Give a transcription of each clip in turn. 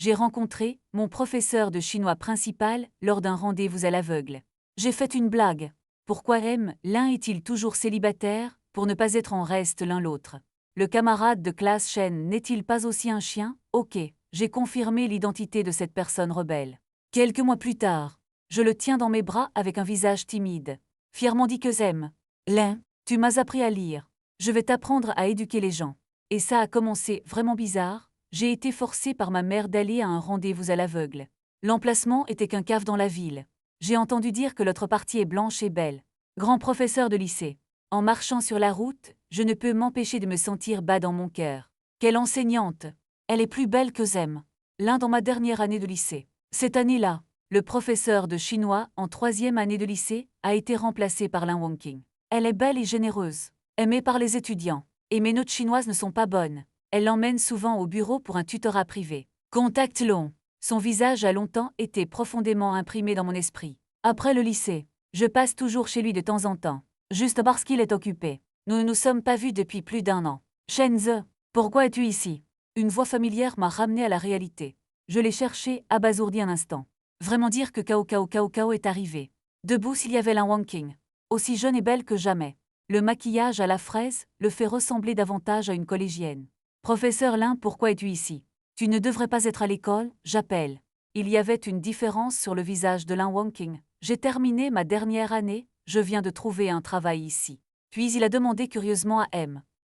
j'ai rencontré mon professeur de chinois principal lors d'un rendez-vous à l'aveugle. J'ai fait une blague. Pourquoi l'un est-il toujours célibataire, pour ne pas être en reste l'un l'autre? Le camarade de classe Shen n'est-il pas aussi un chien? Ok, j'ai confirmé l'identité de cette personne rebelle. Quelques mois plus tard, je le tiens dans mes bras avec un visage timide. Fièrement dit que Lin, tu m'as appris à lire. Je vais t'apprendre à éduquer les gens. Et ça a commencé vraiment bizarre. J'ai été forcée par ma mère d'aller à un rendez-vous à l'aveugle. L'emplacement était qu'un cave dans la ville. J'ai entendu dire que l'autre partie est blanche et belle. Grand professeur de lycée. En marchant sur la route, je ne peux m'empêcher de me sentir bas dans mon cœur. Quelle enseignante! Elle est plus belle que L'un dans ma dernière année de lycée. Cette année-là, le professeur de chinois en 3e année de lycée a été remplacé par Lin Wangqing. Elle est belle et généreuse, aimée par les étudiants. Et mes notes chinoises ne sont pas bonnes. Elle l'emmène souvent au bureau pour un tutorat privé. Contact long. Son visage a longtemps été profondément imprimé dans mon esprit. Après le lycée, je passe toujours chez lui de temps en temps, juste parce qu'il est occupé. Nous ne nous sommes pas vus depuis plus d'1 an. Shenze, pourquoi es-tu ici? Une voix familière m'a ramené à la réalité. Je l'ai cherché, abasourdi un instant. Vraiment dire que Cao est arrivé. Debout s'il y avait Lin Wangqing. Aussi jeune et belle que jamais. Le maquillage à la fraise le fait ressembler davantage à une collégienne. Professeur Lin, pourquoi es-tu ici? Tu ne devrais pas être à l'école, j'appelle. Il y avait une différence sur le visage de Lin Wangqing. J'ai terminé ma dernière année, je viens de trouver un travail ici. Puis il a demandé curieusement à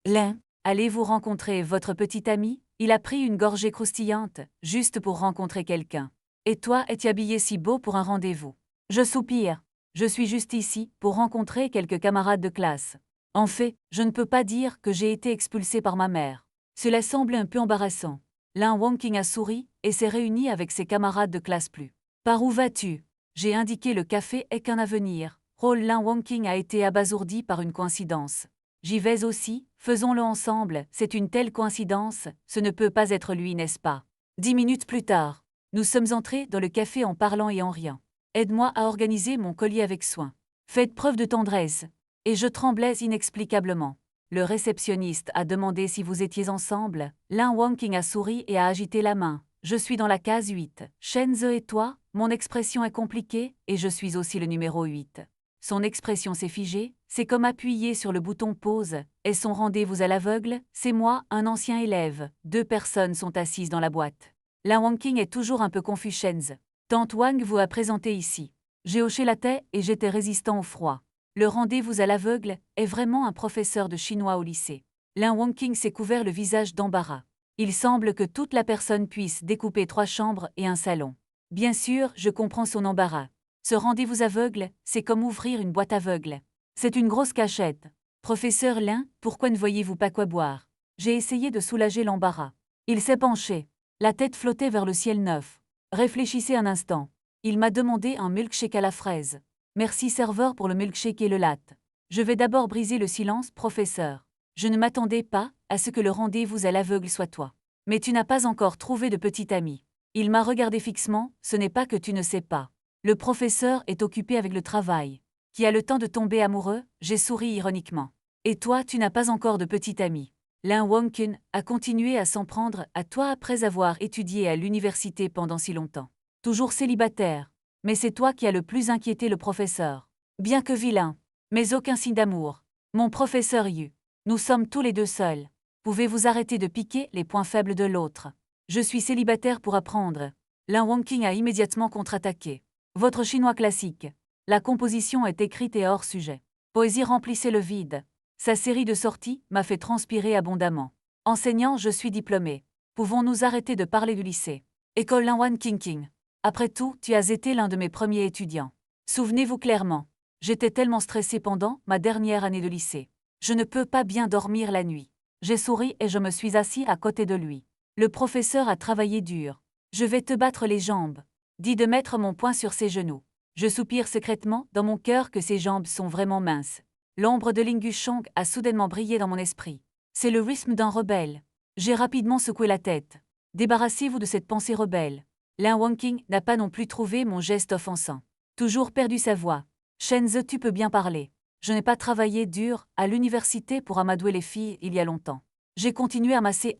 Lin, allez-vous rencontrer votre petit ami? Il a pris une gorgée croustillante, juste pour rencontrer quelqu'un. Et toi, es-tu habillé si beau pour un rendez-vous? Je soupire. Je suis juste ici pour rencontrer quelques camarades de classe. En fait, je ne peux pas dire que j'ai été expulsée par ma mère. Cela semble un peu embarrassant. Lin Wangqing a souri et s'est réuni avec ses camarades de classe plus. Par où vas-tu? J'ai indiqué le café et qu'un avenir. Lin Wangqing a été abasourdi par une coïncidence. J'y vais aussi, faisons-le ensemble, c'est une telle coïncidence, ce ne peut pas être lui, n'est-ce pas? 10 minutes plus tard, nous sommes entrés dans le café en parlant et en riant. Aide-moi à organiser mon collier avec soin. Faites preuve de tendresse. Et je tremblais inexplicablement. Le réceptionniste a demandé si vous étiez ensemble. Lin Wangqing a souri et a agité la main. Je suis dans la case 8. Shenze et toi? Mon expression est compliquée et je suis aussi le numéro 8. Son expression s'est figée, c'est comme appuyer sur le bouton pause. Et son rendez-vous à l'aveugle? C'est moi, un ancien élève. 2 personnes sont assises dans la boîte. Lin Wangqing est toujours un peu confus. Shenze. Tante Wang vous a présenté ici. J'ai hoché la tête et j'étais résistant au froid. Le rendez-vous à l'aveugle est vraiment un professeur de chinois au lycée. Lin Wangqing s'est couvert le visage d'embarras. Il semble que toute la personne puisse découper 3 chambres et un salon. Bien sûr, je comprends son embarras. Ce rendez-vous aveugle, c'est comme ouvrir une boîte aveugle. C'est une grosse cachette. Professeur Lin, pourquoi ne voyez-vous pas quoi boire? J'ai essayé de soulager l'embarras. Il s'est penché. La tête flottait vers le ciel neuf. Réfléchissez un instant. Il m'a demandé un milkshake à la fraise. Merci serveur pour le milkshake et le latte. Je vais d'abord briser le silence, professeur. Je ne m'attendais pas à ce que le rendez-vous à l'aveugle soit toi. Mais tu n'as pas encore trouvé de petit ami. Il m'a regardé fixement, ce n'est pas que tu ne sais pas. Le professeur est occupé avec le travail. Qui a le temps de tomber amoureux? J'ai souri ironiquement. Et toi, tu n'as pas encore de petit ami. Lin Wangqing a continué à s'en prendre à toi après avoir étudié à l'université pendant si longtemps. Toujours célibataire. Mais c'est toi qui as le plus inquiété le professeur. Bien que vilain. Mais aucun signe d'amour. Mon professeur Yu. Nous sommes tous les deux seuls. Pouvez-vous arrêter de piquer les points faibles de l'autre? Je suis célibataire pour apprendre. Lin Wangqing a immédiatement contre-attaqué. Votre chinois classique. La composition est écrite et hors sujet. Poésie remplissait le vide. Sa série de sorties m'a fait transpirer abondamment. Enseignant, je suis diplômé. Pouvons-nous arrêter de parler du lycée? École Lin Wangqing. Après tout, tu as été l'un de mes premiers étudiants. Souvenez-vous clairement. J'étais tellement stressé pendant ma dernière année de lycée. Je ne peux pas bien dormir la nuit. J'ai souri et je me suis assis à côté de lui. Le professeur a travaillé dur. Je vais te battre les jambes. Dis de mettre mon poing sur ses genoux. Je soupire secrètement dans mon cœur que ses jambes sont vraiment minces. L'ombre de Ling Yushong a soudainement brillé dans mon esprit. C'est le rythme d'un rebelle. J'ai rapidement secoué la tête. Débarrassez-vous de cette pensée rebelle. Lin Wangqing n'a pas non plus trouvé mon geste offensant. Toujours perdu sa voix. Shenze, tu peux bien parler. Je n'ai pas travaillé dur à l'université pour amadouer les filles il y a longtemps. J'ai continué à masser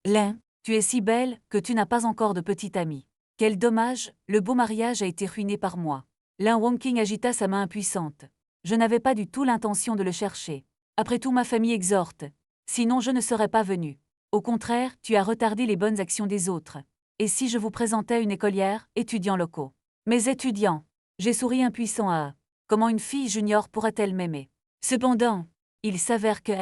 Lin, Tu es si belle que tu n'as pas encore de petite amie. Quel dommage, le beau mariage a été ruiné par moi. Lin Wonking agita sa main impuissante. Je n'avais pas du tout l'intention de le chercher. Après tout, ma famille exhorte. Sinon, je ne serais pas venue. Au contraire, tu as retardé les bonnes actions des autres. Et si je vous présentais une écolière, étudiants locaux? Mes étudiants. J'ai souri impuissant à. Comment une fille junior pourrait-elle m'aimer? Cependant, il s'avère que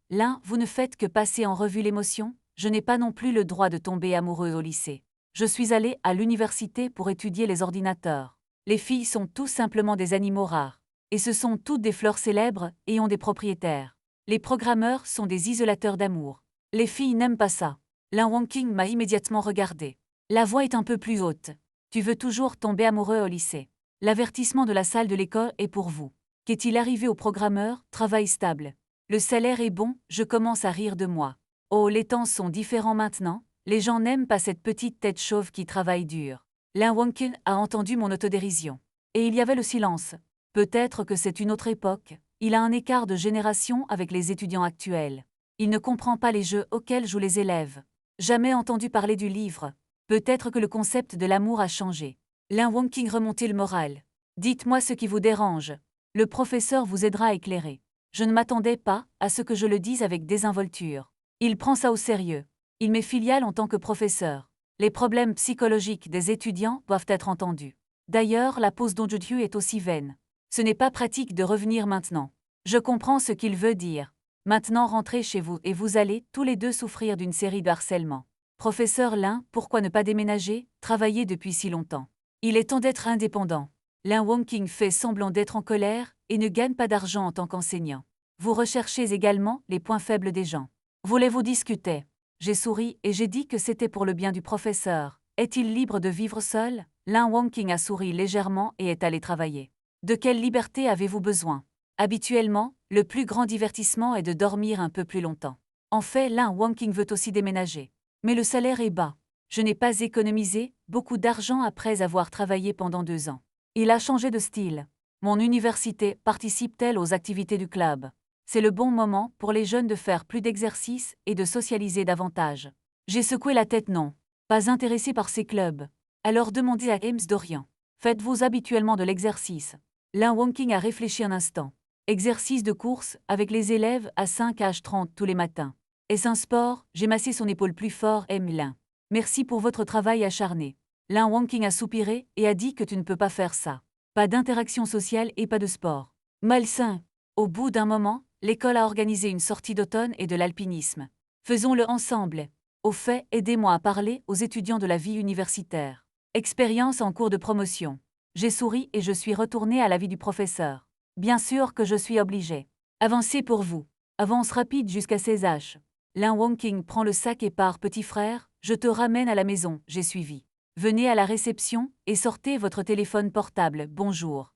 Lin, vous ne faites que passer en revue l'émotion. Je n'ai pas non plus le droit de tomber amoureux au lycée. Je suis allé à l'université pour étudier les ordinateurs. Les filles sont tout simplement des animaux rares. Et ce sont toutes des fleurs célèbres et ont des propriétaires. Les programmeurs sont des isolateurs d'amour. Les filles n'aiment pas ça. Lin Wonking m'a immédiatement regardé. La voix est un peu plus haute. Tu veux toujours tomber amoureux au lycée. L'avertissement de la salle de l'école est pour vous. Qu'est-il arrivé au programmeur? Travail stable. Le salaire est bon, je commence à rire de moi. Oh, les temps sont différents maintenant. Les gens n'aiment pas cette petite tête chauve qui travaille dur. Lin Wonking a entendu mon autodérision. Et il y avait le silence. Peut-être que c'est une autre époque. Il a un écart de génération avec les étudiants actuels. Il ne comprend pas les jeux auxquels jouent les élèves. Jamais entendu parler du livre. Peut-être que le concept de l'amour a changé. Lin Wonking remontait le moral. Dites-moi ce qui vous dérange. Le professeur vous aidera à éclairer. Je ne m'attendais pas à ce que je le dise avec désinvolture. Il prend ça au sérieux. Il m'est filial en tant que professeur. Les problèmes psychologiques des étudiants doivent être entendus. D'ailleurs, la pause d'Onjutyu est aussi vaine. Ce n'est pas pratique de revenir maintenant. Je comprends ce qu'il veut dire. Maintenant rentrez chez vous et vous allez tous les deux souffrir d'une série de harcèlements. Professeur Lin, pourquoi ne pas déménager, travailler depuis si longtemps? Il est temps d'être indépendant. Lin Wonking fait semblant d'être en colère et ne gagne pas d'argent en tant qu'enseignant. Vous recherchez également les points faibles des gens. Voulez-vous discuter? J'ai souri et j'ai dit que c'était pour le bien du professeur. Est-il libre de vivre seul? Lin Wonking a souri légèrement et est allé travailler. De quelle liberté avez-vous besoin? Habituellement, le plus grand divertissement est de dormir un peu plus longtemps. En fait, Lin Wonking veut aussi déménager. Mais le salaire est bas. Je n'ai pas économisé beaucoup d'argent après avoir travaillé pendant 2 ans. Il a changé de style. Mon université participe-t-elle aux activités du club? C'est le bon moment pour les jeunes de faire plus d'exercices et de socialiser davantage. J'ai secoué la tête non. Pas intéressé par ces clubs. Alors demandez à Ames Dorian. Faites-vous habituellement de l'exercice? Lin Wonking a réfléchi un instant. Exercice de course avec les élèves à 5h30 tous les matins. Est-ce un sport? J'ai massé son épaule plus fort, Lin. Merci pour votre travail acharné. Lin Wonking a soupiré et a dit que tu ne peux pas faire ça. Pas d'interaction sociale et pas de sport. Malsain. Au bout d'un moment, l'école a organisé une sortie d'automne et de l'alpinisme. Faisons-le ensemble. Au fait, aidez-moi à parler aux étudiants de la vie universitaire. Expérience en cours de promotion. J'ai souri et je suis retourné à l'avis du professeur. Bien sûr que je suis obligé. Avancez pour vous. Avance rapide jusqu'à 16h. Lin Wonking prend le sac et part. Petit frère, je te ramène à la maison, j'ai suivi. Venez à la réception et sortez votre téléphone portable, bonjour.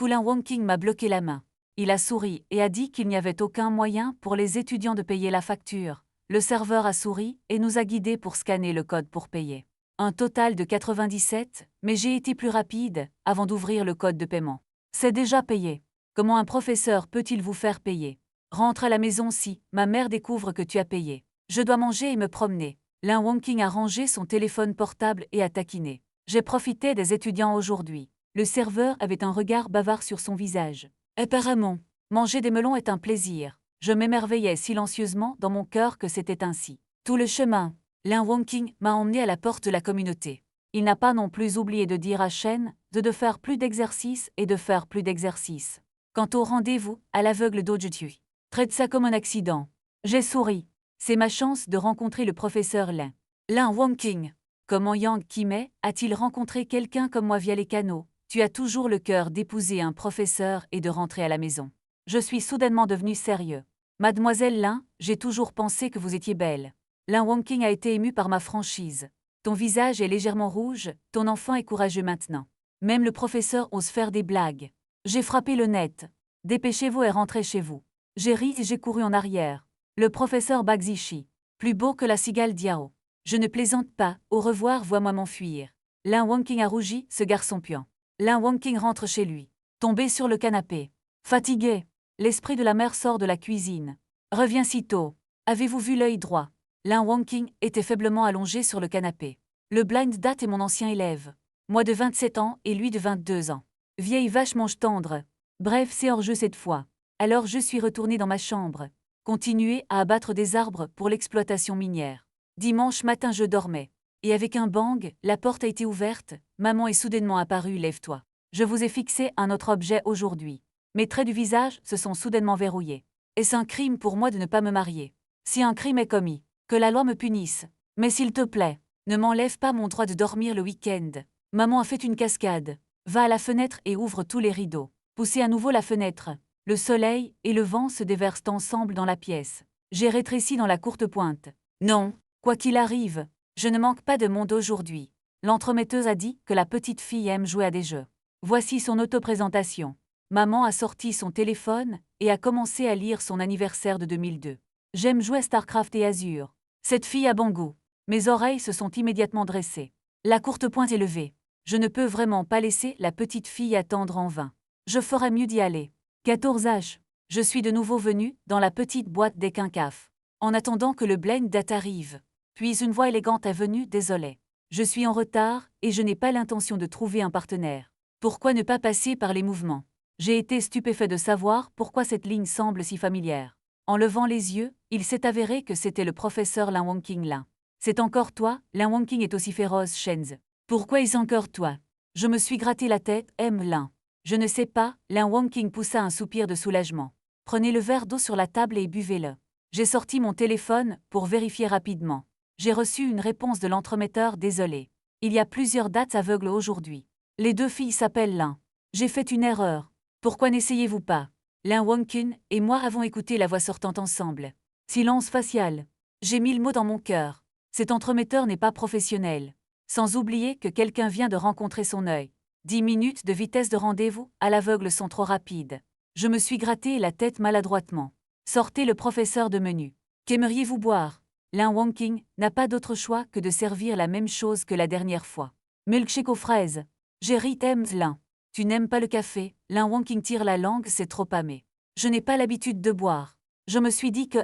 Lin Wonking m'a bloqué la main. Il a souri et a dit qu'il n'y avait aucun moyen pour les étudiants de payer la facture. Le serveur a souri et nous a guidés pour scanner le code pour payer. Un total de 97, mais j'ai été plus rapide avant d'ouvrir le code de paiement. C'est déjà payé. Comment un professeur peut-il vous faire payer? Rentre à la maison si ma mère découvre que tu as payé. Je dois manger et me promener. Lin Wonking a rangé son téléphone portable et a taquiné. J'ai profité des étudiants aujourd'hui. Le serveur avait un regard bavard sur son visage. Apparemment, manger des melons est un plaisir. Je m'émerveillais silencieusement dans mon cœur que c'était ainsi. Tout le chemin, Lin Wonking m'a emmené à la porte de la communauté. Il n'a pas non plus oublié de dire à Shen de faire plus d'exercices et de faire plus d'exercices. Quant au rendez-vous, à l'aveugle d'Ojutyu, traite ça comme un accident. J'ai souri. C'est ma chance de rencontrer le professeur Lin. Lin Wonking. Comment Yang Kimei a-t-il rencontré quelqu'un comme moi via les canaux? Tu as toujours le cœur d'épouser un professeur et de rentrer à la maison. Je suis soudainement devenu sérieux. Mademoiselle Lin, j'ai toujours pensé que vous étiez belle. Lin Wonking a été ému par ma franchise. Ton visage est légèrement rouge, ton enfant est courageux maintenant. Même le professeur ose faire des blagues. J'ai frappé le net. Dépêchez-vous et rentrez chez vous. J'ai ri et j'ai couru en arrière. Le professeur Bagzishi. Plus beau que la cigale Diao. Je ne plaisante pas, au revoir, vois-moi m'enfuir. Lin Wonking a rougi, ce garçon puant. Lin Wonking rentre chez lui. Tombé sur le canapé. Fatigué. L'esprit de la mère sort de la cuisine. Reviens si tôt. Avez-vous vu l'œil droit? Lin Wangqing était faiblement allongé sur le canapé. Le blind date est mon ancien élève. Moi de 27 ans et lui de 22 ans. Vieille vache mange tendre. Bref, c'est hors jeu cette fois. Alors je suis retourné dans ma chambre. Continuer à abattre des arbres pour l'exploitation minière. Dimanche matin je dormais. Et avec un bang, la porte a été ouverte, maman est soudainement apparue, lève-toi. Je vous ai fixé un autre objet aujourd'hui. Mes traits du visage se sont soudainement verrouillés. Est-ce un crime pour moi de ne pas me marier? Si un crime est commis, que la loi me punisse. Mais s'il te plaît, ne m'enlève pas mon droit de dormir le week-end. Maman a fait une cascade. Va à la fenêtre et ouvre tous les rideaux. Poussez à nouveau la fenêtre. Le soleil et le vent se déversent ensemble dans la pièce. J'ai rétréci dans la courte pointe. Non, quoi qu'il arrive, je ne manque pas de monde aujourd'hui. L'entremetteuse a dit que la petite fille aime jouer à des jeux. Voici son autoprésentation. Maman a sorti son téléphone et a commencé à lire son anniversaire de 2002. J'aime jouer à StarCraft et Azure. Cette fille a bon goût. Mes oreilles se sont immédiatement dressées. La courte pointe est levée. Je ne peux vraiment pas laisser la petite fille attendre en vain. Je ferais mieux d'y aller. 14h. Je suis de nouveau venu dans la petite boîte des quinquaf. En attendant que le blind date arrive. Puis une voix élégante est venue, désolé. Je suis en retard et je n'ai pas l'intention de trouver un partenaire. Pourquoi ne pas passer par les mouvements? J'ai été stupéfait de savoir pourquoi cette ligne semble si familière. En levant les yeux, il s'est avéré que c'était le professeur Lin Wangqing Lin. C'est encore toi, Lin Wangqing est aussi féroce, Shenz. Pourquoi est-ce encore toi? Je me suis gratté la tête, Lin. Je ne sais pas, Lin Wangqing poussa un soupir de soulagement. Prenez le verre d'eau sur la table et buvez-le. J'ai sorti mon téléphone pour vérifier rapidement. J'ai reçu une réponse de l'entremetteur, désolé. Il y a plusieurs dates aveugles aujourd'hui. Les deux filles s'appellent Lin. J'ai fait une erreur. Pourquoi n'essayez-vous pas? Lin Wangqing et moi avons écouté la voix sortant ensemble. Silence facial. J'ai 1000 mots dans mon cœur. Cet entremetteur n'est pas professionnel. Sans oublier que quelqu'un vient de rencontrer son œil. 10 minutes de vitesse de rendez-vous à l'aveugle sont trop rapides. Je me suis gratté la tête maladroitement. Sortez le professeur de menu. Qu'aimeriez-vous boire? Lin Wangqing n'a pas d'autre choix que de servir la même chose que la dernière fois. Milkshake aux fraises. Jerry t'aimes, Lin. Tu n'aimes pas le café? Lin Wangqing tire la langue, c'est trop amé. Je n'ai pas l'habitude de boire. Je me suis dit que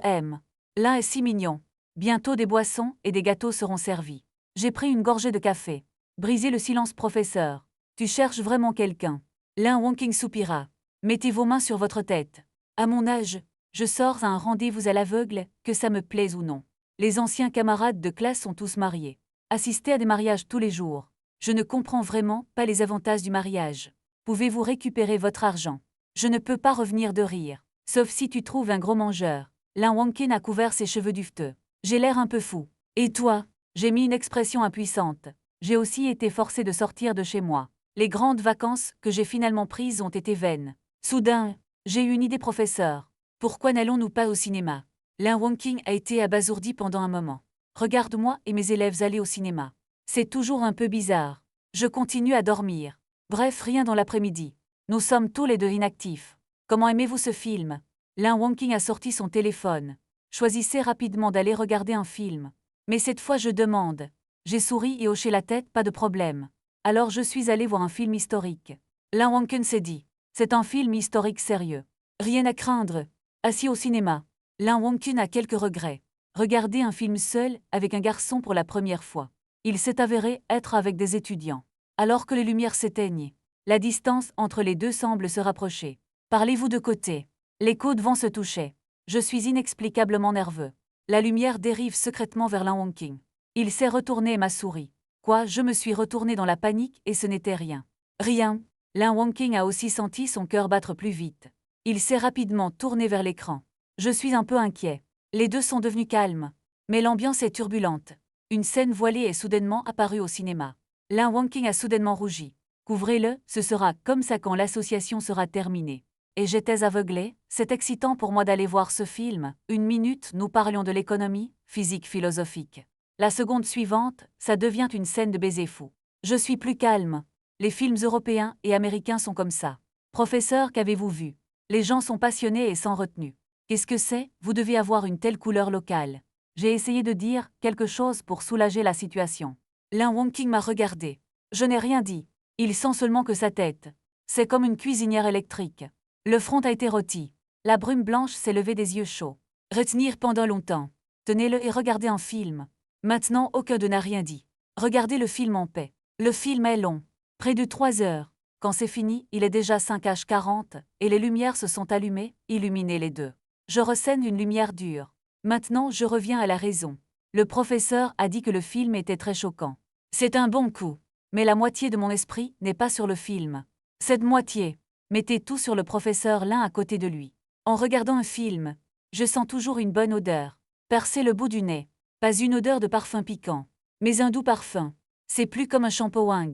Lin est si mignon. Bientôt des boissons et des gâteaux seront servis. J'ai pris une gorgée de café. Brisez le silence, professeur. Tu cherches vraiment quelqu'un? Lin Wangqing soupira. Mettez vos mains sur votre tête. À mon âge, je sors à un rendez-vous à l'aveugle, que ça me plaise ou non. Les anciens camarades de classe sont tous mariés. Assistez à des mariages tous les jours. Je ne comprends vraiment pas les avantages du mariage. Pouvez-vous récupérer votre argent? Je ne peux pas revenir de rire. Sauf si tu trouves un gros mangeur. Lin Wangqing a couvert ses cheveux duveteux. J'ai l'air un peu fou. Et toi? J'ai mis une expression impuissante. J'ai aussi été forcé de sortir de chez moi. Les grandes vacances que j'ai finalement prises ont été vaines. Soudain, j'ai eu une idée, professeur. Pourquoi n'allons-nous pas au cinéma? Lin Wangqing a été abasourdi pendant un moment. Regarde-moi et mes élèves aller au cinéma. C'est toujours un peu bizarre. Je continue à dormir. Bref, rien dans l'après-midi. Nous sommes tous les deux inactifs. Comment aimez-vous ce film? Lin Wangqing a sorti son téléphone. Choisissez rapidement d'aller regarder un film. Mais cette fois je demande. J'ai souri et hoché la tête, pas de problème. Alors je suis allé voir un film historique. Lin Wangqing s'est dit. C'est un film historique sérieux. Rien à craindre. Assis au cinéma. Lin Wangqing a quelques regrets. Regarder un film seul avec un garçon pour la première fois. Il s'est avéré être avec des étudiants. Alors que les lumières s'éteignent, la distance entre les deux semble se rapprocher. Parlez-vous de côté. Les coudes vont se toucher. Je suis inexplicablement nerveux. La lumière dérive secrètement vers Lin Wangqing. Il s'est retourné et m'a souri. Quoi? Je me suis retourné dans la panique et ce n'était rien. Rien. Lin Wangqing a aussi senti son cœur battre plus vite. Il s'est rapidement tourné vers l'écran. Je suis un peu inquiet. Les deux sont devenus calmes. Mais l'ambiance est turbulente. Une scène voilée est soudainement apparue au cinéma. Lin Wangqing a soudainement rougi. Couvrez-le, ce sera comme ça quand l'association sera terminée. Et j'étais aveuglé, c'est excitant pour moi d'aller voir ce film. Une minute, nous parlions de l'économie, physique philosophique. La seconde suivante, ça devient une scène de baiser fou. Je suis plus calme. Les films européens et américains sont comme ça. Professeur, qu'avez-vous vu? Les gens sont passionnés et sans retenue. Qu'est-ce que c'est? Vous devez avoir une telle couleur locale. J'ai essayé de dire quelque chose pour soulager la situation. Lin Wangqing m'a regardé. Je n'ai rien dit. Il sent seulement que sa tête. C'est comme une cuisinière électrique. Le front a été rôti. La brume blanche s'est levée des yeux chauds. Retenir pendant longtemps. Tenez-le et regardez un film. Maintenant, aucun d'eux n'a rien dit. Regardez le film en paix. Le film est long. Près de 3 heures. Quand c'est fini, il est déjà 5h40, et les lumières se sont allumées, illuminez les deux. Je ressenne une lumière dure. Maintenant, je reviens à la raison. Le professeur a dit que le film était très choquant. C'est un bon coup. Mais la moitié de mon esprit n'est pas sur le film. Cette moitié. Mettez tout sur le professeur l'un à côté de lui. En regardant un film, je sens toujours une bonne odeur. Percez le bout du nez. Pas une odeur de parfum piquant, mais un doux parfum. C'est plus comme un shampoing.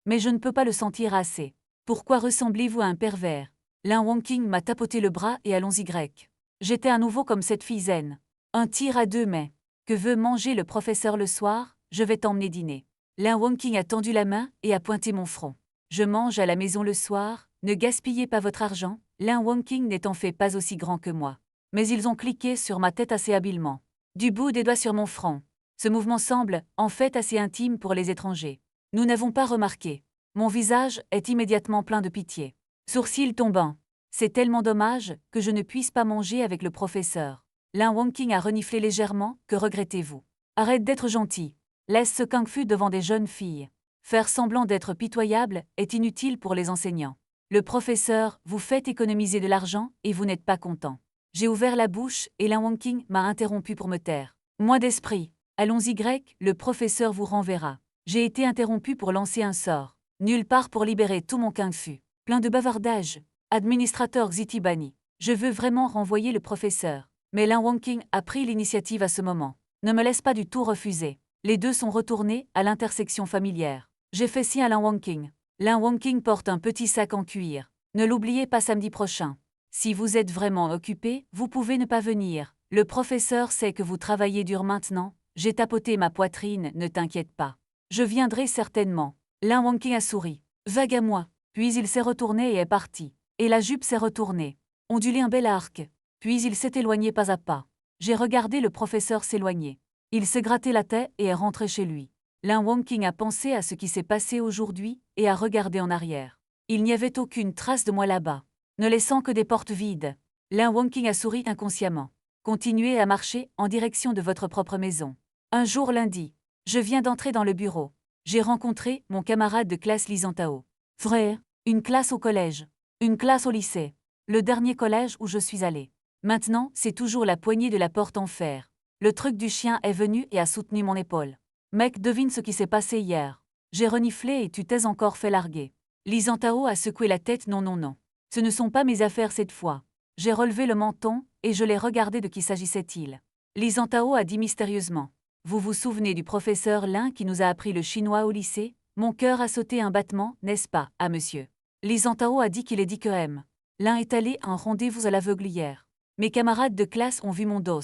Mais je ne peux pas le sentir assez. Pourquoi ressemblez-vous à un pervers? Lin Wonking m'a tapoté le bras et allons-y grec. J'étais à nouveau comme cette fille zen. Un tir à 2 mais. Que veut manger le professeur le soir? Je vais t'emmener dîner. Lin Wonking a tendu la main et a pointé mon front. Je mange à la maison le soir, ne gaspillez pas votre argent. Lin Wonking n'est en fait pas aussi grand que moi. Mais ils ont cliqué sur ma tête assez habilement. Du bout des doigts sur mon front. Ce mouvement semble, en fait, assez intime pour les étrangers. Nous n'avons pas remarqué. Mon visage est immédiatement plein de pitié. Sourcils tombants. C'est tellement dommage que je ne puisse pas manger avec le professeur. Lin Wonking a reniflé légèrement, que regrettez-vous? Arrête d'être gentil. Laisse ce kung-fu devant des jeunes filles. Faire semblant d'être pitoyable est inutile pour les enseignants. Le professeur vous fait économiser de l'argent et vous n'êtes pas content. J'ai ouvert la bouche et Lin Wonking m'a interrompu pour me taire. Moins d'esprit. Allons-y grec, le professeur vous renverra. J'ai été interrompu pour lancer un sort. Nulle part pour libérer tout mon kung-fu. Plein de bavardage. Administrateur Xitibani. Je veux vraiment renvoyer le professeur. Mais Lin Wonking a pris l'initiative à ce moment. Ne me laisse pas du tout refuser. Les deux sont retournés à l'intersection familière. J'ai fait signe à Lin Wonking. Lin Wonking porte un petit sac en cuir. Ne l'oubliez pas samedi prochain. Si vous êtes vraiment occupé, vous pouvez ne pas venir. Le professeur sait que vous travaillez dur maintenant. J'ai tapoté ma poitrine, ne t'inquiète pas. Je viendrai certainement. Lin Wonking a souri. Vague à moi. Puis il s'est retourné et est parti. Et la jupe s'est retournée. Ondulé un bel arc. Puis il s'est éloigné pas à pas. J'ai regardé le professeur s'éloigner. Il s'est gratté la tête et est rentré chez lui. Lin Wonking a pensé à ce qui s'est passé aujourd'hui et a regardé en arrière. Il n'y avait aucune trace de moi là-bas. Ne laissant que des portes vides. Lin Wonking a souri inconsciemment. Continuez à marcher en direction de votre propre maison. Un jour lundi, je viens d'entrer dans le bureau. J'ai rencontré mon camarade de classe Li Zhantao. Frère, une classe au collège, une classe au lycée. Le dernier collège où je suis allé. Maintenant, c'est toujours la poignée de la porte en fer. Le truc du chien est venu et a soutenu mon épaule. Mec, devine ce qui s'est passé hier. J'ai reniflé et tu t'es encore fait larguer. Li Zhantao a secoué la tête non non non. Ce ne sont pas mes affaires cette fois. J'ai relevé le menton et je l'ai regardé de qui s'agissait-il. Li Zhantao a dit mystérieusement. Vous vous souvenez du professeur Lin qui nous a appris le chinois au lycée? Mon cœur a sauté un battement, n'est-ce pas, ah monsieur? Li Zhantao a dit qu'il est dit que M. Lin est allé à un rendez-vous à l'aveugle hier. Mes camarades de classe ont vu mon dos.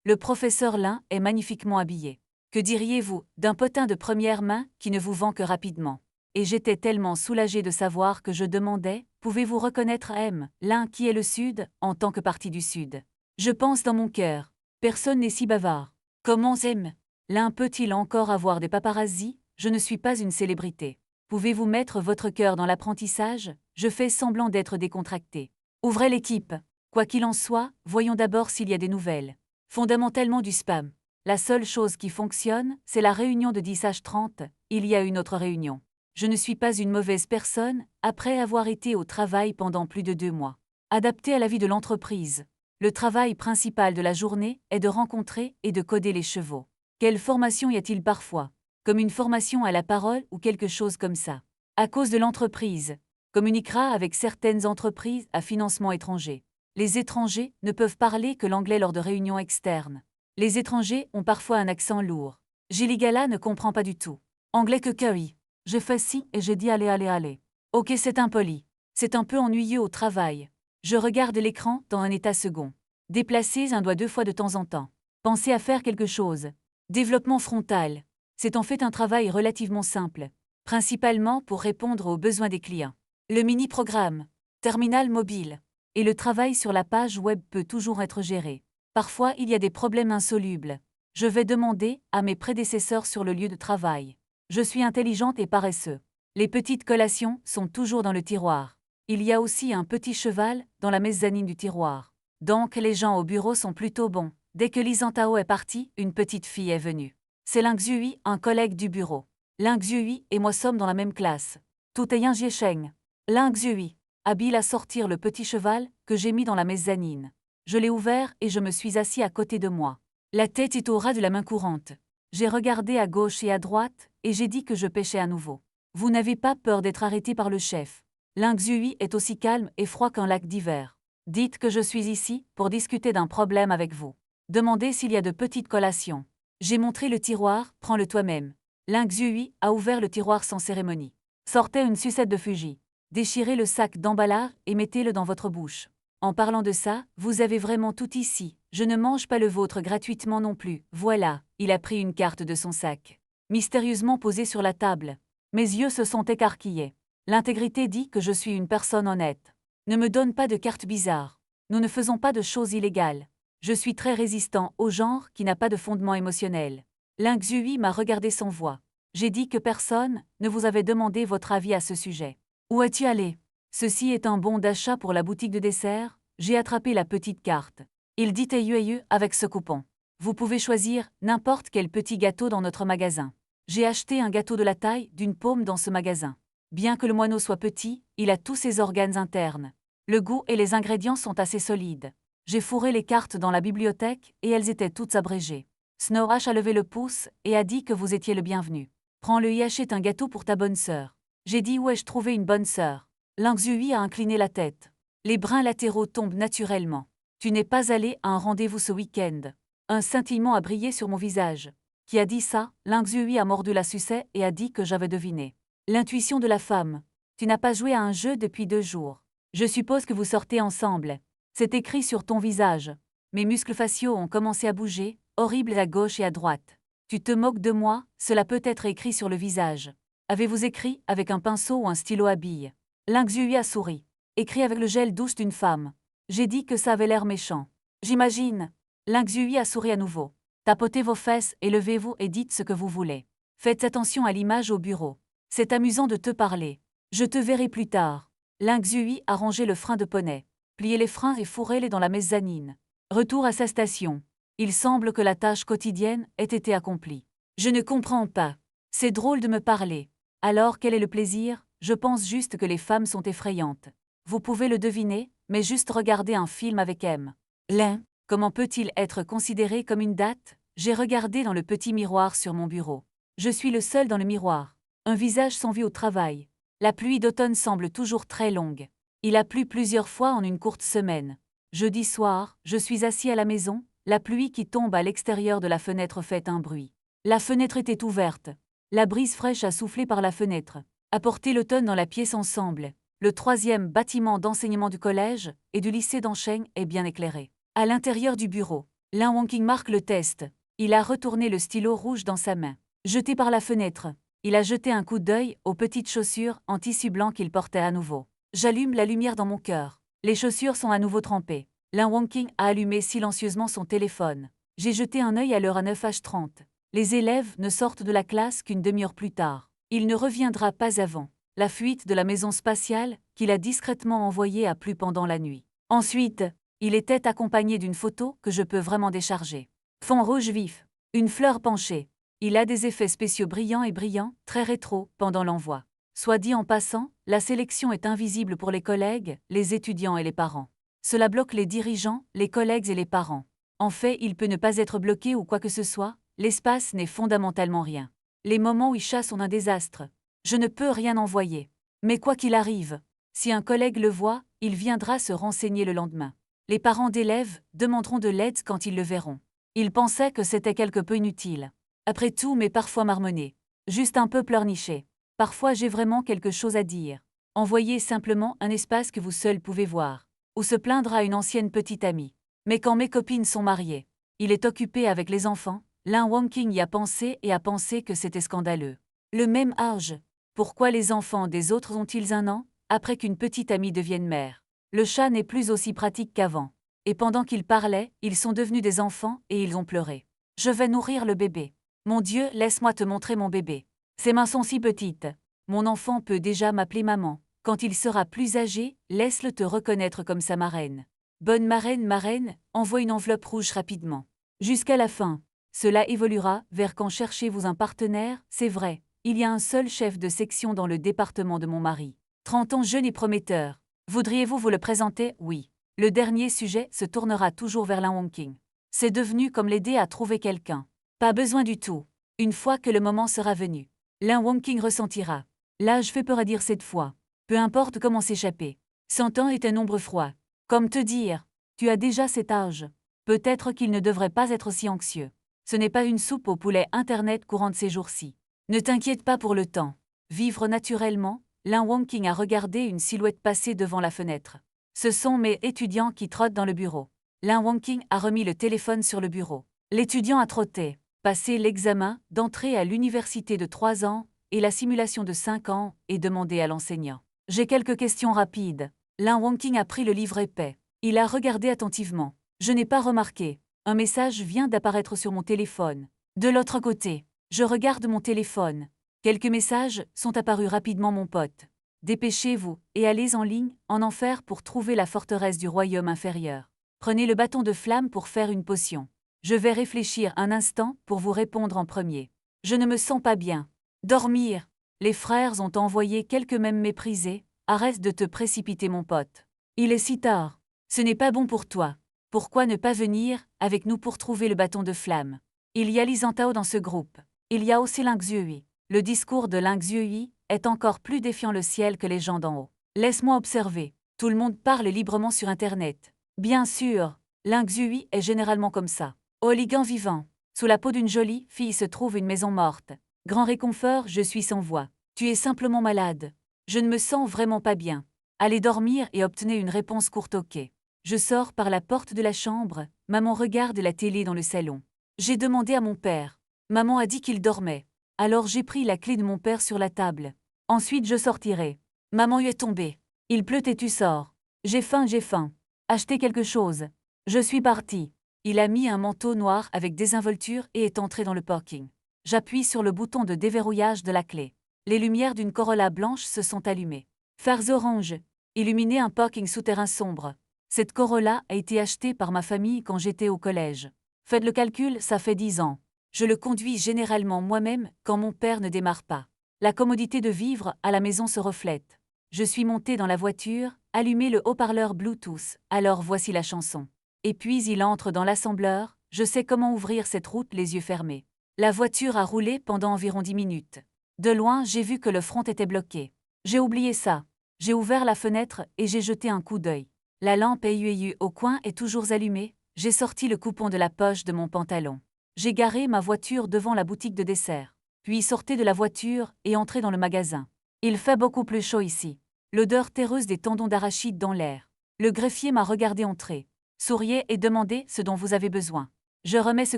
Le professeur Lin est magnifiquement habillé. Que diriez-vous d'un potin de première main qui ne vous vend que rapidement? Et j'étais tellement soulagé de savoir que je demandais, pouvez-vous reconnaître M. Lin qui est le Sud, en tant que partie du Sud? Je pense dans mon cœur. Personne n'est si bavard. Comment M. Lin peut-il encore avoir des paparazzis? Je ne suis pas une célébrité. Pouvez-vous mettre votre cœur dans l'apprentissage? Je fais semblant d'être décontracté. Ouvrez l'équipe. Quoi qu'il en soit, voyons d'abord s'il y a des nouvelles. Fondamentalement du spam. La seule chose qui fonctionne, c'est la réunion de 10h30, il y a une autre réunion. Je ne suis pas une mauvaise personne, après avoir été au travail pendant plus de 2 mois. Adapté à la vie de l'entreprise. Le travail principal de la journée est de rencontrer et de coder les chevaux. Quelle formation y a-t-il parfois? Comme une formation à la parole ou quelque chose comme ça. À cause de l'entreprise. Communiquera avec certaines entreprises à financement étranger. Les étrangers ne peuvent parler que l'anglais lors de réunions externes. Les étrangers ont parfois un accent lourd. Giligala ne comprend pas du tout. Anglais que curry. Je fais ci et je dis allez allez allez. Ok, c'est impoli. C'est un peu ennuyeux au travail. Je regarde l'écran dans un état second. Déplacez un doigt 2 fois de temps en temps. Pensez à faire quelque chose. Développement frontal. C'est en fait un travail relativement simple, principalement pour répondre aux besoins des clients. Le mini-programme, terminal mobile, et le travail sur la page web peut toujours être géré. Parfois, il y a des problèmes insolubles. Je vais demander à mes prédécesseurs sur le lieu de travail. Je suis intelligente et paresseux. Les petites collations sont toujours dans le tiroir. Il y a aussi un petit cheval dans la mezzanine du tiroir. Donc les gens au bureau sont plutôt bons. Dès que Lee Zhantao est parti, une petite fille est venue. C'est Ling Zhui, un collègue du bureau. Ling Zhui et moi sommes dans la même classe. Tout est Yang Jiesheng. Ling Zhui, habile à sortir le petit cheval que j'ai mis dans la mezzanine. Je l'ai ouvert et je me suis assis à côté de moi. La tête est au ras de la main courante. J'ai regardé à gauche et à droite et j'ai dit que je pêchais à nouveau. Vous n'avez pas peur d'être arrêté par le chef. Ling Zhui est aussi calme et froid qu'un lac d'hiver. Dites que je suis ici pour discuter d'un problème avec vous. Demandez s'il y a de petites collations. J'ai montré le tiroir, prends-le toi-même. Ling Zhui a ouvert le tiroir sans cérémonie. Sortez une sucette de Fuji. Déchirez le sac d'emballage et mettez-le dans votre bouche. En parlant de ça, vous avez vraiment tout ici. Je ne mange pas le vôtre gratuitement non plus. Voilà, il a pris une carte de son sac. Mystérieusement posée sur la table. Mes yeux se sont écarquillés. L'intégrité dit que je suis une personne honnête. Ne me donne pas de carte bizarre. Nous ne faisons pas de choses illégales. Je suis très résistant au genre qui n'a pas de fondement émotionnel. Ling Zhui m'a regardé sans voix. J'ai dit que personne ne vous avait demandé votre avis à ce sujet. Où es-tu allé? Ceci est un bon d'achat pour la boutique de dessert. J'ai attrapé la petite carte. Il dit ayeu avec ce coupon. Vous pouvez choisir n'importe quel petit gâteau dans notre magasin. J'ai acheté un gâteau de la taille d'une paume dans ce magasin. Bien que le moineau soit petit, il a tous ses organes internes. Le goût et les ingrédients sont assez solides. J'ai fourré les cartes dans la bibliothèque et elles étaient toutes abrégées. Snow H a levé le pouce et a dit que vous étiez le bienvenu. Prends-le et achète un gâteau pour ta bonne sœur. J'ai dit où ai-je trouvé une bonne sœur. Ling Zhui a incliné la tête. Les brins latéraux tombent naturellement. Tu n'es pas allé à un rendez-vous ce week-end. Un scintillement a brillé sur mon visage. Qui a dit ça? Ling Zhui a mordu la sucette et a dit que j'avais deviné. L'intuition de la femme. Tu n'as pas joué à un jeu depuis 2 jours. Je suppose que vous sortez ensemble. C'est écrit sur ton visage. Mes muscles faciaux ont commencé à bouger, horribles à gauche et à droite. Tu te moques de moi, cela peut être écrit sur le visage. Avez-vous écrit avec un pinceau ou un stylo à billes? Ling Zhui a souri. Écrit avec le gel douche d'une femme. J'ai dit que ça avait l'air méchant. J'imagine. Ling Zhui a souri à nouveau. Tapotez vos fesses et levez-vous et dites ce que vous voulez. Faites attention à l'image au bureau. C'est amusant de te parler. Je te verrai plus tard. Ling Zhui a rangé le frein de poney. Pliez les freins et fourrez-les dans la mezzanine. Retour à sa station. Il semble que la tâche quotidienne ait été accomplie. Je ne comprends pas. C'est drôle de me parler. Alors quel est le plaisir? Je pense juste que les femmes sont effrayantes. Vous pouvez le deviner, mais juste regarder un film avec M. Ling, comment peut-il être considéré comme une date? J'ai regardé dans le petit miroir sur mon bureau. Je suis le seul dans le miroir. Un visage sans vie au travail. La pluie d'automne semble toujours très longue. Il a plu plusieurs fois en une courte semaine. Jeudi soir, je suis assis à la maison, la pluie qui tombe à l'extérieur de la fenêtre fait un bruit. La fenêtre était ouverte. La brise fraîche a soufflé par la fenêtre. Apporté l'automne dans la pièce ensemble. Le 3e bâtiment d'enseignement du collège et du lycée d'Ansheng est bien éclairé. À l'intérieur du bureau, Lin Wangqing marque le test. Il a retourné le stylo rouge dans sa main. Jeté par la fenêtre, il a jeté un coup d'œil aux petites chaussures en tissu blanc qu'il portait à nouveau. J'allume la lumière dans mon cœur. Les chaussures sont à nouveau trempées. Lin Wangqing a allumé silencieusement son téléphone. J'ai jeté un œil à l'heure à 9h30. Les élèves ne sortent de la classe qu'une demi-heure plus tard. Il ne reviendra pas avant. La fuite de la maison spatiale, qu'il a discrètement envoyée, a plu pendant la nuit. Ensuite, il était accompagné d'une photo que je peux vraiment décharger. Fond rouge vif. Une fleur penchée. Il a des effets spéciaux brillants, très rétro, pendant l'envoi. Soit dit en passant, la sélection est invisible pour les collègues, les étudiants et les parents. Cela bloque les dirigeants, les collègues et les parents. En fait, il peut ne pas être bloqué ou quoi que ce soit, l'espace n'est fondamentalement rien. Les moments où il chasse sont un désastre. Je ne peux rien envoyer. Mais quoi qu'il arrive, si un collègue le voit, il viendra se renseigner le lendemain. Les parents d'élèves demanderont de l'aide quand ils le verront. Ils pensaient que c'était quelque peu inutile. Après tout, mais parfois marmonné. Juste un peu pleurniché. Parfois j'ai vraiment quelque chose à dire. Envoyez simplement un espace que vous seul pouvez voir. Ou se plaindre à une ancienne petite amie. Mais quand mes copines sont mariées, il est occupé avec les enfants. Lin Wangqing y a pensé et a pensé que c'était scandaleux. Le même âge. Pourquoi les enfants des autres ont-ils 1 an, après qu'une petite amie devienne mère? Le chat n'est plus aussi pratique qu'avant. Et pendant qu'ils parlaient, ils sont devenus des enfants et ils ont pleuré. Je vais nourrir le bébé. Mon Dieu, laisse-moi te montrer mon bébé. Ses mains sont si petites. Mon enfant peut déjà m'appeler maman. Quand il sera plus âgé, laisse-le te reconnaître comme sa marraine. Bonne marraine, envoie une enveloppe rouge rapidement. Jusqu'à la fin. Cela évoluera vers quand cherchez-vous un partenaire, c'est vrai. Il y a un seul chef de section dans le département de mon mari. 30 ans jeune et prometteur. Voudriez-vous vous le présenter? Oui. Le dernier sujet se tournera toujours vers l'unwonking. C'est devenu comme l'aider à trouver quelqu'un. Pas besoin du tout. Une fois que le moment sera venu. L'unwonking ressentira. L'âge fait peur à dire cette fois. Peu importe comment s'échapper. 100 ans est un nombre froid. Comme te dire, tu as déjà cet âge. Peut-être qu'il ne devrait pas être si anxieux. Ce n'est pas une soupe au poulet Internet courante ces jours-ci. Ne t'inquiète pas pour le temps. Vivre naturellement, l'unwonking a regardé une silhouette passer devant la fenêtre. Ce sont mes étudiants qui trottent dans le bureau. L'unwonking a remis le téléphone sur le bureau. L'étudiant a trotté, passé l'examen d'entrée à l'université de 3 ans et la simulation de 5 ans et demandé à l'enseignant. J'ai quelques questions rapides. L'unwonking a pris le livre épais. Il a regardé attentivement. Je n'ai pas remarqué. Un message vient d'apparaître sur mon téléphone. De l'autre côté, je regarde mon téléphone. Quelques messages sont apparus rapidement, mon pote. Dépêchez-vous et allez en ligne, en enfer pour trouver la forteresse du royaume inférieur. Prenez le bâton de flamme pour faire une potion. Je vais réfléchir un instant pour vous répondre en premier. Je ne me sens pas bien. Dormir. Les frères ont envoyé quelques mèmes méprisés. Arrête de te précipiter, mon pote. Il est si tard. Ce n'est pas bon pour toi. Pourquoi ne pas venir avec nous pour trouver le bâton de flamme? Il y a Lisantao dans ce groupe. Il y a aussi Lingxiui. Le discours de Lingxiui est encore plus défiant le ciel que les gens d'en haut. Laisse-moi observer. Tout le monde parle librement sur Internet. Bien sûr, Lingxiui est généralement comme ça. Oligan vivant. Sous la peau d'une jolie fille se trouve une maison morte. Grand réconfort, je suis sans voix. Tu es simplement malade. Je ne me sens vraiment pas bien. Allez dormir et obtenez une réponse courte, ok. Je sors par la porte de la chambre, maman regarde la télé dans le salon. J'ai demandé à mon père. Maman a dit qu'il dormait. Alors j'ai pris la clé de mon père sur la table. Ensuite je sortirai. Maman y est tombée. Il pleut et tu sors. J'ai faim, j'ai faim. Achetez quelque chose. Je suis parti. Il a mis un manteau noir avec désinvolture et est entré dans le parking. J'appuie sur le bouton de déverrouillage de la clé. Les lumières d'une Corolla blanche se sont allumées. Phares orange. Illuminer un parking souterrain sombre. Cette Corolla a été achetée par ma famille quand j'étais au collège. Faites le calcul, ça fait 10 ans. Je le conduis généralement moi-même quand mon père ne démarre pas. La commodité de vivre à la maison se reflète. Je suis monté dans la voiture, allumé le haut-parleur Bluetooth, alors voici la chanson. Et puis il entre dans l'assembleur, je sais comment ouvrir cette route les yeux fermés. La voiture a roulé pendant environ 10 minutes. De loin, j'ai vu que le front était bloqué. J'ai oublié ça. J'ai ouvert la fenêtre et j'ai jeté un coup d'œil. La lampe AUAU au coin est toujours allumée, j'ai sorti le coupon de la poche de mon pantalon. J'ai garé ma voiture devant la boutique de dessert. Puis sortez de la voiture et entrez dans le magasin. Il fait beaucoup plus chaud ici. L'odeur terreuse des tendons d'arachide dans l'air. Le greffier m'a regardé entrer. Souriez et demandez ce dont vous avez besoin. Je remets ce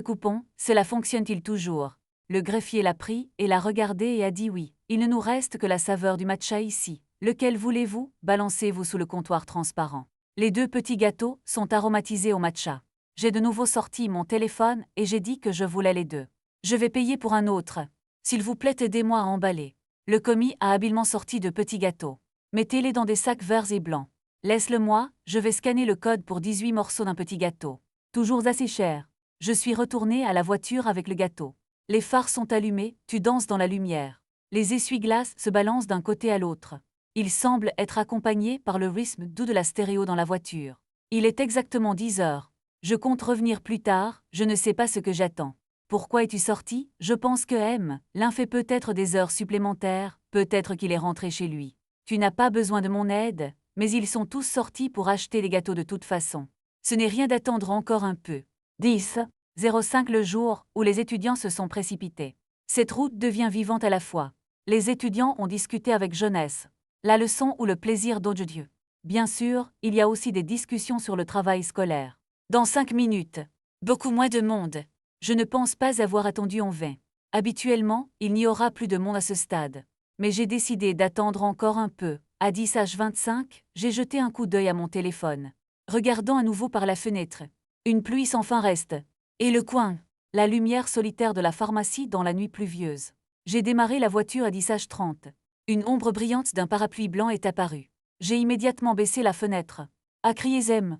coupon, cela fonctionne-t-il toujours? Le greffier l'a pris et l'a regardé et a dit oui. Il ne nous reste que la saveur du matcha ici. Lequel voulez-vous? Balancez-vous sous le comptoir transparent. Les 2 petits gâteaux sont aromatisés au matcha. J'ai de nouveau sorti mon téléphone et j'ai dit que je voulais les 2. Je vais payer pour un autre. S'il vous plaît, aidez-moi à emballer. Le commis a habilement sorti de petits gâteaux. Mettez-les dans des sacs verts et blancs. Laisse-le-moi, je vais scanner le code pour 18 morceaux d'un petit gâteau. Toujours assez cher. Je suis retourné à la voiture avec le gâteau. Les phares sont allumés, tu danses dans la lumière. Les essuie-glaces se balancent d'un côté à l'autre. Il semble être accompagné par le rythme doux de la stéréo dans la voiture. Il est exactement 10 heures. Je compte revenir plus tard, je ne sais pas ce que j'attends. Pourquoi es-tu sorti? Je pense que l'un fait peut-être des heures supplémentaires, peut-être qu'il est rentré chez lui. Tu n'as pas besoin de mon aide, mais ils sont tous sortis pour acheter les gâteaux de toute façon. Ce n'est rien d'attendre encore un peu. 10:05 le jour où les étudiants se sont précipités. Cette route devient vivante à la fois. Les étudiants ont discuté avec jeunesse. La leçon ou le plaisir d'aujourd'hui. Bien sûr, il y a aussi des discussions sur le travail scolaire. Dans 5 minutes. Beaucoup moins de monde. Je ne pense pas avoir attendu en vain. Habituellement, il n'y aura plus de monde à ce stade. Mais j'ai décidé d'attendre encore un peu. À 10h25, j'ai jeté un coup d'œil à mon téléphone. Regardant à nouveau par la fenêtre. Une pluie sans fin reste. Et le coin. La lumière solitaire de la pharmacie dans la nuit pluvieuse. J'ai démarré la voiture à 10h30. Une ombre brillante d'un parapluie blanc est apparue. J'ai immédiatement baissé la fenêtre. À crier Zem.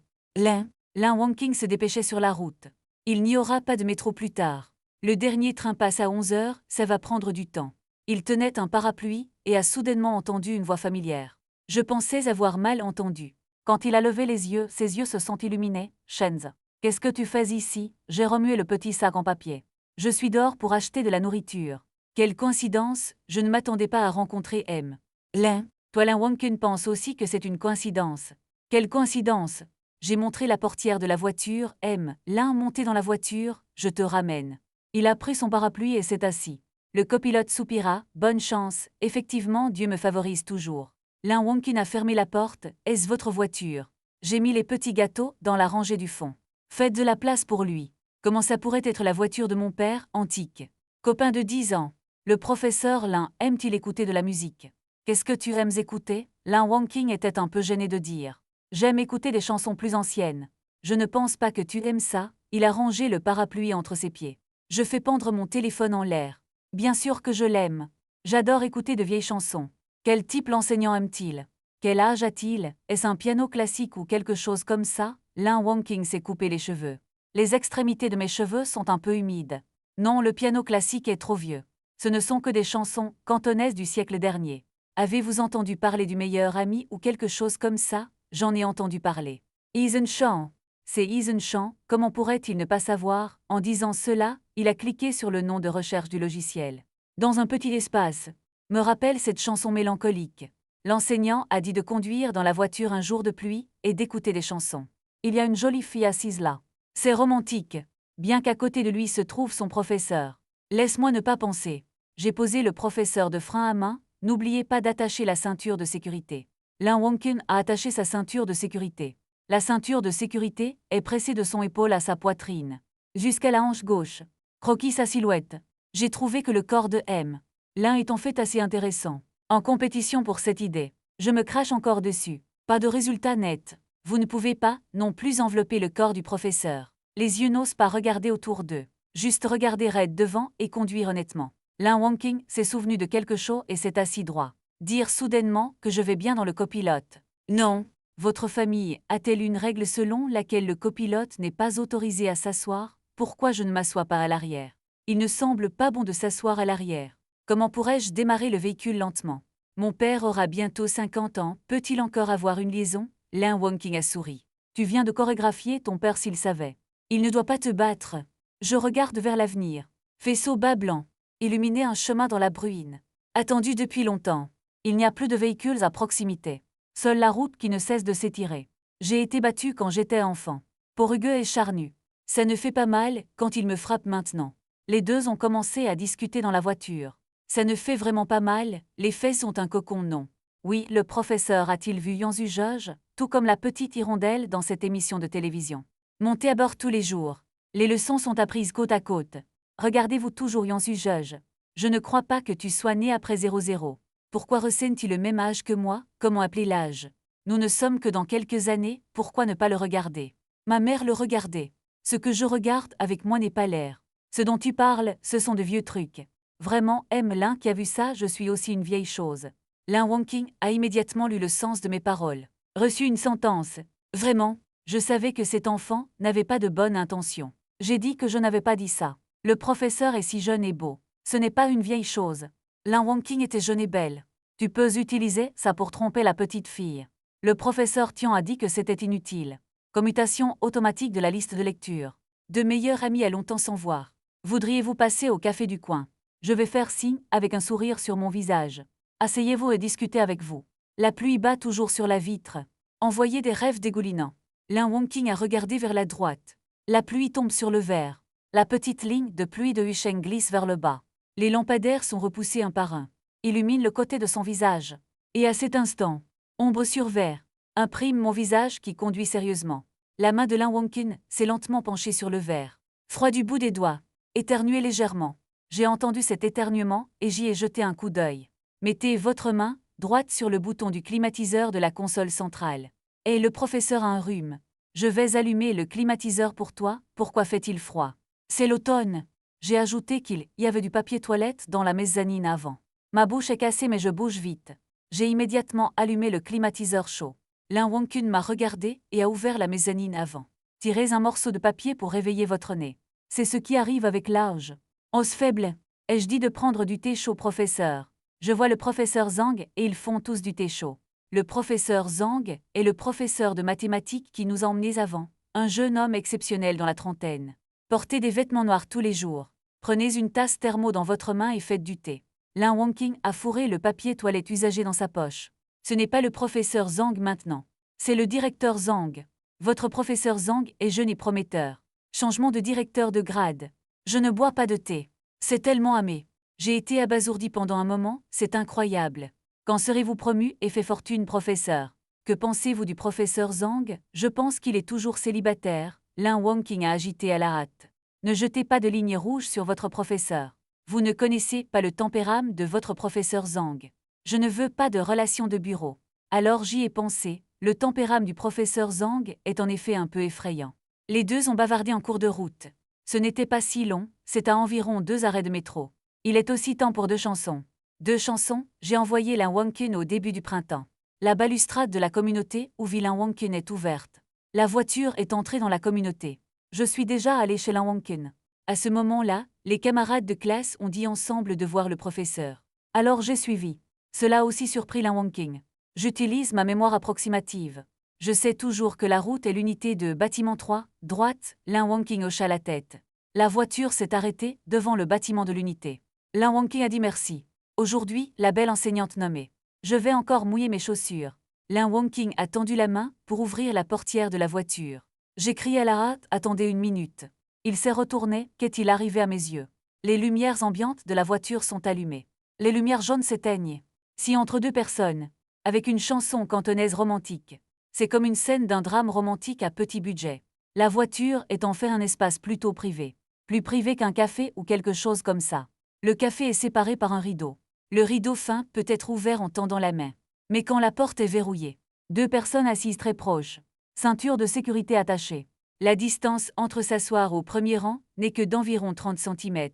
L'unwonking se dépêchait sur la route. Il n'y aura pas de métro plus tard. Le dernier train passe à 11 heures, ça va prendre du temps. Il tenait un parapluie et a soudainement entendu une voix familière. Je pensais avoir mal entendu. Quand il a levé les yeux, ses yeux se sont illuminés. Shenz. Qu'est-ce que tu fais ici? J'ai remué le petit sac en papier. Je suis dehors pour acheter de la nourriture. Quelle coïncidence, je ne m'attendais pas à rencontrer M. Lin. Toi Lin Wonkin pense aussi que c'est une coïncidence. Quelle coïncidence? J'ai montré la portière de la voiture, M. Lin monté dans la voiture, je te ramène. Il a pris son parapluie et s'est assis. Le copilote soupira, bonne chance, effectivement Dieu me favorise toujours. Lin Wonkin a fermé la porte, est-ce votre voiture? J'ai mis les petits gâteaux dans la rangée du fond. Faites de la place pour lui. Comment ça pourrait être la voiture de mon père, antique? Copain de 10 ans. Le professeur Lin aime-t-il écouter de la musique? Qu'est-ce que tu aimes écouter? Lin Wonkin était un peu gêné de dire. J'aime écouter des chansons plus anciennes. Je ne pense pas que tu aimes ça. Il a rangé le parapluie entre ses pieds. Je fais pendre mon téléphone en l'air. Bien sûr que je l'aime. J'adore écouter de vieilles chansons. Quel type l'enseignant aime-t-il? Quel âge a-t-il? Est-ce un piano classique ou quelque chose comme ça? Lin Wonkin s'est coupé les cheveux. Les extrémités de mes cheveux sont un peu humides. Non, le piano classique est trop vieux. Ce ne sont que des chansons cantonaises du siècle dernier. Avez-vous entendu parler du meilleur ami ou quelque chose comme ça? J'en ai entendu parler. Eason Chan. C'est Eason Chan, comment pourrait-il ne pas savoir? En disant cela, il a cliqué sur le nom de recherche du logiciel. Dans un petit espace. Me rappelle cette chanson mélancolique. L'enseignant a dit de conduire dans la voiture un jour de pluie et d'écouter des chansons. Il y a une jolie fille assise là. C'est romantique. Bien qu'à côté de lui se trouve son professeur. Laisse-moi ne pas penser. J'ai posé le professeur de frein à main, n'oubliez pas d'attacher la ceinture de sécurité. Lin Wonkin a attaché sa ceinture de sécurité. La ceinture de sécurité est pressée de son épaule à sa poitrine. Jusqu'à la hanche gauche. Croquis sa silhouette. J'ai trouvé que le corps de M. Lin est en fait assez intéressant. En compétition pour cette idée. Je me crache encore dessus. Pas de résultat net. Vous ne pouvez pas, non plus envelopper le corps du professeur. Les yeux n'osent pas regarder autour d'eux. Juste regarder raide devant et conduire honnêtement. Lin Wonkin s'est souvenu de quelque chose et s'est assis droit. Dire soudainement que je vais bien dans le copilote. Non. Votre famille a-t-elle une règle selon laquelle le copilote n'est pas autorisé à s'asseoir? Pourquoi je ne m'assois pas à l'arrière? Il ne semble pas bon de s'asseoir à l'arrière. Comment pourrais-je démarrer le véhicule lentement? Mon père aura bientôt 50 ans, peut-il encore avoir une liaison? Lin Wonkin a souri. Tu viens de chorégraphier ton père s'il savait. Il ne doit pas te battre. Je regarde vers l'avenir. Faisceau bas blanc. Illuminer un chemin dans la bruine. Attendu depuis longtemps. Il n'y a plus de véhicules à proximité. Seule la route qui ne cesse de s'étirer. J'ai été battu quand j'étais enfant. Porugueux et charnu. Ça ne fait pas mal quand il me frappe maintenant. Les deux ont commencé à discuter dans la voiture. Ça ne fait vraiment pas mal, les faits sont un cocon non. Oui, le professeur a-t-il vu Yanzu Joge, tout comme la petite hirondelle dans cette émission de télévision. Montez à bord tous les jours. Les leçons sont apprises côte à côte. Regardez-vous toujours Yanzu Joge. Je ne crois pas que tu sois né après 00. Pourquoi ressens-tu le même âge que moi? Comment appeler l'âge? Nous ne sommes que dans quelques années, pourquoi ne pas le regarder? Ma mère le regardait. Ce que je regarde avec moi n'est pas l'air. Ce dont tu parles, ce sont de vieux trucs. Vraiment, M. Lin qui a vu ça, je suis aussi une vieille chose. Lin Wonkin a immédiatement lu le sens de mes paroles. Reçu une sentence. Vraiment, je savais que cet enfant n'avait pas de bonne intention. J'ai dit que je n'avais pas dit ça. Le professeur est si jeune et beau. Ce n'est pas une vieille chose. Lin Wonkin était jeune et belle. Tu peux utiliser ça pour tromper la petite fille. Le professeur Tian a dit que c'était inutile. Commutation automatique de la liste de lecture. De meilleurs amis à longtemps sans voir. Voudriez-vous passer au café du coin? Je vais faire signe avec un sourire sur mon visage. Asseyez-vous et discutez avec vous. La pluie bat toujours sur la vitre. Envoyez des rêves dégoulinants. Lin Wonkin a regardé vers la droite. La pluie tombe sur le verre. La petite ligne de pluie de Husheng glisse vers le bas. Les lampadaires sont repoussés un par un. Illumine le côté de son visage. Et à cet instant, ombre sur verre, imprime mon visage qui conduit sérieusement. La main de Lin Wonkin s'est lentement penchée sur le verre. Froid du bout des doigts. Éternué légèrement. J'ai entendu cet éternuement et j'y ai jeté un coup d'œil. Mettez votre main droite sur le bouton du climatiseur de la console centrale. Et le professeur a un rhume. Je vais allumer le climatiseur pour toi, pourquoi fait-il froid? C'est l'automne. J'ai ajouté qu'il y avait du papier toilette dans la mezzanine avant. Ma bouche est cassée mais je bouge vite. J'ai immédiatement allumé le climatiseur chaud. Lin Wonkin m'a regardé et a ouvert la mezzanine avant. Tirez un morceau de papier pour réveiller votre nez. C'est ce qui arrive avec l'âge. Os faible. Ai-je dit de prendre du thé chaud, professeur? Je vois le professeur Zhang et ils font tous du thé chaud. Le professeur Zhang est le professeur de mathématiques qui nous a emmenés avant. Un jeune homme exceptionnel dans la trentaine. Portez des vêtements noirs tous les jours. Prenez une tasse thermo dans votre main et faites du thé. Lin Wangqing a fourré le papier toilette usagé dans sa poche. Ce n'est pas le professeur Zhang maintenant. C'est le directeur Zhang. Votre professeur Zhang est jeune et prometteur. Changement de directeur de grade. Je ne bois pas de thé. C'est tellement amé. J'ai été abasourdi pendant un moment, c'est incroyable. Quand serez-vous promu et fait fortune, professeur? Que pensez-vous du professeur Zhang? Je pense qu'il est toujours célibataire. Lin Wangqing a agité à la hâte. Ne jetez pas de ligne rouge sur votre professeur. Vous ne connaissez pas le tempérament de votre professeur Zhang. Je ne veux pas de relation de bureau. Alors j'y ai pensé, le tempérament du professeur Zhang est en effet un peu effrayant. Les deux ont bavardé en cours de route. Ce n'était pas si long, c'est à environ 2 arrêts de métro. Il est aussi temps pour 2 chansons. 2 chansons, j'ai envoyé Lin Wangqing au début du printemps. La balustrade de la communauté où vit Lin Wangqing est ouverte. La voiture est entrée dans la communauté. Je suis déjà allé chez Lin Wangqing. À ce moment-là, les camarades de classe ont dit ensemble de voir le professeur. Alors j'ai suivi. Cela a aussi surpris Lin Wangqing. J'utilise ma mémoire approximative. Je sais toujours que la route est l'unité de bâtiment 3, droite. Lin Wangqing hocha la tête. La voiture s'est arrêtée devant le bâtiment de l'unité. Lin Wangqing a dit merci. Aujourd'hui, la belle enseignante nommée. Je vais encore mouiller mes chaussures. Lin Wangqing a tendu la main pour ouvrir la portière de la voiture. J'ai crié à la hâte, attendez 1 minute. Il s'est retourné, qu'est-il arrivé à mes yeux? Les lumières ambiantes de la voiture sont allumées. Les lumières jaunes s'éteignent. Si entre 2 personnes, avec une chanson cantonaise romantique. C'est comme une scène d'un drame romantique à petit budget. La voiture est en fait un espace plutôt privé. Plus privé qu'un café ou quelque chose comme ça. Le café est séparé par un rideau. Le rideau fin peut être ouvert en tendant la main. Mais quand la porte est verrouillée, 2 personnes assises très proches. Ceinture de sécurité attachée. La distance entre s'asseoir au premier rang n'est que d'environ 30 cm.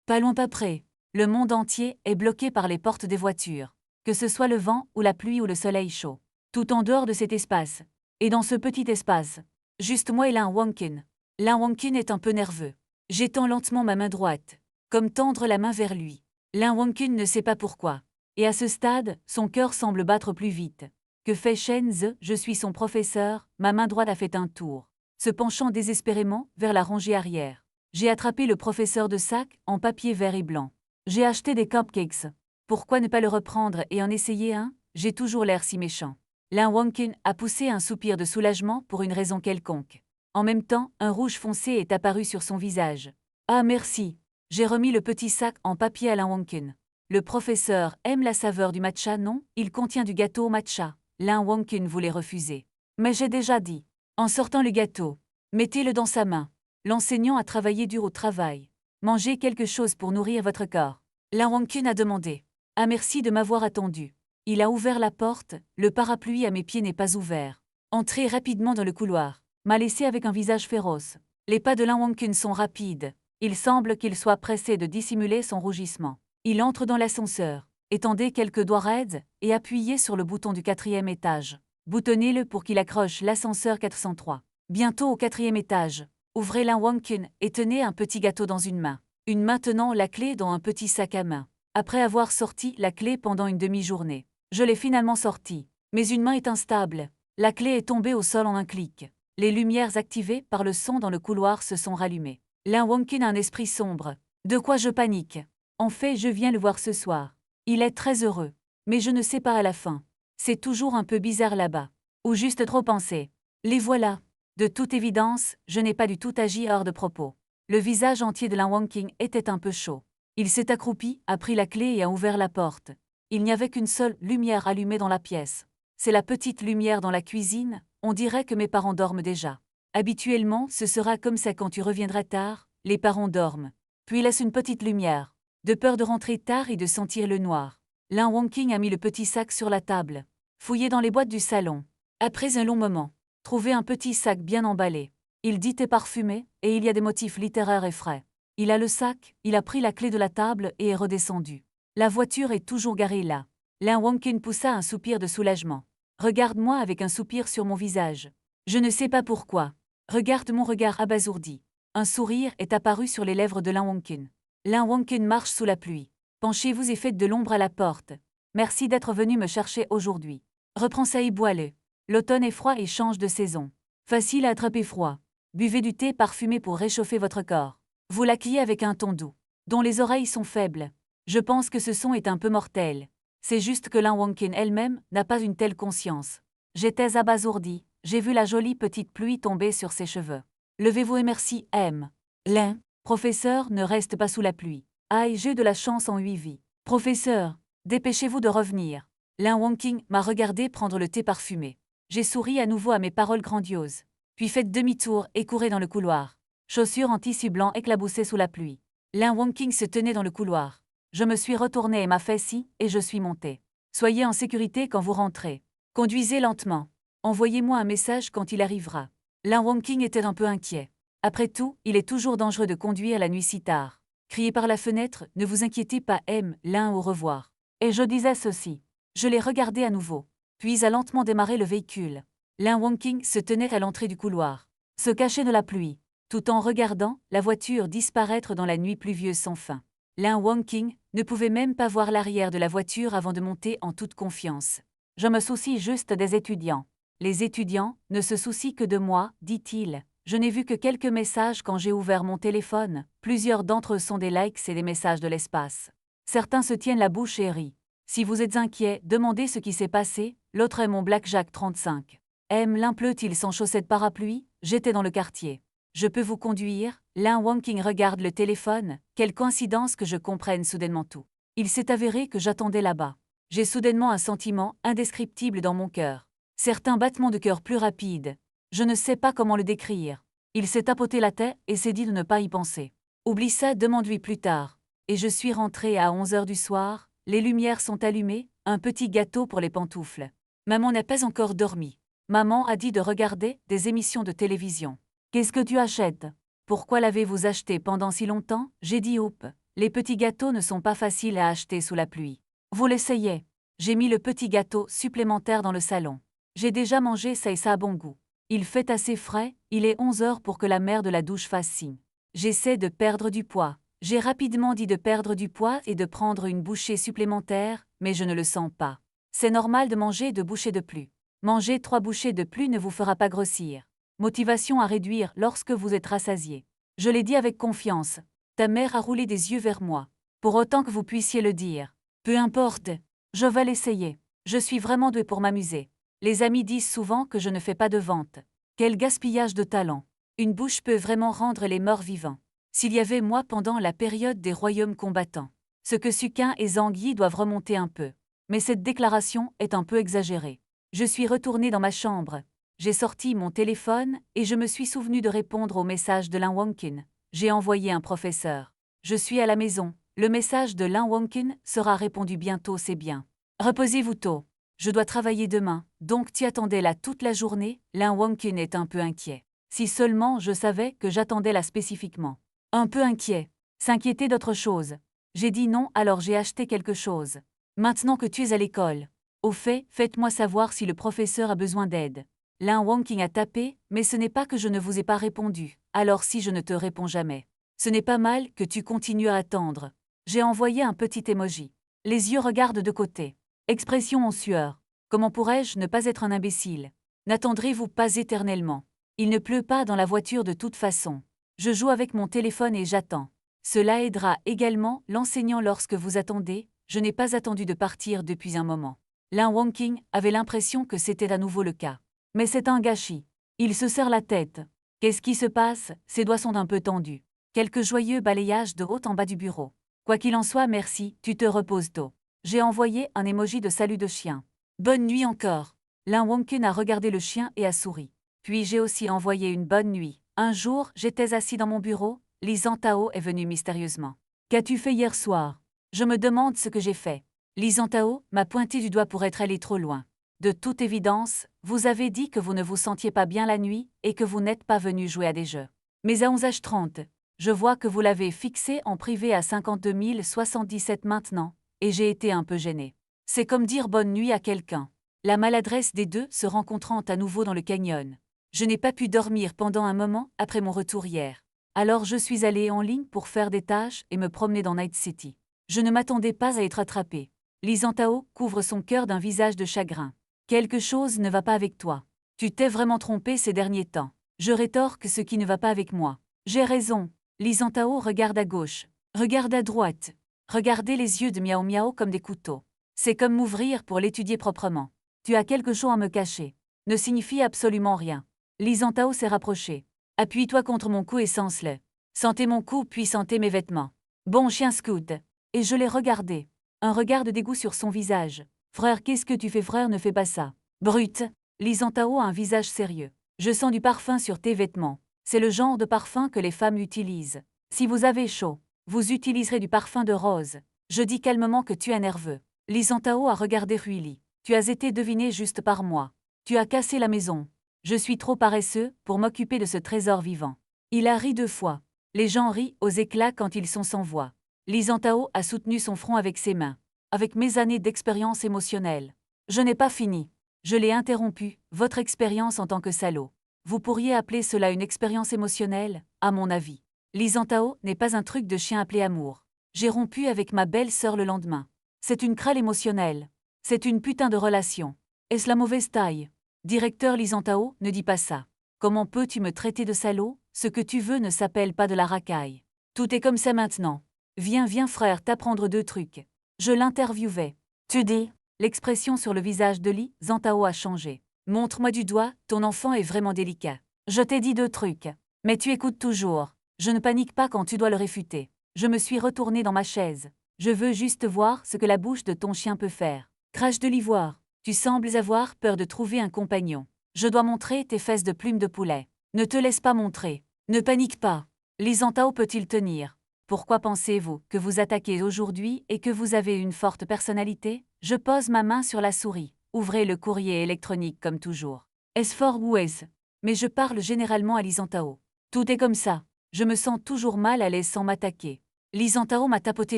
Pas loin pas près. Le monde entier est bloqué par les portes des voitures. Que ce soit le vent ou la pluie ou le soleil chaud. Tout en dehors de cet espace. Et dans ce petit espace. Juste moi et Lin Wangqing. Lin Wangqing est un peu nerveux. J'étends lentement ma main droite. Comme tendre la main vers lui. Lin Wangqing ne sait pas pourquoi. Et à ce stade, son cœur semble battre plus vite. Que fait Shen Ze? Je suis son professeur, ma main droite a fait un tour. Se penchant désespérément vers la rangée arrière. J'ai attrapé le professeur de sac en papier vert et blanc. J'ai acheté des cupcakes. Pourquoi ne pas le reprendre et en essayer un? J'ai toujours l'air si méchant. Lin Wangqing a poussé un soupir de soulagement pour une raison quelconque. En même temps, un rouge foncé est apparu sur son visage. Ah merci. J'ai remis le petit sac en papier à Lin Wangqing. Le professeur aime la saveur du matcha, non? Il contient du gâteau au matcha. Lin Wangqing voulait refuser. Mais j'ai déjà dit. En sortant le gâteau, mettez-le dans sa main. L'enseignant a travaillé dur au travail. Mangez quelque chose pour nourrir votre corps. Lin Wangqing a demandé. Ah merci de m'avoir attendu. Il a ouvert la porte, le parapluie à mes pieds n'est pas ouvert. Entrez rapidement dans le couloir. M'a laissé avec un visage féroce. Les pas de Lin Wangqing sont rapides. Il semble qu'il soit pressé de dissimuler son rougissement. Il entre dans l'ascenseur. Étendez quelques doigts raides et appuyez sur le bouton du 4e étage. Boutonnez-le pour qu'il accroche l'ascenseur 403. Bientôt au 4e étage. Ouvrez Lin Wangqing et tenez un petit gâteau dans une main. Une main tenant la clé dans un petit sac à main. Après avoir sorti la clé pendant une demi-journée. Je l'ai finalement sortie. Mais une main est instable. La clé est tombée au sol en un clic. Les lumières activées par le son dans le couloir se sont rallumées. Lin Wangqing a un esprit sombre. De quoi je panique? En fait, je viens le voir ce soir. Il est très heureux. Mais je ne sais pas à la fin. C'est toujours un peu bizarre là-bas. Ou juste trop pensé. Les voilà. De toute évidence, je n'ai pas du tout agi hors de propos. Le visage entier de Lin Wangqing était un peu chaud. Il s'est accroupi, a pris la clé et a ouvert la porte. Il n'y avait qu'une seule lumière allumée dans la pièce. C'est la petite lumière dans la cuisine, on dirait que mes parents dorment déjà. Habituellement, ce sera comme ça quand tu reviendras tard, les parents dorment. Puis laisse une petite lumière. De peur de rentrer tard et de sentir le noir. Lin Wangqing a mis le petit sac sur la table. Fouillé dans les boîtes du salon. Après un long moment, trouvé un petit sac bien emballé. Il dit et parfumé, et il y a des motifs littéraires et frais. Il a le sac, il a pris la clé de la table et est redescendu. La voiture est toujours garée là. Lin Wangqing poussa un soupir de soulagement. Regarde-moi avec un soupir sur mon visage. Je ne sais pas pourquoi. Regarde mon regard abasourdi. Un sourire est apparu sur les lèvres de Lin Wonkin. Lin Wonkin marche sous la pluie. Penchez-vous et faites de l'ombre à la porte. Merci d'être venu me chercher aujourd'hui. Reprends ça et bois-le. L'automne est froid et change de saison. Facile à attraper froid. Buvez du thé parfumé pour réchauffer votre corps. Vous l'accueillez avec un ton doux, dont les oreilles sont faibles. Je pense que ce son est un peu mortel. C'est juste que Lin Wonkin elle-même n'a pas une telle conscience. J'étais abasourdi, j'ai vu la jolie petite pluie tomber sur ses cheveux. Levez-vous et merci, M. Lin, professeur, ne reste pas sous la pluie. Aïe, j'ai de la chance en 8 vies. Professeur, dépêchez-vous de revenir. Lin Wonkin m'a regardé prendre le thé parfumé. J'ai souri à nouveau à mes paroles grandioses. Puis faites demi-tour et courez dans le couloir. Chaussures en tissu blanc éclaboussaient sous la pluie. Lin Wonkin se tenait dans le couloir. Je me suis retourné et m'a fait si, et je suis monté. Soyez en sécurité quand vous rentrez. Conduisez lentement. Envoyez-moi un message quand il arrivera. Lin Wonkin était un peu inquiet. Après tout, il est toujours dangereux de conduire la nuit si tard. Criez par la fenêtre, ne vous inquiétez pas, M. Lin, au revoir. Et je disais ceci. Je l'ai regardé à nouveau. Puis a lentement démarré le véhicule. Lin Wonkin se tenait à l'entrée du couloir, se cachait de la pluie, tout en regardant la voiture disparaître dans la nuit pluvieuse sans fin. Lin Wonkin ne pouvait même pas voir l'arrière de la voiture avant de monter en toute confiance. Je me soucie juste des étudiants. Les étudiants ne se soucient que de moi, dit-il. Je n'ai vu que quelques messages quand j'ai ouvert mon téléphone. Plusieurs d'entre eux sont des likes et des messages de l'espace. Certains se tiennent la bouche et rient. Si vous êtes inquiet, demandez ce qui s'est passé. L'autre est mon Blackjack 35. Lin, pleut-il sans chaussettes parapluie? J'étais dans le quartier. Je peux vous conduire? Lin Wonkin regarde le téléphone. Quelle coïncidence que je comprenne soudainement tout. Il s'est avéré que j'attendais là-bas. J'ai soudainement un sentiment indescriptible dans mon cœur. Certains battements de cœur plus rapides. Je ne sais pas comment le décrire. Il s'est tapoté la tête et s'est dit de ne pas y penser. Oublie ça, demande-lui plus tard. Et je suis rentrée à 11h du soir. Les lumières sont allumées, un petit gâteau pour les pantoufles. Maman n'a pas encore dormi. Maman a dit de regarder des émissions de télévision. Qu'est-ce que tu achètes? Pourquoi l'avez-vous acheté pendant si longtemps? J'ai dit oups. Les petits gâteaux ne sont pas faciles à acheter sous la pluie. Vous l'essayez? J'ai mis le petit gâteau supplémentaire dans le salon. J'ai déjà mangé ça et ça a bon goût. Il fait assez frais, il est 11h pour que la mère de la douche fasse signe. J'essaie de perdre du poids. J'ai rapidement dit de perdre du poids et de prendre une bouchée supplémentaire, mais je ne le sens pas. C'est normal de manger 2 bouchées de plus. Manger 3 bouchées de plus ne vous fera pas grossir. Motivation à réduire lorsque vous êtes rassasié. Je l'ai dit avec confiance. Ta mère a roulé des yeux vers moi. Pour autant que vous puissiez le dire. Peu importe. Je vais l'essayer. Je suis vraiment douée pour m'amuser. Les amis disent souvent que je ne fais pas de vente. Quel gaspillage de talent. Une bouche peut vraiment rendre les morts vivants. S'il y avait moi pendant la période des royaumes combattants. Ce que Sukin et Zangyi doivent remonter un peu. Mais cette déclaration est un peu exagérée. Je suis retournée dans ma chambre. J'ai sorti mon téléphone et je me suis souvenu de répondre au message de Lin Wonkin. J'ai envoyé un professeur. Je suis à la maison. Le message de Lin Wonkin sera répondu bientôt, c'est bien. Reposez-vous tôt. Je dois travailler demain, donc tu attendais là toute la journée? Lin Wonkin est un peu inquiet. Si seulement je savais que j'attendais là spécifiquement. Un peu inquiet. S'inquiéter d'autre chose. J'ai dit non, alors j'ai acheté quelque chose. Maintenant que tu es à l'école. Au fait, faites-moi savoir si le professeur a besoin d'aide. Lin Wonkin a tapé, mais ce n'est pas que je ne vous ai pas répondu. Alors si je ne te réponds jamais. Ce n'est pas mal que tu continues à attendre. J'ai envoyé un petit emoji. Les yeux regardent de côté. Expression en sueur. Comment pourrais-je ne pas être un imbécile? N'attendrez-vous pas éternellement? Il ne pleut pas dans la voiture de toute façon. Je joue avec mon téléphone et j'attends. Cela aidera également l'enseignant lorsque vous attendez. Je n'ai pas attendu de partir depuis un moment. Lin Wonkin avait l'impression que c'était à nouveau le cas. Mais c'est un gâchis. Il se serre la tête. Qu'est-ce qui se passe? Ses doigts sont un peu tendus. Quelques joyeux balayages de haut en bas du bureau. Quoi qu'il en soit, merci, tu te reposes tôt. J'ai envoyé un emoji de salut de chien. Bonne nuit encore. Lin Wonkin a regardé le chien et a souri. Puis j'ai aussi envoyé une bonne nuit. Un jour, j'étais assis dans mon bureau, Li Zhantao est venu mystérieusement. Qu'as-tu fait hier soir? Je me demande ce que j'ai fait. Li Zhantao m'a pointé du doigt pour être allé trop loin. De toute évidence, vous avez dit que vous ne vous sentiez pas bien la nuit et que vous n'êtes pas venu jouer à des jeux. Mais à 11h30, je vois que vous l'avez fixé en privé à 52 077 maintenant, et j'ai été un peu gêné. C'est comme dire bonne nuit à quelqu'un. La maladresse des deux se rencontrant à nouveau dans le canyon. Je n'ai pas pu dormir pendant un moment après mon retour hier. Alors je suis allée en ligne pour faire des tâches et me promener dans Night City. Je ne m'attendais pas à être attrapée. Lee Zhantao couvre son cœur d'un visage de chagrin. Quelque chose ne va pas avec toi. Tu t'es vraiment trompé ces derniers temps. Je rétorque ce qui ne va pas avec moi. J'ai raison. Lee Zhantao regarde à gauche. Regarde à droite. Regardez les yeux de Miao Miao comme des couteaux. C'est comme m'ouvrir pour l'étudier proprement. Tu as quelque chose à me cacher. Ne signifie absolument rien. Lee Zhantao s'est rapproché. Appuie-toi contre mon cou et sens-le. Sentez mon cou puis sentez mes vêtements. Bon chien scout. Et je l'ai regardé. Un regard de dégoût sur son visage. Frère, qu'est-ce que tu fais, frère, ne fais pas ça. Brute. Lee Zhantao a un visage sérieux. Je sens du parfum sur tes vêtements. C'est le genre de parfum que les femmes utilisent. Si vous avez chaud, vous utiliserez du parfum de rose. Je dis calmement que tu es nerveux. Lee Zhantao a regardé Ruili. Tu as été deviné juste par moi. Tu as cassé la maison. Je suis trop paresseux pour m'occuper de ce trésor vivant. Il a ri 2 fois. Les gens rient aux éclats quand ils sont sans voix. Lee Zhantao a soutenu son front avec ses mains. Avec mes années d'expérience émotionnelle. Je n'ai pas fini. Je l'ai interrompu, votre expérience en tant que salaud. Vous pourriez appeler cela une expérience émotionnelle, à mon avis. Lee Zhantao n'est pas un truc de chien appelé amour. J'ai rompu avec ma belle-sœur le lendemain. C'est une crêle émotionnelle. C'est une putain de relation. Est-ce la mauvaise taille? Directeur Lee Zhantao, ne dis pas ça. Comment peux-tu me traiter de salaud? Ce que tu veux ne s'appelle pas de la racaille. Tout est comme ça maintenant. Viens frère, t'apprendre 2 trucs. Je l'interviewais. Tu dis? L'expression sur le visage de Lee Zhantao a changé. Montre-moi du doigt, ton enfant est vraiment délicat. Je t'ai dit 2 trucs. Mais tu écoutes toujours. Je ne panique pas quand tu dois le réfuter. Je me suis retournée dans ma chaise. Je veux juste voir ce que la bouche de ton chien peut faire. Crache de l'ivoire. Tu sembles avoir peur de trouver un compagnon. Je dois montrer tes fesses de plumes de poulet. Ne te laisse pas montrer. Ne panique pas. Lee Zhantao peut-il tenir? Pourquoi pensez-vous que vous attaquez aujourd'hui et que vous avez une forte personnalité? Je pose ma main sur la souris. Ouvrez le courrier électronique comme toujours. Est-ce fort ou est-ce? Mais je parle généralement à Lee Zhantao. Tout est comme ça. Je me sens toujours mal à l'aise sans m'attaquer. Lee Zhantao m'a tapoté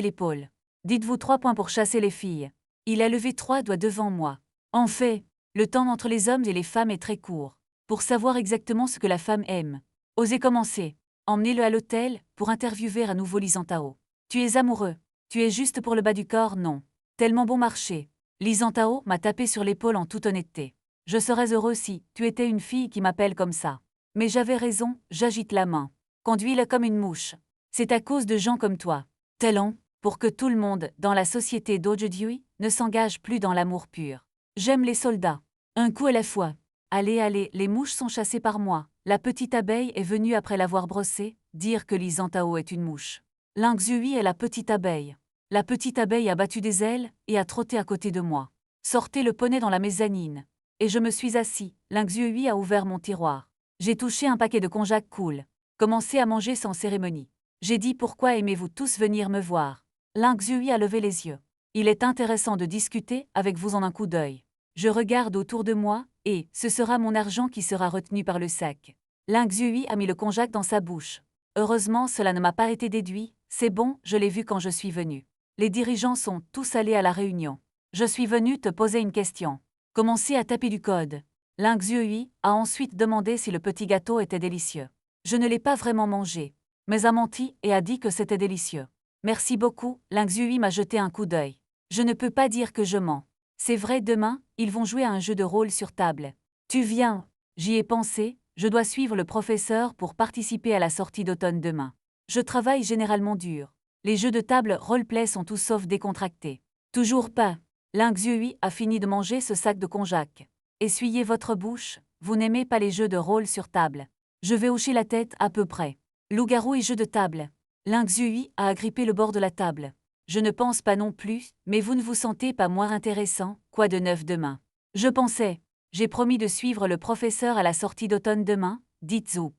l'épaule. Dites-vous 3 points pour chasser les filles. Il a levé 3 doigts devant moi. En fait, le temps entre les hommes et les femmes est très court. Pour savoir exactement ce que la femme aime. Osez commencer. Emmenez-le à l'hôtel pour interviewer à nouveau Lee Zhantao. Tu es amoureux. Tu es juste pour le bas du corps, non. Tellement bon marché. Lee Zhantao m'a tapé sur l'épaule en toute honnêteté. Je serais heureux si tu étais une fille qui m'appelle comme ça. Mais j'avais raison, j'agite la main. Conduis-le comme une mouche. C'est à cause de gens comme toi. Talent, pour que tout le monde, dans la société d'aujourd'hui, ne s'engage plus dans l'amour pur. J'aime les soldats. Un coup à la fois. Allez, les mouches sont chassées par moi. La petite abeille est venue après l'avoir brossée, dire que Lee Zhantao est une mouche. Ling Zhui est la petite abeille. La petite abeille a battu des ailes et a trotté à côté de moi. Sortez le poney dans la mezzanine. Et je me suis assis. Ling Zhui a ouvert mon tiroir. J'ai touché un paquet de konjac cool. Commencé à manger sans cérémonie. J'ai dit pourquoi aimez-vous tous venir me voir. Ling Zhui a levé les yeux. Il est intéressant de discuter avec vous en un coup d'œil. Je regarde autour de moi, et ce sera mon argent qui sera retenu par le sac. Ling Zhui a mis le konjac dans sa bouche. Heureusement, cela ne m'a pas été déduit. C'est bon, je l'ai vu quand je suis venu. Les dirigeants sont tous allés à la réunion. Je suis venu te poser une question. Commencez à taper du code. Ling Zhui a ensuite demandé si le petit gâteau était délicieux. Je ne l'ai pas vraiment mangé, mais a menti et a dit que c'était délicieux. Merci beaucoup, Ling Zhui m'a jeté un coup d'œil. Je ne peux pas dire que je mens. C'est vrai, demain, ils vont jouer à un jeu de rôle sur table. Tu viens? J'y ai pensé, je dois suivre le professeur pour participer à la sortie d'automne demain. Je travaille généralement dur. Les jeux de table roleplay sont tous sauf décontractés. Toujours pas. Ling Zhui a fini de manger ce sac de konjac. Essuyez votre bouche, vous n'aimez pas les jeux de rôle sur table. Je vais hocher la tête à peu près. Loup-garou et jeux de table. Ling Zhui a agrippé le bord de la table. Je ne pense pas non plus, mais vous ne vous sentez pas moins intéressant, quoi de neuf demain? Je pensais. J'ai promis de suivre le professeur à la sortie d'automne demain, dit Zoup.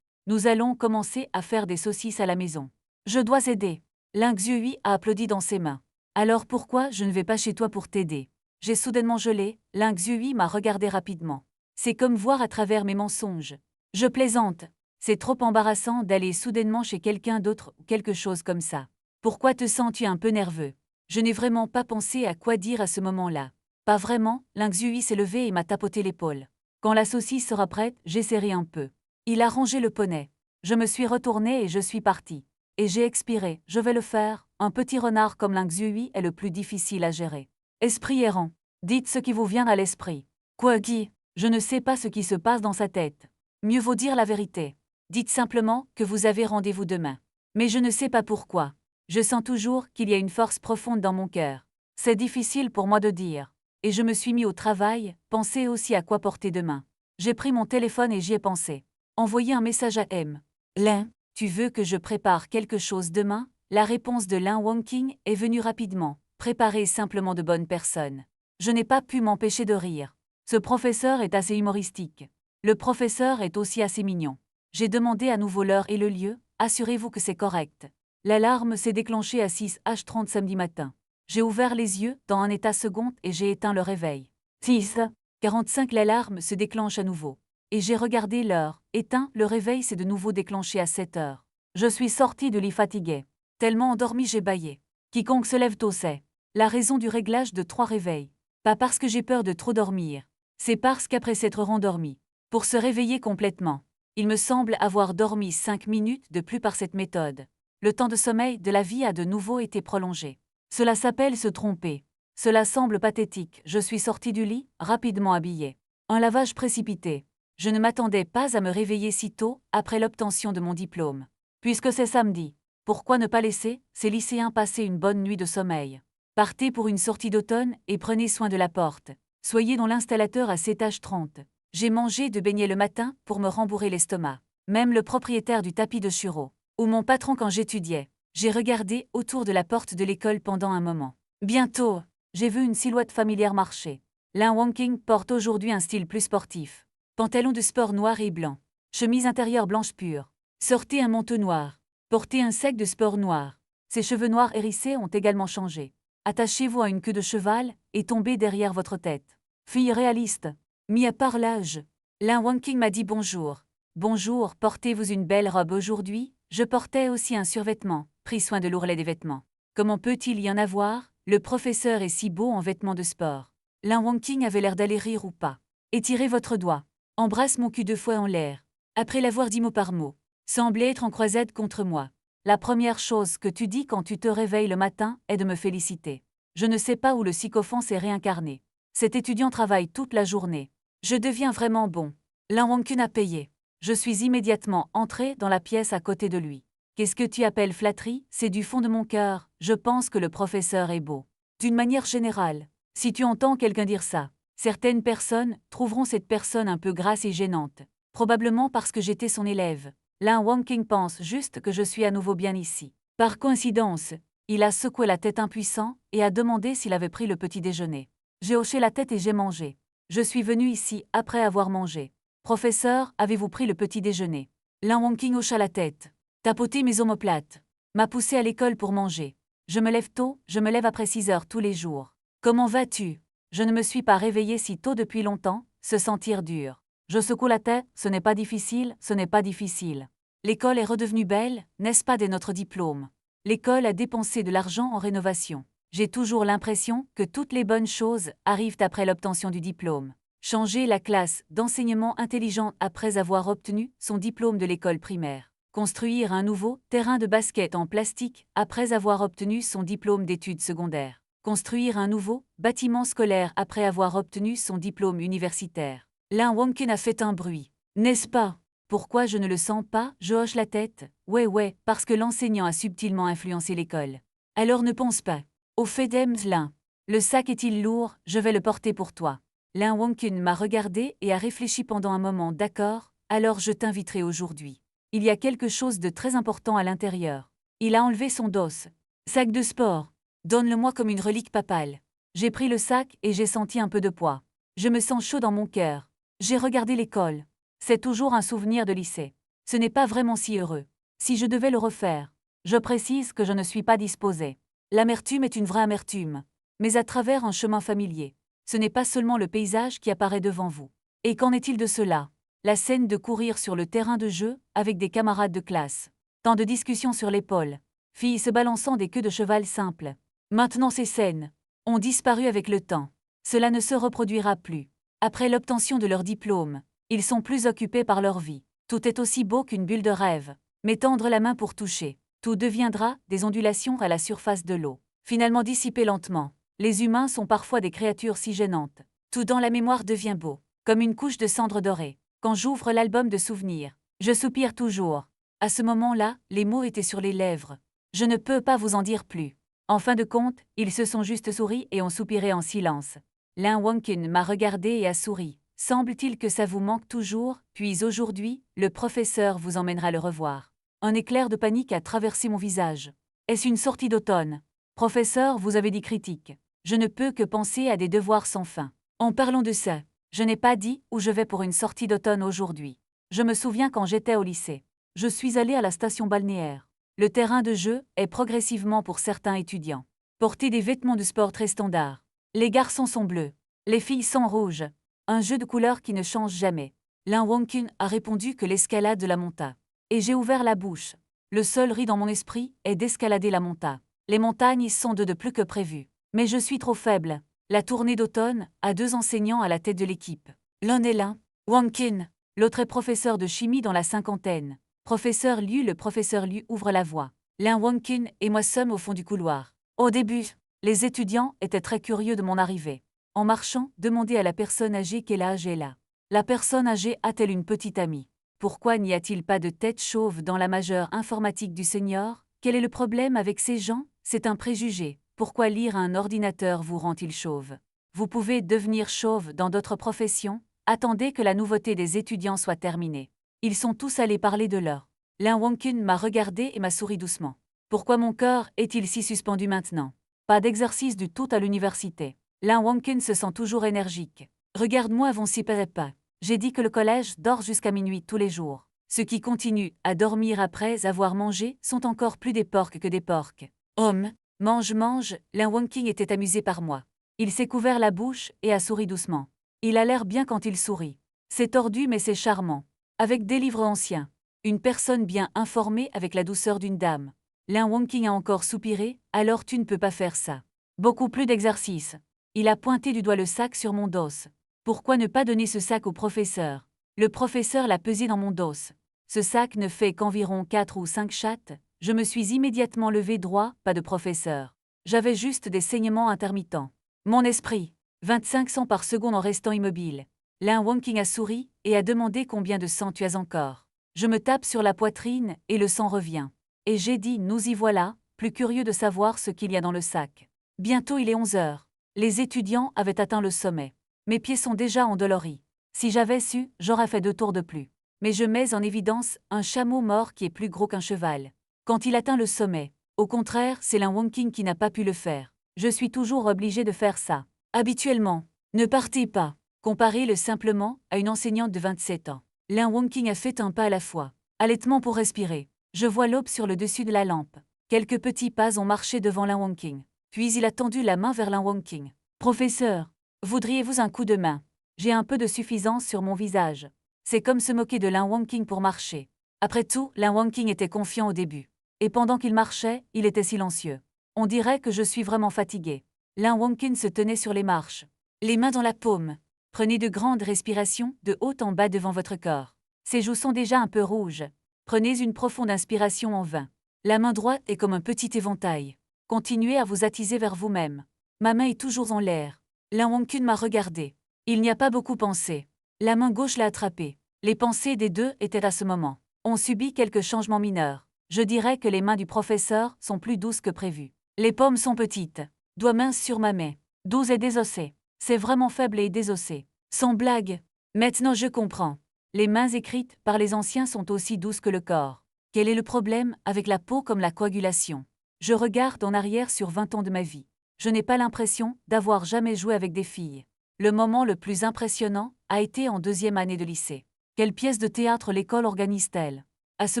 Nous allons commencer à faire des saucisses à la maison. Je dois aider. Ling Zhui a applaudi dans ses mains. Alors pourquoi je ne vais pas chez toi pour t'aider? J'ai soudainement gelé, Ling Zhui m'a regardé rapidement. C'est comme voir à travers mes mensonges. Je plaisante. C'est trop embarrassant d'aller soudainement chez quelqu'un d'autre ou quelque chose comme ça. Pourquoi te sens-tu un peu nerveux? Je n'ai vraiment pas pensé à quoi dire à ce moment-là. Pas vraiment, Ling Zhui s'est levé et m'a tapoté l'épaule. Quand la saucisse sera prête, j'essaierai un peu. Il a rangé le poney. Je me suis retournée et je suis partie. Et j'ai expiré, je vais le faire. Un petit renard comme l'Inxui est le plus difficile à gérer. Esprit errant. Dites ce qui vous vient à l'esprit. Quoi, Guy? Je ne sais pas ce qui se passe dans sa tête. Mieux vaut dire la vérité. Dites simplement que vous avez rendez-vous demain. Mais je ne sais pas pourquoi. Je sens toujours qu'il y a une force profonde dans mon cœur. C'est difficile pour moi de dire. Et je me suis mis au travail, penser aussi à quoi porter demain. J'ai pris mon téléphone et j'y ai pensé. Envoyer un message à M. Lin, tu veux que je prépare quelque chose demain? La réponse de Lin Wonking est venue rapidement. Préparer simplement de bonnes personnes. Je n'ai pas pu m'empêcher de rire. Ce professeur est assez humoristique. Le professeur est aussi assez mignon. J'ai demandé à nouveau l'heure et le lieu, assurez-vous que c'est correct. L'alarme s'est déclenchée à 6h30 samedi matin. J'ai ouvert les yeux dans un état second et j'ai éteint le réveil. 6h45 l'alarme se déclenche à nouveau. Et j'ai regardé l'heure, éteint, le réveil s'est de nouveau déclenché à 7h. Je suis sortie de lit fatiguée. Tellement endormi j'ai bâillé. Quiconque se lève tôt sait. La raison du réglage de 3 réveils. Pas parce que j'ai peur de trop dormir. C'est parce qu'après s'être rendormi, pour se réveiller complètement, il me semble avoir dormi 5 minutes de plus par cette méthode. Le temps de sommeil de la vie a de nouveau été prolongé. Cela s'appelle se tromper. Cela semble pathétique, je suis sortie du lit, rapidement habillée. Un lavage précipité. Je ne m'attendais pas à me réveiller si tôt après l'obtention de mon diplôme. Puisque c'est samedi, pourquoi ne pas laisser ces lycéens passer une bonne nuit de sommeil? Partez pour une sortie d'automne et prenez soin de la porte. Soyez dans l'installateur à 7h30. J'ai mangé de beignets le matin pour me rembourrer l'estomac. Même le propriétaire du tapis de Churro, ou mon patron quand j'étudiais, j'ai regardé autour de la porte de l'école pendant un moment. Bientôt, j'ai vu une silhouette familière marcher. Lin Wonking porte aujourd'hui un style plus sportif. Pantalon de sport noir et blanc. Chemise intérieure blanche pure. Sortez un manteau noir. Portez un sac de sport noir. Ses cheveux noirs hérissés ont également changé. Attachez-vous à une queue de cheval et tombez derrière votre tête. Fille réaliste. Mis à part l'âge. Lin Wonking m'a dit bonjour. Bonjour, portez-vous une belle robe aujourd'hui? Je portais aussi un survêtement, pris soin de l'ourlet des vêtements. Comment peut-il y en avoir? Le professeur est si beau en vêtements de sport. Lin Wonking avait l'air d'aller rire ou pas. Étirez votre doigt. Embrasse mon cul 2 fois en l'air. Après l'avoir dit mot par mot. Semblait être en croisade contre moi. La première chose que tu dis quand tu te réveilles le matin est de me féliciter. Je ne sais pas où le sycophant s'est réincarné. Cet étudiant travaille toute la journée. Je deviens vraiment bon. Lin Wonking a payé. Je suis immédiatement entré dans la pièce à côté de lui. Qu'est-ce que tu appelles flatterie? C'est du fond de mon cœur. Je pense que le professeur est beau. D'une manière générale, si tu entends quelqu'un dire ça, certaines personnes trouveront cette personne un peu grasse et gênante. Probablement parce que j'étais son élève. Lin Wonking pense juste que je suis à nouveau bien ici. Par coïncidence, il a secoué la tête impuissant et a demandé s'il avait pris le petit déjeuner. J'ai hoché la tête et j'ai mangé. Je suis venu ici après avoir mangé. Professeur, avez-vous pris le petit déjeuner? Lin Wonking hocha la tête. Tapoté mes omoplates. M'a poussé à l'école pour manger. Je me lève tôt, je me lève après 6h tous les jours. Comment vas-tu? Je ne me suis pas réveillé si tôt depuis longtemps, se sentir dur. Je secoue la tête, ce n'est pas difficile, ce n'est pas difficile. L'école est redevenue belle, n'est-ce pas dès notre diplôme? L'école a dépensé de l'argent en rénovation. J'ai toujours l'impression que toutes les bonnes choses arrivent après l'obtention du diplôme. Changer la classe d'enseignement intelligent après avoir obtenu son diplôme de l'école primaire. Construire un nouveau terrain de basket en plastique après avoir obtenu son diplôme d'études secondaires. Construire un nouveau bâtiment scolaire après avoir obtenu son diplôme universitaire. Lin Wonking a fait un bruit. N'est-ce pas? Pourquoi je ne le sens pas? Je hoche la tête. Ouais, parce que l'enseignant a subtilement influencé l'école. Alors ne pense pas. Au fait Lin. Le sac est-il lourd? Je vais le porter pour toi. Lin Wonking m'a regardé et a réfléchi pendant un moment. D'accord, alors je t'inviterai aujourd'hui. Il y a quelque chose de très important à l'intérieur. Il a enlevé son dos. Sac de sport. Donne-le-moi comme une relique papale. J'ai pris le sac et j'ai senti un peu de poids. Je me sens chaud dans mon cœur. J'ai regardé l'école. C'est toujours un souvenir de lycée. Ce n'est pas vraiment si heureux. Si je devais le refaire, je précise que je ne suis pas disposée. L'amertume est une vraie amertume, mais à travers un chemin familier. Ce n'est pas seulement le paysage qui apparaît devant vous. Et qu'en est-il de cela? La scène de courir sur le terrain de jeu avec des camarades de classe. Tant de discussions sur l'épaule. Filles se balançant des queues de cheval simples. Maintenant ces scènes ont disparu avec le temps. Cela ne se reproduira plus. Après l'obtention de leur diplôme, ils sont plus occupés par leur vie. Tout est aussi beau qu'une bulle de rêve. Mais tendre la main pour toucher, tout deviendra des ondulations à la surface de l'eau, finalement dissipées lentement. Les humains sont parfois des créatures si gênantes. Tout dans la mémoire devient beau, comme une couche de cendre dorée. Quand j'ouvre l'album de souvenirs, je soupire toujours. À ce moment-là, les mots étaient sur les lèvres. Je ne peux pas vous en dire plus. En fin de compte, ils se sont juste souri et ont soupiré en silence. Lin Wonkin m'a regardé et a souri. Semble-t-il que ça vous manque toujours, puis aujourd'hui, le professeur vous emmènera le revoir. Un éclair de panique a traversé mon visage. Est-ce une sortie d'automne? Professeur, vous avez dit critique. Je ne peux que penser à des devoirs sans fin. En parlant de ça, je n'ai pas dit où je vais pour une sortie d'automne aujourd'hui. Je me souviens quand j'étais au lycée. Je suis allé à la station balnéaire. Le terrain de jeu est progressivement pour certains étudiants. Porter des vêtements de sport très standards. Les garçons sont bleus. Les filles sont rouges. Un jeu de couleurs qui ne change jamais. Lin Wonkin a répondu que l'escalade de la monta. Et j'ai ouvert la bouche. Le seul riz dans mon esprit est d'escalader la monta. Les montagnes sont de plus que prévu. Mais je suis trop faible. La tournée d'automne a 2 enseignants à la tête de l'équipe. L'un est Lin Wonkin. L'autre est professeur de chimie dans la cinquantaine. Le professeur Liu ouvre la voie. Lin Wonkin et moi sommes au fond du couloir. Au début, les étudiants étaient très curieux de mon arrivée. En marchant, demandez à la personne âgée quel âge elle a. La personne âgée a-t-elle une petite amie? Pourquoi n'y a-t-il pas de tête chauve dans la majeure informatique du senior? Quel est le problème avec ces gens? C'est un préjugé. Pourquoi lire à un ordinateur vous rend-il chauve? Vous pouvez devenir chauve dans d'autres professions. Attendez que la nouveauté des étudiants soit terminée. Ils sont tous allés parler de leur. Lin Wonkin m'a regardé et m'a souri doucement. Pourquoi mon corps est-il si suspendu maintenant? Pas d'exercice du tout à l'université. Lin Wonkin se sent toujours énergique. Regarde-moi avant si pas. J'ai dit que le collège dort jusqu'à minuit tous les jours. Ceux qui continuent à dormir après avoir mangé sont encore plus des porcs que des porcs. Homme, mange. Lin Wonkin était amusé par moi. Il s'est couvert la bouche et a souri doucement. Il a l'air bien quand il sourit. C'est tordu mais c'est charmant. Avec des livres anciens. Une personne bien informée avec la douceur d'une dame. Lin Wonkin a encore soupiré, alors tu ne peux pas faire ça. Beaucoup plus d'exercices. Il a pointé du doigt le sac sur mon dos. Pourquoi ne pas donner ce sac au professeur? Le professeur l'a pesé dans mon dos. Ce sac ne fait qu'environ 4 ou 5 chattes. Je me suis immédiatement levé droit, pas de professeur. J'avais juste des saignements intermittents. Mon esprit. 25 cents par seconde en restant immobile. Lin Wonkin a souri et a demandé combien de sang tu as encore. Je me tape sur la poitrine et le sang revient. Et j'ai dit nous y voilà, plus curieux de savoir ce qu'il y a dans le sac. Bientôt il est 11 heures. Les étudiants avaient atteint le sommet. Mes pieds sont déjà endoloris. Si j'avais su, j'aurais fait 2 tours de plus. Mais je mets en évidence un chameau mort qui est plus gros qu'un cheval. Quand il atteint le sommet, au contraire, c'est Lin Wonkin qui n'a pas pu le faire. Je suis toujours obligé de faire ça. Habituellement, ne partez pas. Comparez-le simplement à une enseignante de 27 ans. Lin Wonkin a fait un pas à la fois. Allaitement pour respirer. Je vois l'aube sur le dessus de la lampe. Quelques petits pas ont marché devant Lin Wonkin. Puis il a tendu la main vers Lin Wonkin. Professeur, voudriez-vous un coup de main? J'ai un peu de suffisance sur mon visage. C'est comme se moquer de Lin Wonkin pour marcher. Après tout, Lin Wonkin était confiant au début. Et pendant qu'il marchait, il était silencieux. On dirait que je suis vraiment fatigué. Lin Wonkin se tenait sur les marches. Les mains dans la paume. Prenez de grandes respirations de haut en bas devant votre corps. Ses joues sont déjà un peu rouges. Prenez une profonde inspiration en vain. La main droite est comme un petit éventail. Continuez à vous attiser vers vous-même. Ma main est toujours en l'air. Lin Wonkin m'a regardé. Il n'y a pas beaucoup pensé. La main gauche l'a attrapé. Les pensées des deux étaient à ce moment. On subit quelques changements mineurs. Je dirais que les mains du professeur sont plus douces que prévu. Les paumes sont petites. Doigts minces sur ma main. Douce et désossée. C'est vraiment faible et désossé. Sans blague. Maintenant je comprends. Les mains écrites par les anciens sont aussi douces que le corps. Quel est le problème avec la peau comme la coagulation? Je regarde en arrière sur 20 ans de ma vie. Je n'ai pas l'impression d'avoir jamais joué avec des filles. Le moment le plus impressionnant a été en 2e année de lycée. Quelle pièce de théâtre l'école organise-t-elle? À ce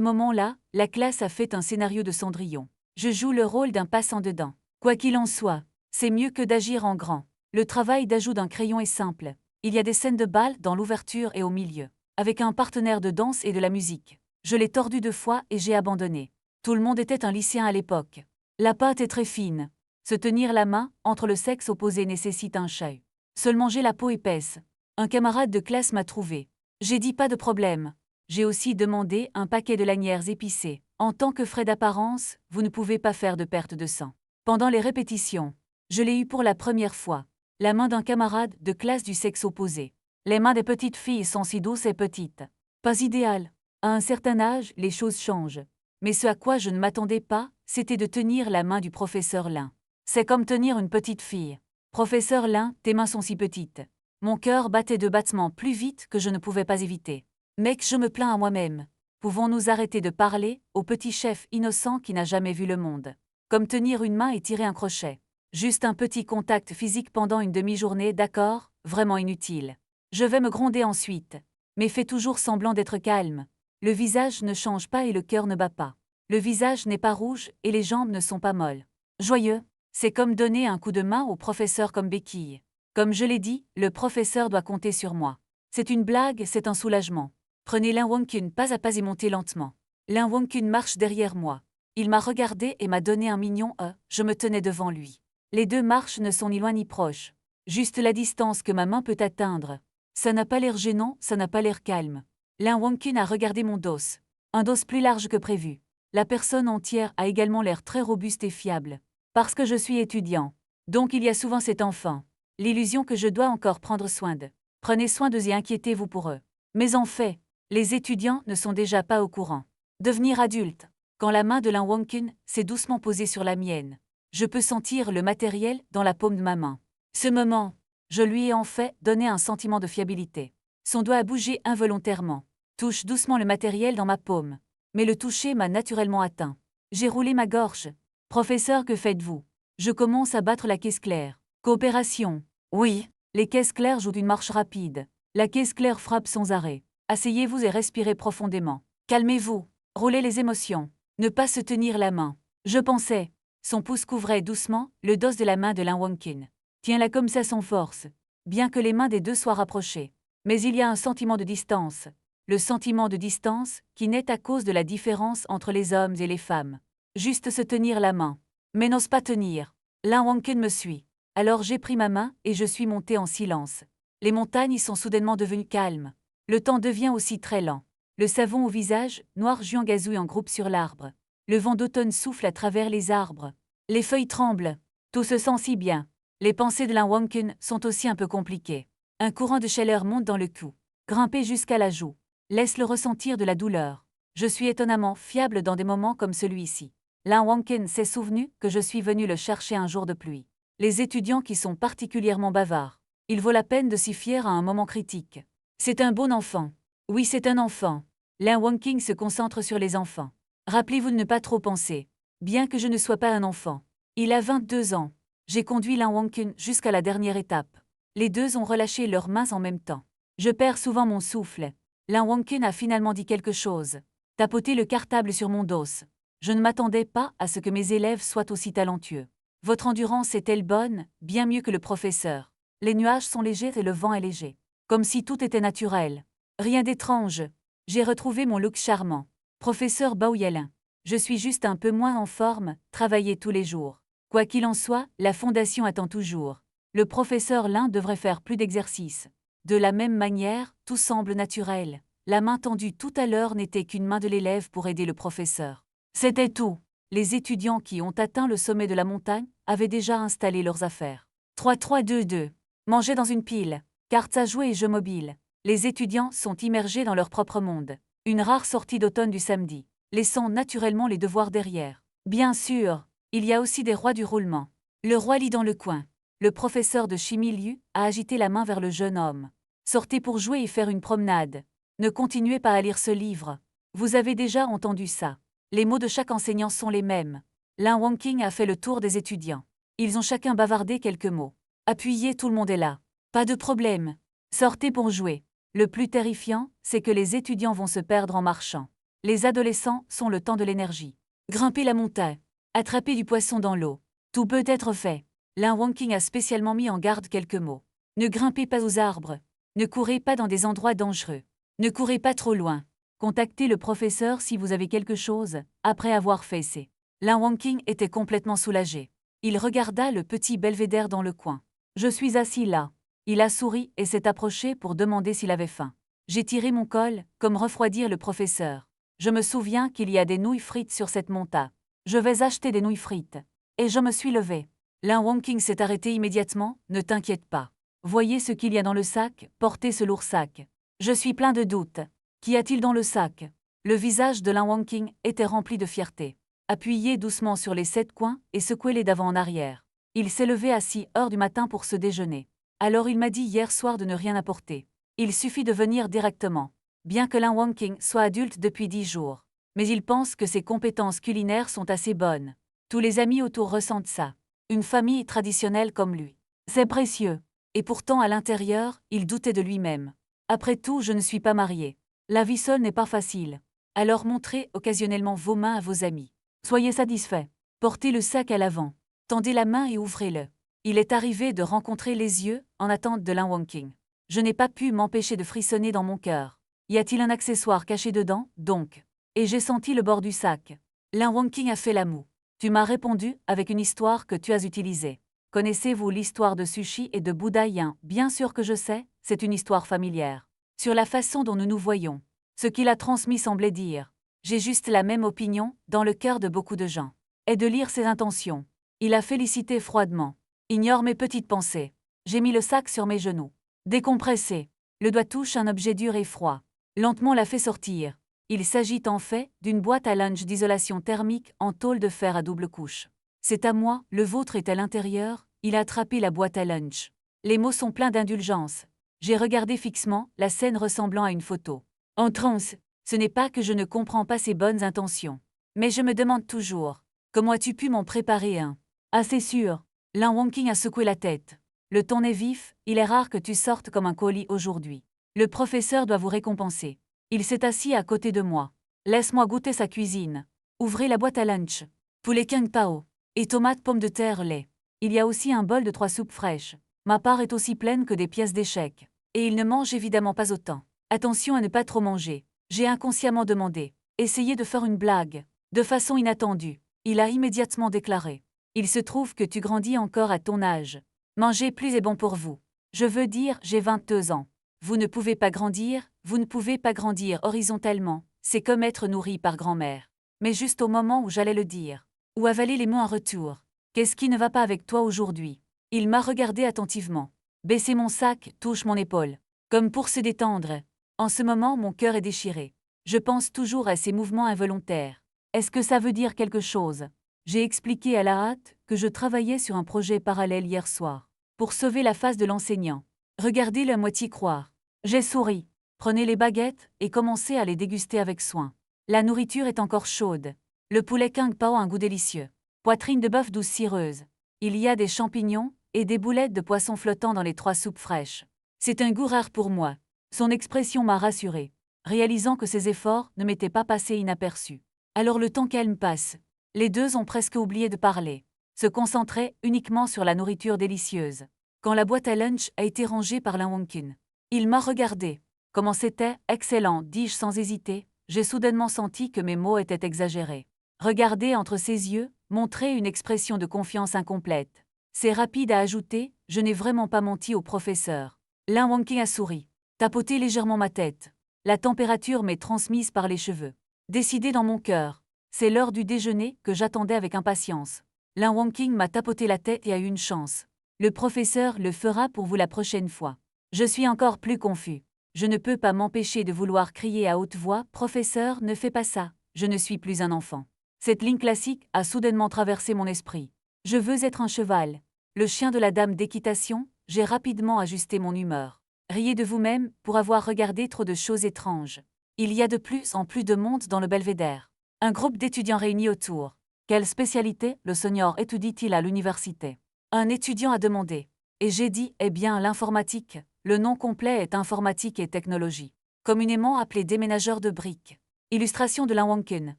moment-là, la classe a fait un scénario de Cendrillon. Je joue le rôle d'un passant dedans. Quoi qu'il en soit, c'est mieux que d'agir en grand. Le travail d'ajout d'un crayon est simple. Il y a des scènes de bal dans l'ouverture et au milieu, avec un partenaire de danse et de la musique. Je l'ai tordu 2 fois et j'ai abandonné. Tout le monde était un lycéen à l'époque. La pâte est très fine. Se tenir la main entre le sexe opposé nécessite un chahut. Seulement j'ai la peau épaisse. Un camarade de classe m'a trouvé. J'ai dit pas de problème. J'ai aussi demandé un paquet de lanières épicées. En tant que frais d'apparence, vous ne pouvez pas faire de perte de sang. Pendant les répétitions, je l'ai eu pour la première fois. La main d'un camarade de classe du sexe opposé. Les mains des petites filles sont si douces et petites. Pas idéal. À un certain âge, les choses changent. Mais ce à quoi je ne m'attendais pas, c'était de tenir la main du professeur Lin. C'est comme tenir une petite fille. Professeur Lin, tes mains sont si petites. Mon cœur battait de battements plus vite que je ne pouvais pas éviter. Mec, je me plains à moi-même. Pouvons-nous arrêter de parler au petit chef innocent qui n'a jamais vu le monde? Comme tenir une main et tirer un crochet. Juste un petit contact physique pendant une demi-journée, d'accord, vraiment inutile. Je vais me gronder ensuite. Mais fais toujours semblant d'être calme. Le visage ne change pas et le cœur ne bat pas. Le visage n'est pas rouge et les jambes ne sont pas molles. Joyeux, c'est comme donner un coup de main au professeur comme béquille. Comme je l'ai dit, le professeur doit compter sur moi. C'est une blague, c'est un soulagement. Prenez Lin Wangqun pas à pas et montez lentement. Lin Wangqun marche derrière moi. Il m'a regardé et m'a donné un mignon je me tenais devant lui. Les deux marches ne sont ni loin ni proches. Juste la distance que ma main peut atteindre. Ça n'a pas l'air gênant, ça n'a pas l'air calme. Lin Wangqun a regardé mon dos. Un dos plus large que prévu. La personne entière a également l'air très robuste et fiable. Parce que je suis étudiant. Donc il y a souvent cet enfant. L'illusion que je dois encore prendre soin d'eux. Prenez soin d'eux et inquiétez-vous pour eux. Mais en fait, les étudiants ne sont déjà pas au courant. Devenir adulte. Quand la main de Lin Wangqun s'est doucement posée sur la mienne, je peux sentir le matériel dans la paume de ma main. Ce moment, je lui ai en fait donné un sentiment de fiabilité. Son doigt a bougé involontairement. Touche doucement le matériel dans ma paume. Mais le toucher m'a naturellement atteint. J'ai roulé ma gorge. Professeur, que faites-vous? Je commence à battre la caisse claire. Coopération. Oui, les caisses claires jouent une marche rapide. La caisse claire frappe sans arrêt. Asseyez-vous et respirez profondément. Calmez-vous. Roulez les émotions. Ne pas se tenir la main. Je pensais. Son pouce couvrait doucement le dos de la main de Lin Wangqun. Tiens-la comme ça sans force. Bien que les mains des deux soient rapprochées. Mais il y a un sentiment de distance. Le sentiment de distance qui naît à cause de la différence entre les hommes et les femmes. Juste se tenir la main. Mais n'ose pas tenir. Lin Wangqun me suit. Alors j'ai pris ma main et je suis monté en silence. Les montagnes sont soudainement devenues calmes. Le temps devient aussi très lent. Le savon au visage, noir Juan gazouille en groupe sur l'arbre. Le vent d'automne souffle à travers les arbres. Les feuilles tremblent. Tout se sent si bien. Les pensées de Lin Wangqun sont aussi un peu compliquées. Un courant de chaleur monte dans le cou. Grimper jusqu'à la joue. Laisse le ressentir de la douleur. Je suis étonnamment fiable dans des moments comme celui-ci. Lin Wangqun s'est souvenu que je suis venu le chercher un jour de pluie. Les étudiants qui sont particulièrement bavards. Il vaut la peine de s'y fier à un moment critique. C'est un bon enfant. Oui, c'est un enfant. Lin Wangqun se concentre sur les enfants. Rappelez-vous de ne pas trop penser. Bien que je ne sois pas un enfant. Il a 22 ans. J'ai conduit Lin Wangqun jusqu'à la dernière étape. Les deux ont relâché leurs mains en même temps. Je perds souvent mon souffle. Lin Wangqun a finalement dit quelque chose. Tapoter le cartable sur mon dos. Je ne m'attendais pas à ce que mes élèves soient aussi talentueux. Votre endurance est-elle bonne, bien mieux que le professeur? Les nuages sont légers et le vent est léger. Comme si tout était naturel. Rien d'étrange. J'ai retrouvé mon look charmant. Professeur Bao Yalin. Je suis juste un peu moins en forme, travailler tous les jours. Quoi qu'il en soit, la fondation attend toujours. Le professeur Lin devrait faire plus d'exercices. De la même manière, tout semble naturel. La main tendue tout à l'heure n'était qu'une main de l'élève pour aider le professeur. C'était tout. Les étudiants qui ont atteint le sommet de la montagne avaient déjà installé leurs affaires. 3-3-2-2. Manger dans une pile. Cartes à jouer et jeux mobiles. Les étudiants sont immergés dans leur propre monde. Une rare sortie d'automne du samedi, laissant naturellement les devoirs derrière. Bien sûr, il y a aussi des rois du roulement. Le roi lit dans le coin. Le professeur de chimie Liu a agité la main vers le jeune homme. Sortez pour jouer et faire une promenade. Ne continuez pas à lire ce livre. Vous avez déjà entendu ça. Les mots de chaque enseignant sont les mêmes. Lin Wangqun a fait le tour des étudiants. Ils ont chacun bavardé quelques mots. Appuyez, tout le monde est là. Pas de problème. Sortez pour jouer. Le plus terrifiant, c'est que les étudiants vont se perdre en marchant. Les adolescents sont le temps de l'énergie. Grimper la montagne. Attraper du poisson dans l'eau. Tout peut être fait. Lin Wangqun a spécialement mis en garde quelques mots. Ne grimpez pas aux arbres. Ne courez pas dans des endroits dangereux. Ne courez pas trop loin. Contactez le professeur si vous avez quelque chose, après avoir fait ces. Lin Wangqun était complètement soulagé. Il regarda le petit belvédère dans le coin. Je suis assis là. Il a souri et s'est approché pour demander s'il avait faim. J'ai tiré mon col, comme refroidir le professeur. Je me souviens qu'il y a des nouilles frites sur cette monta. Je vais acheter des nouilles frites. Et je me suis levé. Lin Wonking s'est arrêté immédiatement, ne t'inquiète pas. Voyez ce qu'il y a dans le sac, portez ce lourd sac. Je suis plein de doutes. Qu'y a-t-il dans le sac? Le visage de Lin Wonking était rempli de fierté. Appuyez doucement sur les 7 coins et secouez-les d'avant en arrière. Il s'est levé à 6 heures du matin pour ce déjeuner. Alors il m'a dit hier soir de ne rien apporter. Il suffit de venir directement. Bien que Lin Wonking soit adulte depuis 10 jours. Mais il pense que ses compétences culinaires sont assez bonnes. Tous les amis autour ressentent ça. Une famille traditionnelle comme lui. C'est précieux. Et pourtant à l'intérieur, il doutait de lui-même. Après tout, je ne suis pas marié. La vie seule n'est pas facile. Alors montrez occasionnellement vos mains à vos amis. Soyez satisfaits. Portez le sac à l'avant. Tendez la main et ouvrez-le. Il est arrivé de rencontrer les yeux en attente de Lin Wonking. Je n'ai pas pu m'empêcher de frissonner dans mon cœur. Y a-t-il un accessoire caché dedans, donc? Et j'ai senti le bord du sac. Lin Wonking a fait la moue. Tu m'as répondu avec une histoire que tu as utilisée. Connaissez-vous l'histoire de Sushi et de Bouddha Yin? Bien sûr que je sais, c'est une histoire familière. Sur la façon dont nous nous voyons. Ce qu'il a transmis semblait dire. J'ai juste la même opinion, dans le cœur de beaucoup de gens. Et de lire ses intentions. Il a félicité froidement. Ignore mes petites pensées. J'ai mis le sac sur mes genoux. Décompressé. Le doigt touche un objet dur et froid. Lentement l'a fait sortir. Il s'agit en fait d'une boîte à lunch d'isolation thermique en tôle de fer à double couche. C'est à moi, le vôtre est à l'intérieur, il a attrapé la boîte à lunch. Les mots sont pleins d'indulgence. J'ai regardé fixement, la scène ressemblant à une photo. En transe, ce n'est pas que je ne comprends pas ses bonnes intentions. Mais je me demande toujours, comment as-tu pu m'en préparer un? Ah c'est sûr. Lin Wonking a secoué la tête. Le ton est vif, il est rare que tu sortes comme un colis aujourd'hui. Le professeur doit vous récompenser. Il s'est assis à côté de moi. Laisse-moi goûter sa cuisine. Ouvrez la boîte à lunch. Poulet Kung Pao. Et tomates, pommes de terre, lait. Il y a aussi un bol de 3 soupes fraîches. Ma part est aussi pleine que des pièces d'échecs. Et il ne mange évidemment pas autant. Attention à ne pas trop manger. J'ai inconsciemment demandé. Essayez de faire une blague. De façon inattendue. Il a immédiatement déclaré. Il se trouve que tu grandis encore à ton âge. Manger plus est bon pour vous. Je veux dire, j'ai 22 ans. Vous ne pouvez pas grandir, vous ne pouvez pas grandir horizontalement, c'est comme être nourri par grand-mère. Mais juste au moment où j'allais le dire. Ou avaler les mots en retour. Qu'est-ce qui ne va pas avec toi aujourd'hui? Il m'a regardé attentivement. Baisser mon sac, touche mon épaule. Comme pour se détendre. En ce moment, mon cœur est déchiré. Je pense toujours à ces mouvements involontaires. Est-ce que ça veut dire quelque chose? J'ai expliqué à la hâte que je travaillais sur un projet parallèle hier soir. Pour sauver la face de l'enseignant. Regardez-le à moitié croire. J'ai souri. Prenez les baguettes et commencez à les déguster avec soin. La nourriture est encore chaude. Le poulet Kung Pao a un goût délicieux. Poitrine de bœuf douce cireuse. Il y a des champignons et des boulettes de poisson flottant dans les 3 soupes fraîches. C'est un goût rare pour moi. Son expression m'a rassurée, réalisant que ses efforts ne m'étaient pas passés inaperçus. Alors le temps calme passe. Les deux ont presque oublié de parler. Se concentraient uniquement sur la nourriture délicieuse. Quand la boîte à lunch a été rangée par Lin Wonking. Il m'a regardé. Comment c'était? Excellent, dis-je sans hésiter. J'ai soudainement senti que mes mots étaient exagérés. Regarder entre ses yeux, montrer une expression de confiance incomplète. C'est rapide à ajouter, je n'ai vraiment pas menti au professeur. Lin Wonking a souri. Tapoté légèrement ma tête. La température m'est transmise par les cheveux. Décidé dans mon cœur. C'est l'heure du déjeuner que j'attendais avec impatience. Lin Wonking m'a tapoté la tête et a eu une chance. Le professeur le fera pour vous la prochaine fois. Je suis encore plus confus. Je ne peux pas m'empêcher de vouloir crier à haute voix « Professeur, ne fais pas ça, je ne suis plus un enfant ». Cette ligne classique a soudainement traversé mon esprit. Je veux être un cheval. Le chien de la dame d'équitation, j'ai rapidement ajusté mon humeur. Riez de vous-même pour avoir regardé trop de choses étranges. Il y a de plus en plus de monde dans le belvédère. Un groupe d'étudiants réunis autour. Quelle spécialité le senior étudie-t-il à l'université? Un étudiant a demandé. Et j'ai dit, eh bien, l'informatique. Le nom complet est informatique et technologie. Communément appelé déménageur de briques. Illustration de Lin Wonking.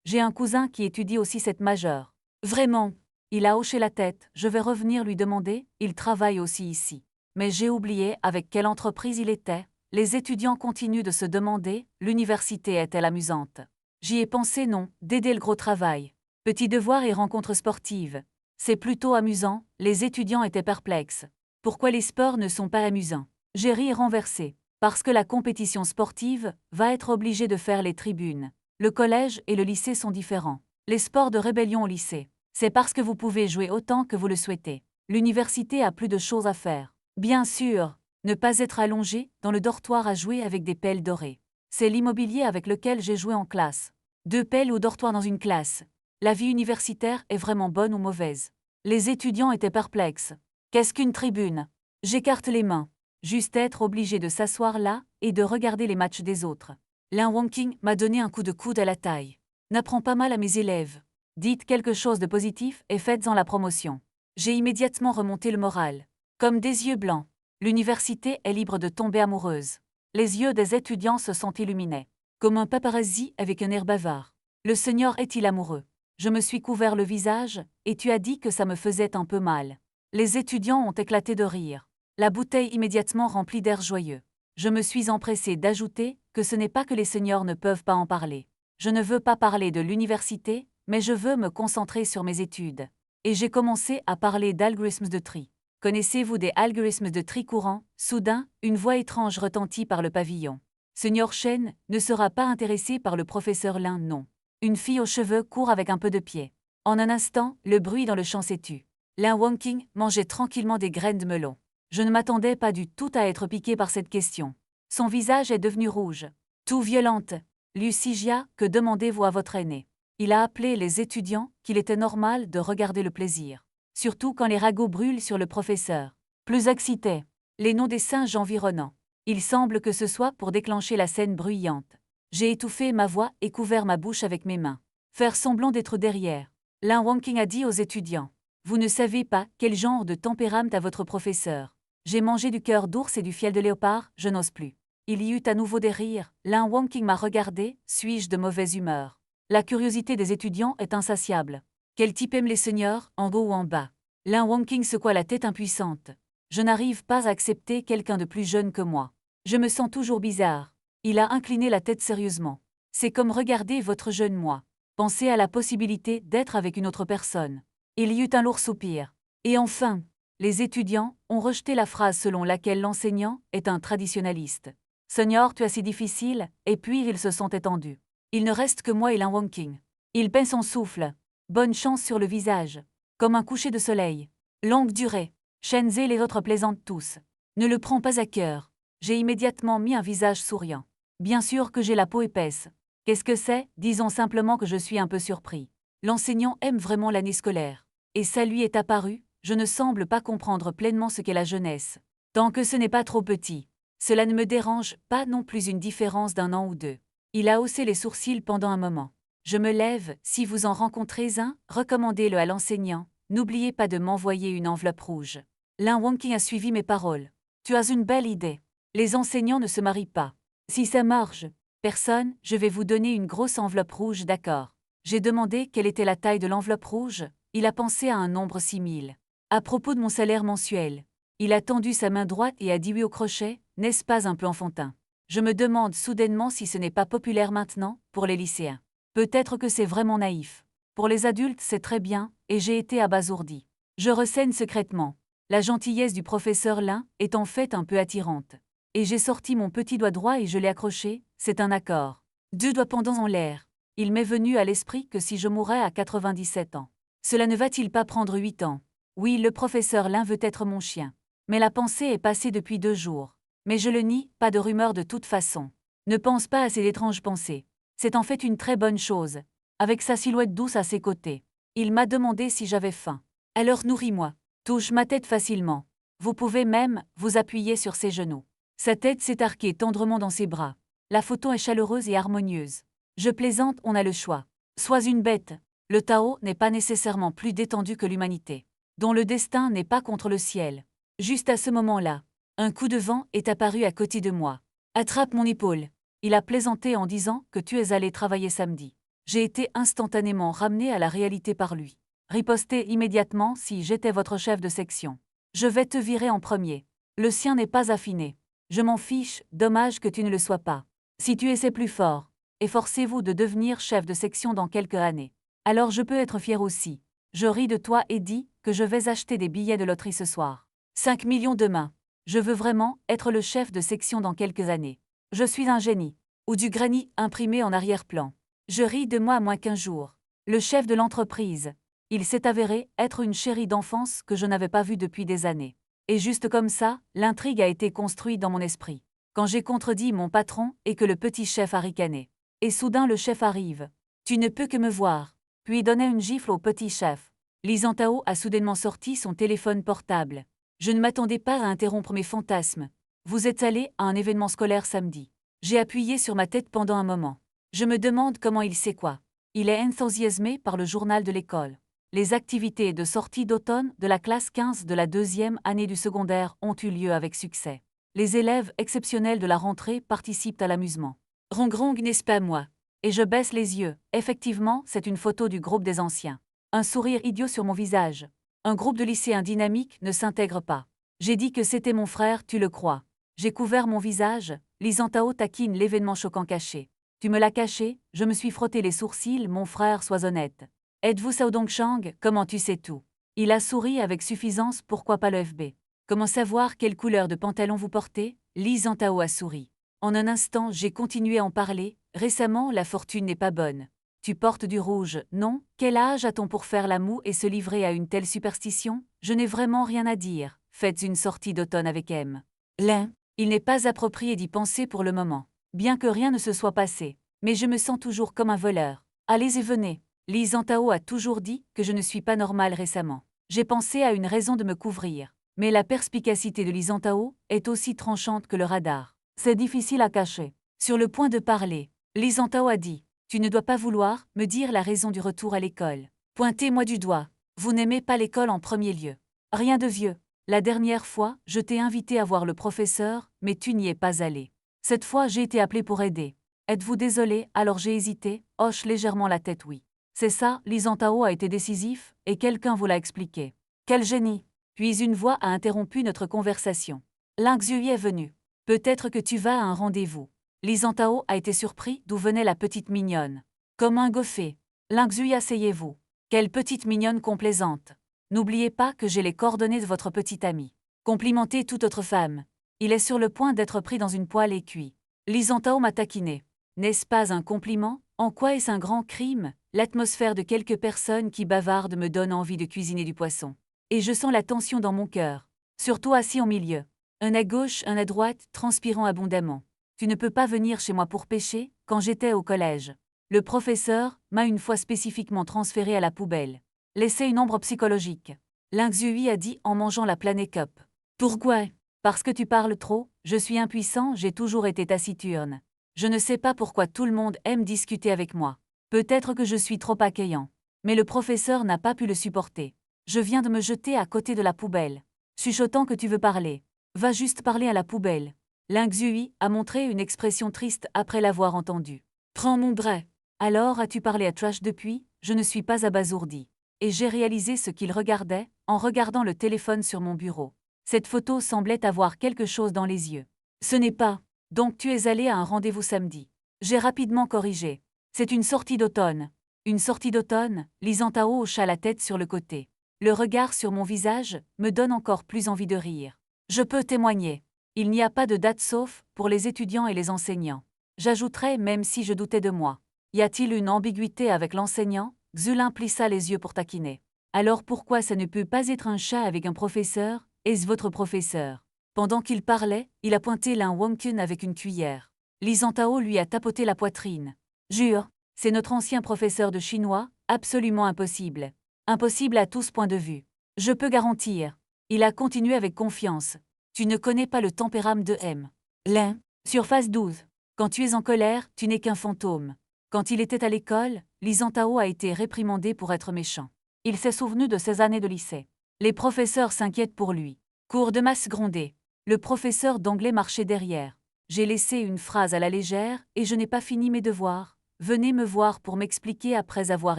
J'ai un cousin qui étudie aussi cette majeure. Vraiment? Il a hoché la tête, je vais revenir lui demander, il travaille aussi ici. Mais j'ai oublié avec quelle entreprise il était. Les étudiants continuent de se demander, l'université est-elle amusante? J'y ai pensé non, d'aider le gros travail. Petits devoirs et rencontres sportives. C'est plutôt amusant, les étudiants étaient perplexes. Pourquoi les sports ne sont pas amusants? J'ai ri renversé. Parce que la compétition sportive va être obligée de faire les tribunes. Le collège et le lycée sont différents. Les sports de rébellion au lycée. C'est parce que vous pouvez jouer autant que vous le souhaitez. L'université a plus de choses à faire. Bien sûr, ne pas être allongé dans le dortoir à jouer avec des pelles dorées. C'est l'immobilier avec lequel j'ai joué en classe. 2 pelles au dortoir dans une classe. La vie universitaire est vraiment bonne ou mauvaise? Les étudiants étaient perplexes. Qu'est-ce qu'une tribune? J'écarte les mains. Juste être obligé de s'asseoir là et de regarder les matchs des autres. Lin Wonking m'a donné un coup de coude à la taille. N'apprends pas mal à mes élèves. Dites quelque chose de positif et faites-en la promotion. J'ai immédiatement remonté le moral. Comme des yeux blancs. L'université est libre de tomber amoureuse. Les yeux des étudiants se sont illuminés. Comme un paparazzi avec un air bavard. Le Seigneur est-il amoureux? Je me suis couvert le visage, et tu as dit que ça me faisait un peu mal. Les étudiants ont éclaté de rire. La bouteille immédiatement remplie d'air joyeux. Je me suis empressé d'ajouter que ce n'est pas que les seniors ne peuvent pas en parler. Je ne veux pas parler de l'université, mais je veux me concentrer sur mes études. Et j'ai commencé à parler d'algorithmes de tri. Connaissez-vous des algorithmes de tri courants? Soudain, une voix étrange retentit par le pavillon. Senior Chen ne sera pas intéressé par le professeur Lin, non. Une fille aux cheveux court avec un peu de pied. En un instant, le bruit dans le champ s'est tu. Lin Wonking mangeait tranquillement des graines de melon. Je ne m'attendais pas du tout à être piqué par cette question. Son visage est devenu rouge. Tout violente. Lucigia, que demandez-vous à votre aîné? Il a appelé les étudiants qu'il était normal de regarder le plaisir. Surtout quand les ragots brûlent sur le professeur. Plus excité. Les noms des singes environnants. Il semble que ce soit pour déclencher la scène bruyante. J'ai étouffé ma voix et couvert ma bouche avec mes mains. Faire semblant d'être derrière. Lin Wonking a dit aux étudiants. Vous ne savez pas quel genre de tempérament a votre professeur. J'ai mangé du cœur d'ours et du fiel de léopard, je n'ose plus. Il y eut à nouveau des rires. Lin Wonking m'a regardé, suis-je de mauvaise humeur? La curiosité des étudiants est insatiable. Quel type aime les seniors, en haut ou en bas? Lin Wonking secoua la tête impuissante. Je n'arrive pas à accepter quelqu'un de plus jeune que moi. Je me sens toujours bizarre. Il a incliné la tête sérieusement. C'est comme regarder votre jeune moi. Pensez à la possibilité d'être avec une autre personne. Il y eut un lourd soupir. Et enfin, les étudiants ont rejeté la phrase selon laquelle l'enseignant est un traditionnaliste. Senior, tu as si difficile, et puis ils se sont étendus. Il ne reste que moi et Lin Wonking. Il peint son souffle. Bonne chance sur le visage. Comme un coucher de soleil. Longue durée. Shenze et les autres plaisantent tous. Ne le prends pas à cœur. J'ai immédiatement mis un visage souriant. Bien sûr que j'ai la peau épaisse. Qu'est-ce que c'est? Disons simplement que je suis un peu surpris. L'enseignant aime vraiment l'année scolaire. Et ça lui est apparu, je ne semble pas comprendre pleinement ce qu'est la jeunesse. Tant que ce n'est pas trop petit. Cela ne me dérange pas non plus une différence d'1 an ou 2. Il a haussé les sourcils pendant un moment. Je me lève, si vous en rencontrez un, recommandez-le à l'enseignant. N'oubliez pas de m'envoyer une enveloppe rouge. Lin Wonking a suivi mes paroles. Tu as une belle idée. Les enseignants ne se marient pas. Si ça marche, personne, je vais vous donner une grosse enveloppe rouge, d'accord. J'ai demandé quelle était la taille de l'enveloppe rouge. Il a pensé à un nombre 6000. À propos de mon salaire mensuel. Il a tendu sa main droite et a dit oui au crochet, n'est-ce pas un peu enfantin? Je me demande soudainement si ce n'est pas populaire maintenant, pour les lycéens. Peut-être que c'est vraiment naïf. Pour les adultes c'est très bien, et j'ai été abasourdi. Je recèle secrètement. La gentillesse du professeur Lin est en fait un peu attirante. Et j'ai sorti mon petit doigt droit et je l'ai accroché, c'est un accord. 2 doigts pendants en l'air. Il m'est venu à l'esprit que si je mourais à 97 ans. Cela ne va-t-il pas prendre 8 ans? Oui, le professeur Lin veut être mon chien. Mais la pensée est passée depuis 2 jours. Mais je le nie, pas de rumeur de toute façon. Ne pense pas à ces étranges pensées. C'est en fait une très bonne chose. Avec sa silhouette douce à ses côtés. Il m'a demandé si j'avais faim. Alors nourris-moi. Touche ma tête facilement. Vous pouvez même vous appuyer sur ses genoux. Sa tête s'est arquée tendrement dans ses bras. La photo est chaleureuse et harmonieuse. Je plaisante, on a le choix. Sois une bête. Le Tao n'est pas nécessairement plus détendu que l'humanité, dont le destin n'est pas contre le ciel. Juste à ce moment-là, un coup de vent est apparu à côté de moi. Attrape mon épaule. Il a plaisanté en disant que tu es allé travailler samedi. J'ai été instantanément ramené à la réalité par lui. Ripostez immédiatement si j'étais votre chef de section. Je vais te virer en premier. Le sien n'est pas affiné. Je m'en fiche, dommage que tu ne le sois pas. Si tu essaies plus fort, efforcez-vous de devenir chef de section dans quelques années. Alors je peux être fier aussi. Je ris de toi et dis que je vais acheter des billets de loterie ce soir. 5 millions demain. Je veux vraiment être le chef de section dans quelques années. Je suis un génie. Ou du granit imprimé en arrière-plan. Je ris de moi à moins qu'un jour. Le chef de l'entreprise. Il s'est avéré être une chérie d'enfance que je n'avais pas vue depuis des années. Et juste comme ça, l'intrigue a été construite dans mon esprit. Quand j'ai contredit mon patron et que le petit chef a ricané. Et soudain le chef arrive. Tu ne peux que me voir. Puis donnait une gifle au petit chef. Lisan Tao a soudainement sorti son téléphone portable. Je ne m'attendais pas à interrompre mes fantasmes. Vous êtes allé à un événement scolaire samedi. J'ai appuyé sur ma tête pendant un moment. Je me demande comment il sait quoi. Il est enthousiasmé par le journal de l'école. Les activités de sortie d'automne de la classe 15 de la 2e année du secondaire ont eu lieu avec succès. Les élèves exceptionnels de la rentrée participent à l'amusement. Rong, n'est-ce pas moi? Et je baisse les yeux. Effectivement, c'est une photo du groupe des anciens. Un sourire idiot sur mon visage. Un groupe de lycéens dynamiques ne s'intègre pas. J'ai dit que c'était mon frère, tu le crois. J'ai couvert mon visage. Lisan Tao taquine l'événement choquant caché. Tu me l'as caché, je me suis frotté les sourcils, mon frère, sois honnête. Êtes-vous Sao Dongchang, comment tu sais tout? Il a souri avec suffisance, pourquoi pas le FB? Comment savoir quelle couleur de pantalon vous portez? Lisan Tao a souri. En un instant, j'ai continué à en parler. Récemment, la fortune n'est pas bonne. Tu portes du rouge, non? Quel âge a-t-on pour faire la moue et se livrer à une telle superstition? Je n'ai vraiment rien à dire. Faites une sortie d'automne avec M. L'un, il n'est pas approprié d'y penser pour le moment. Bien que rien ne se soit passé. Mais je me sens toujours comme un voleur. Allez et venez. Lisan Tao a toujours dit que je ne suis pas normale récemment. J'ai pensé à une raison de me couvrir. Mais la perspicacité de Lisan Tao est aussi tranchante que le radar. C'est difficile à cacher. Sur le point de parler, Lisan Tao a dit « Tu ne dois pas vouloir me dire la raison du retour à l'école. Pointez-moi du doigt. Vous n'aimez pas l'école en premier lieu. Rien de vieux. La dernière fois, je t'ai invité à voir le professeur, mais tu n'y es pas allé. Cette fois, j'ai été appelé pour aider. Êtes-vous désolé? Alors j'ai hésité, hoche légèrement la tête oui. C'est ça, Lisan Tao a été décisif, et quelqu'un vous l'a expliqué. Quel génie! Puis une voix a interrompu notre conversation. Ling Zhui est venu. Peut-être que tu vas à un rendez-vous. Lisan Tao a été surpris d'où venait la petite mignonne. Comme un goffé. Ling Zhui, asseyez-vous. Quelle petite mignonne complaisante. N'oubliez pas que j'ai les coordonnées de votre petite amie. Complimentez toute autre femme. Il est sur le point d'être pris dans une poêle et cuit. Lisan Tao m'a taquiné. N'est-ce pas un compliment? En quoi est-ce un grand crime? L'atmosphère de quelques personnes qui bavardent me donne envie de cuisiner du poisson. Et je sens la tension dans mon cœur. Surtout assis au milieu. Un à gauche, un à droite, transpirant abondamment. Tu ne peux pas venir chez moi pour pêcher, quand j'étais au collège. Le professeur m'a une fois spécifiquement transféré à la poubelle. Laissez une ombre psychologique. Ling Zhui a dit en mangeant la Planet Cup. Pourquoi? Parce que tu parles trop, je suis impuissant, j'ai toujours été taciturne. Je ne sais pas pourquoi tout le monde aime discuter avec moi. Peut-être que je suis trop accueillant. Mais le professeur n'a pas pu le supporter. Je viens de me jeter à côté de la poubelle. Chuchotant que tu veux parler. Va juste parler à la poubelle. Ling Zhui a montré une expression triste après l'avoir entendu. Prends mon bras. Alors as-tu parlé à Trash depuis? Je ne suis pas abasourdi. Et j'ai réalisé ce qu'il regardait, en regardant le téléphone sur mon bureau. Cette photo semblait avoir quelque chose dans les yeux. Ce n'est pas. Donc tu es allé à un rendez-vous samedi. J'ai rapidement corrigé. C'est une sortie d'automne. Une sortie d'automne? Lisan Tao hocha la tête sur le côté. Le regard sur mon visage me donne encore plus envie de rire. Je peux témoigner. Il n'y a pas de date sauf pour les étudiants et les enseignants. J'ajouterais même si je doutais de moi. Y a-t-il une ambiguïté avec l'enseignant? Xulin plissa les yeux pour taquiner. Alors pourquoi ça ne peut pas être un chat avec un professeur? Est-ce votre professeur? Pendant qu'il parlait, il a pointé Lin Wangkun avec une cuillère. Lisan Tao lui a tapoté la poitrine. Jure, c'est notre ancien professeur de chinois, absolument impossible. Impossible à tous points de vue. Je peux garantir. Il a continué avec confiance. Tu ne connais pas le tempérament de M. Lin, surface 12. Quand tu es en colère, tu n'es qu'un fantôme. Quand il était à l'école, Lisan Tao a été réprimandé pour être méchant. Il s'est souvenu de ses années de lycée. Les professeurs s'inquiètent pour lui. Cours de masse grondé. Le professeur d'anglais marchait derrière. J'ai laissé une phrase à la légère et je n'ai pas fini mes devoirs. Venez me voir pour m'expliquer après avoir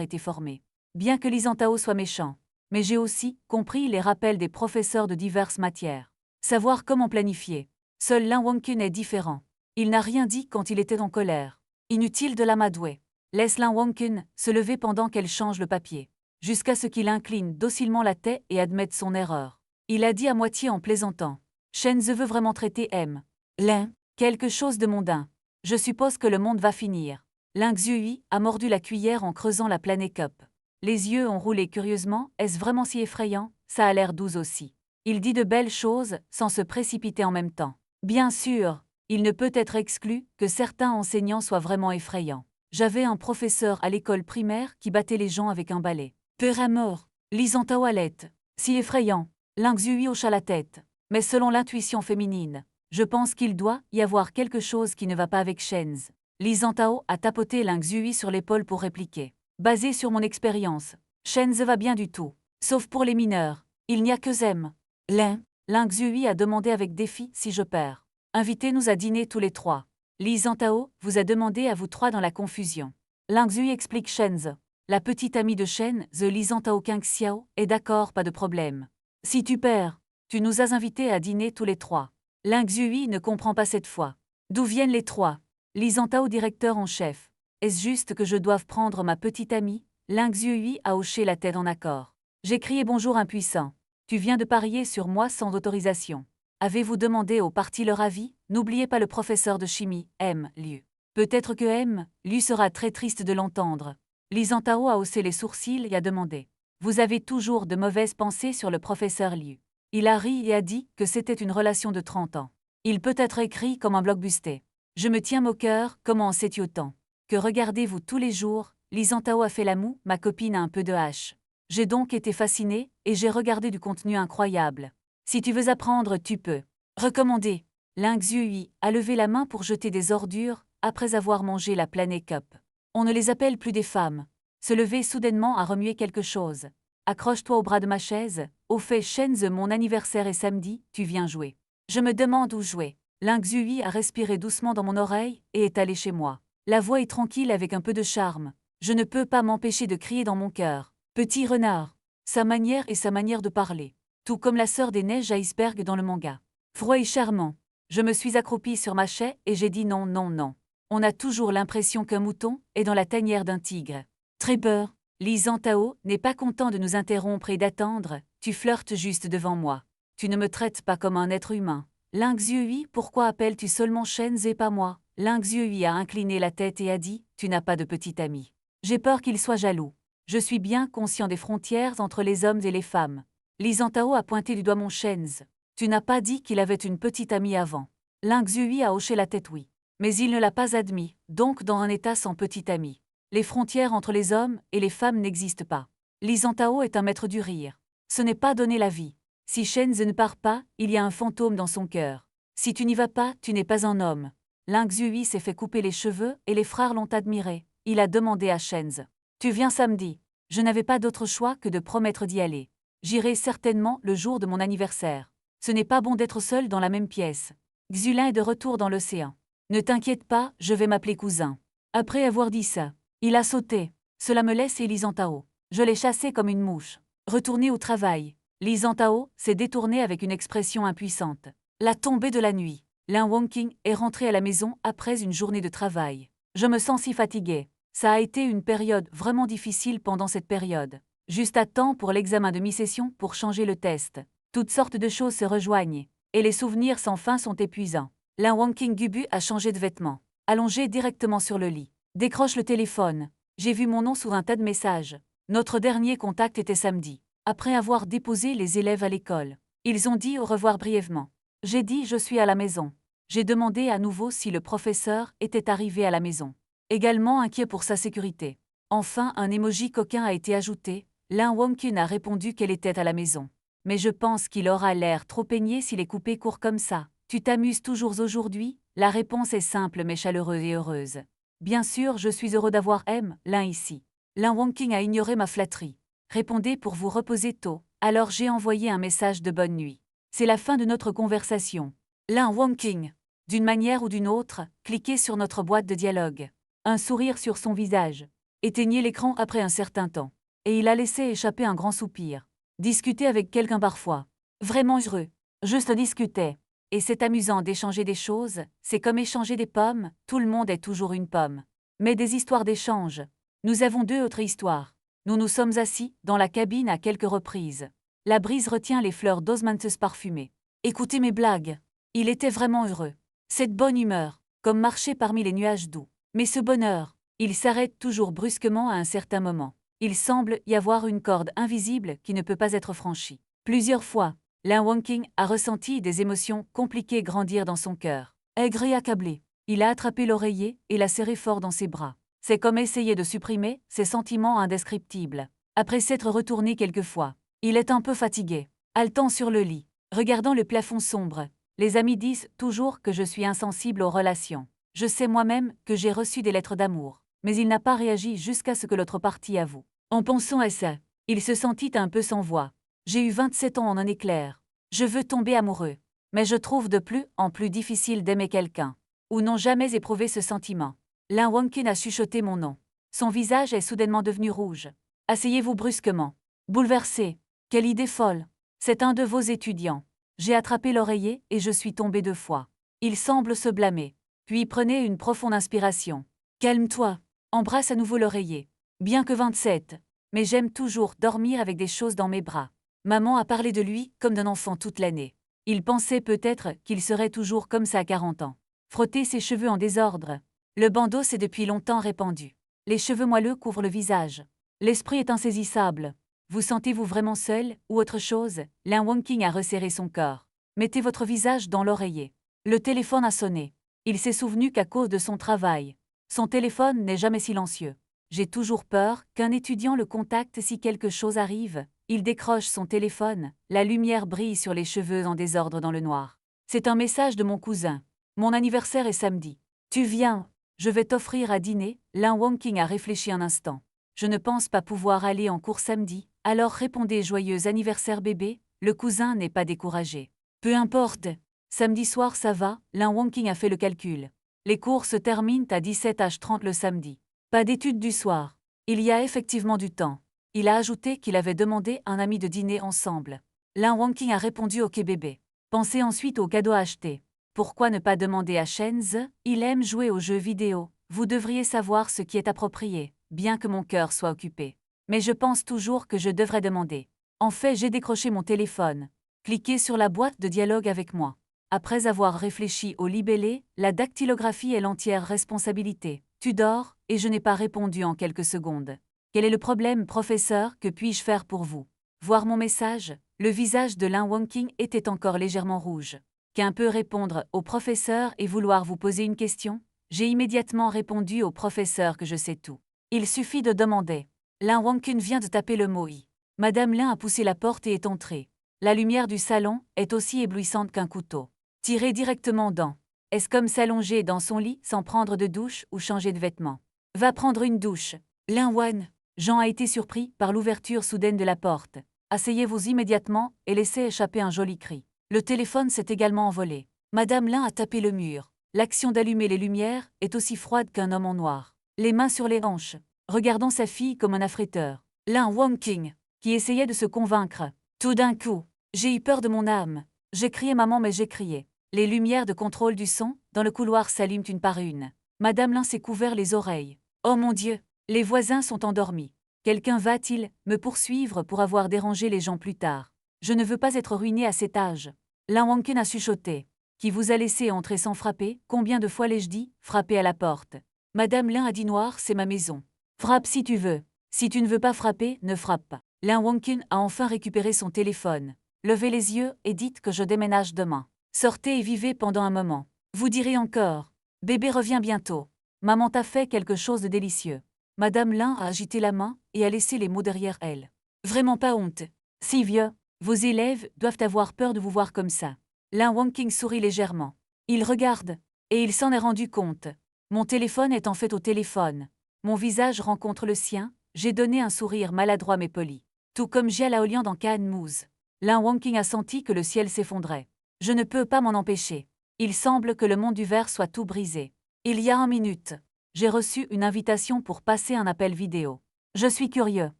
été formé. Bien que Lisan Tao soit méchant. Mais j'ai aussi compris les rappels des professeurs de diverses matières. Savoir comment planifier. Seul Lin Wangkun est différent. Il n'a rien dit quand il était en colère. Inutile de l'amadouer. Laisse Lin Wangkun se lever pendant qu'elle change le papier. Jusqu'à ce qu'il incline docilement la tête et admette son erreur. Il a dit à moitié en plaisantant. Shenze veut vraiment traiter M. Lin, quelque chose de mondain. Je suppose que le monde va finir. Ling Zhui a mordu la cuillère en creusant la Planet Cup. Les yeux ont roulé curieusement, est-ce vraiment si effrayant? Ça a l'air doux aussi. Il dit de belles choses, sans se précipiter en même temps. Bien sûr, il ne peut être exclu que certains enseignants soient vraiment effrayants. J'avais un professeur à l'école primaire qui battait les gens avec un balai. Peur à mort, lisant toilette. Si effrayant. Ling Zhui hocha la tête. Mais selon l'intuition féminine, je pense qu'il doit y avoir quelque chose qui ne va pas avec Shenze. Li Zhantao a tapoté Ling Zhui sur l'épaule pour répliquer. Basé sur mon expérience, Shenze va bien du tout. Sauf pour les mineurs. Il n'y a que Zem. Ling Zhui a demandé avec défi si je perds. Invitez-nous à dîner tous les trois. Li Zhantao vous a demandé à vous trois dans la confusion. Ling Zhui explique Shenze. La petite amie de Shen, Li Zhantao King Xiao, est d'accord, pas de problème. Si tu perds, tu nous as invités à dîner tous les trois. Ling Zhui ne comprend pas cette fois. D'où viennent les trois? Li Zhantao directeur en chef. Est-ce juste que je doive prendre ma petite amie? Ling Zhui a hoché la tête en accord. J'ai crié bonjour impuissant. Tu viens de parier sur moi sans autorisation. Avez-vous demandé au parti leur avis? N'oubliez pas le professeur de chimie, M. Liu. Peut-être que M. Liu sera très triste de l'entendre. Li Zhantao a haussé les sourcils et a demandé. Vous avez toujours de mauvaises pensées sur le professeur Liu. Il a ri et a dit que c'était une relation de 30 ans. Il peut être écrit comme un bloc-busté. Je me tiens moqueur, comment en sais-tu autant? Que regardez-vous tous les jours? Li Zhantao a fait la moue, ma copine a un peu de hache. J'ai donc été fasciné, et j'ai regardé du contenu incroyable. Si tu veux apprendre, tu peux. Recommander. Ling Zhui a levé la main pour jeter des ordures, après avoir mangé la Planet Cup. On ne les appelle plus des femmes. Se lever soudainement a remué quelque chose. Accroche-toi au bras de ma chaise. Au fait, Shenze, mon anniversaire est samedi, tu viens jouer. Je me demande où jouer. Ling Zhui a respiré doucement dans mon oreille et est allé chez moi. La voix est tranquille avec un peu de charme. Je ne peux pas m'empêcher de crier dans mon cœur. Petit renard. Sa manière et sa manière de parler. Tout comme la sœur des neiges iceberg dans le manga. Froid et charmant. Je me suis accroupie sur ma chaise et j'ai dit non, non, non. On a toujours l'impression qu'un mouton est dans la tanière d'un tigre. Très peur. Li Zhantao n'est pas content de nous interrompre et d'attendre. Tu flirtes juste devant moi. Tu ne me traites pas comme un être humain. Ling Zhui, pourquoi appelles-tu seulement Shenze et pas moi? Ling Zhui a incliné la tête et a dit, tu n'as pas de petit ami. J'ai peur qu'il soit jaloux. Je suis bien conscient des frontières entre les hommes et les femmes. Li Zhantao a pointé du doigt mon Shenze. Tu n'as pas dit qu'il avait une petite amie avant. Ling Zhui a hoché la tête oui. Mais il ne l'a pas admis, donc dans un état sans petite amie. Les frontières entre les hommes et les femmes n'existent pas. Li Zhantao est un maître du rire. Ce n'est pas donner la vie. Si Shenze ne part pas, il y a un fantôme dans son cœur. Si tu n'y vas pas, tu n'es pas un homme. Ling Zhui s'est fait couper les cheveux et les frères l'ont admiré. Il a demandé à Shenze. Tu viens samedi. Je n'avais pas d'autre choix que de promettre d'y aller. J'irai certainement le jour de mon anniversaire. Ce n'est pas bon d'être seul dans la même pièce. Xulin est de retour dans l'océan. Ne t'inquiète pas, je vais m'appeler cousin. Après avoir dit ça, il a sauté. Cela me laisse et Li Zhantao. Je l'ai chassé comme une mouche. Retourné au travail. Li Zhantao s'est détourné avec une expression impuissante. La tombée de la nuit. Lin Wangqing est rentré à la maison après une journée de travail. Je me sens si fatigué. Ça a été une période vraiment difficile pendant cette période. Juste à temps pour l'examen de mi-session pour changer le test. Toutes sortes de choses se rejoignent. Et les souvenirs sans fin sont épuisants. Lin Wangqing Gubu a changé de vêtements. Allongé directement sur le lit. Décroche le téléphone. J'ai vu mon nom sous un tas de messages. Notre dernier contact était samedi. Après avoir déposé les élèves à l'école. Ils ont dit au revoir brièvement. J'ai dit je suis à la maison. J'ai demandé à nouveau si le professeur était arrivé à la maison. Également inquiet pour sa sécurité. Enfin, un emoji coquin a été ajouté. Lin Wangqing a répondu qu'elle était à la maison. Mais je pense qu'il aura l'air trop peigné s'il est coupé court comme ça. Tu t'amuses toujours aujourd'hui? La réponse est simple mais chaleureuse et heureuse. Bien sûr, je suis heureux d'avoir Lin ici. Lin Wangqing a ignoré ma flatterie. Répondez pour vous reposer tôt. Alors j'ai envoyé un message de bonne nuit. C'est la fin de notre conversation. Lin Wangqing. D'une manière ou d'une autre, cliquez sur notre boîte de dialogue. Un sourire sur son visage. Éteignez l'écran après un certain temps. Et il a laissé échapper un grand soupir. Discuter avec quelqu'un parfois. Vraiment heureux. Juste discuter. Et c'est amusant d'échanger des choses, c'est comme échanger des pommes, tout le monde est toujours une pomme. Mais des histoires d'échange. Nous avons deux autres histoires. Nous nous sommes assis dans la cabine à quelques reprises. La brise retient les fleurs d'osmanthus parfumées. Écoutez mes blagues. Il était vraiment heureux. Cette bonne humeur, comme marcher parmi les nuages doux. Mais ce bonheur, il s'arrête toujours brusquement à un certain moment. Il semble y avoir une corde invisible qui ne peut pas être franchie. Plusieurs fois, Lin Wangqing a ressenti des émotions compliquées grandir dans son cœur. Aigre et accablé, il a attrapé l'oreiller et l'a serré fort dans ses bras. C'est comme essayer de supprimer ces sentiments indescriptibles. Après s'être retourné quelquefois, il est un peu fatigué, haletant sur le lit, regardant le plafond sombre. Les amis disent toujours que je suis insensible aux relations. Je sais moi-même que j'ai reçu des lettres d'amour, mais il n'a pas réagi jusqu'à ce que l'autre partie avoue. En pensant à ça, il se sentit un peu sans voix. J'ai eu 27 ans en un éclair. Je veux tomber amoureux, mais je trouve de plus en plus difficile d'aimer quelqu'un, ou n'ont jamais éprouvé ce sentiment. Lin Wangqing a chuchoté mon nom. Son visage est soudainement devenu rouge. Asseyez-vous brusquement. Bouleversé. Quelle idée folle. C'est un de vos étudiants. J'ai attrapé l'oreiller et je suis tombé 2 fois. Il semble se blâmer. Puis prenez une profonde inspiration. Calme-toi. Embrasse à nouveau l'oreiller. Bien que 27, mais j'aime toujours dormir avec des choses dans mes bras. Maman a parlé de lui comme d'un enfant toute l'année. Il pensait peut-être qu'il serait toujours comme ça à 40 ans. Frotter ses cheveux en désordre. Le bandeau s'est depuis longtemps répandu. Les cheveux moelleux couvrent le visage. L'esprit est insaisissable. Vous sentez-vous vraiment seul, ou autre chose? Lin Wangqing a resserré son corps. Mettez votre visage dans l'oreiller. Le téléphone a sonné. Il s'est souvenu qu'à cause de son travail, son téléphone n'est jamais silencieux. J'ai toujours peur qu'un étudiant le contacte si quelque chose arrive. Il décroche son téléphone, la lumière brille sur les cheveux en désordre dans le noir. C'est un message de mon cousin. Mon anniversaire est samedi. Tu viens? Je vais t'offrir à dîner. Lin Wangqing a réfléchi un instant. Je ne pense pas pouvoir aller en cours samedi, alors répondez joyeux anniversaire bébé. Le cousin n'est pas découragé. Peu importe. Samedi soir ça va, Lin Wangqing a fait le calcul. Les cours se terminent à 17h30 le samedi. Pas d'études du soir. Il y a effectivement du temps. Il a ajouté qu'il avait demandé à un ami de dîner ensemble. Lin Wangqing a répondu OK bébé. Pensez ensuite aux cadeaux à acheter. Pourquoi ne pas demander à Shenze? Il aime jouer aux jeux vidéo. Vous devriez savoir ce qui est approprié, bien que mon cœur soit occupé. Mais je pense toujours que je devrais demander. En fait, j'ai décroché mon téléphone. Cliquez sur la boîte de dialogue avec moi. Après avoir réfléchi au libellé, la dactylographie est l'entière responsabilité. Tu dors, et je n'ai pas répondu en quelques secondes. Quel est le problème, professeur? Que puis-je faire pour vous? Voir mon message? Le visage de Lin Wangqing était encore légèrement rouge. Qu'un peu répondre au professeur et vouloir vous poser une question? J'ai immédiatement répondu au professeur que je sais tout. Il suffit de demander. Lin Wangqing vient de taper le mot I. Madame Lin a poussé la porte et est entrée. La lumière du salon est aussi éblouissante qu'un couteau. Tiré directement dans. Est-ce comme s'allonger dans son lit sans prendre de douche ou changer de vêtements? Va prendre une douche. Lin Wan. Jean a été surpris par l'ouverture soudaine de la porte. Asseyez-vous immédiatement et laissez échapper un joli cri. Le téléphone s'est également envolé. Madame Lin a tapé le mur. L'action d'allumer les lumières est aussi froide qu'un homme en noir. Les mains sur les hanches, regardant sa fille comme un affréteur. Lin Wangqing, qui essayait de se convaincre. Tout d'un coup, j'ai eu peur de mon âme. J'ai crié maman mais j'ai crié. Les lumières de contrôle du son, dans le couloir s'allument une par une. Madame Lin s'est couvert les oreilles. Oh mon Dieu, les voisins sont endormis. Quelqu'un va-t-il me poursuivre pour avoir dérangé les gens plus tard? Je ne veux pas être ruiné à cet âge. Lin Wangqing a chuchoté. Qui vous a laissé entrer sans frapper? Combien de fois l'ai-je dit? Frapper à la porte. Madame Lin a dit noir, c'est ma maison. Frappe si tu veux. Si tu ne veux pas frapper, ne frappe pas. Lin Wangqing a enfin récupéré son téléphone. Levez les yeux et dites que je déménage demain. Sortez et vivez pendant un moment. Vous direz encore. Bébé revient bientôt. Maman t'a fait quelque chose de délicieux. Madame Lin a agité la main et a laissé les mots derrière elle. Vraiment pas honte. Si vieux, vos élèves doivent avoir peur de vous voir comme ça. Lin Wangqing sourit légèrement. Il regarde, et il s'en est rendu compte. Mon téléphone est en fait au téléphone. Mon visage rencontre le sien, j'ai donné un sourire maladroit mais poli. Tout comme Jia Laolian dans Can Mousse. Lin Wangqing a senti que le ciel s'effondrait. Je ne peux pas m'en empêcher. Il semble que le monde du verre soit tout brisé. Il y a 1 minute, j'ai reçu une invitation pour passer un appel vidéo. Je suis curieux.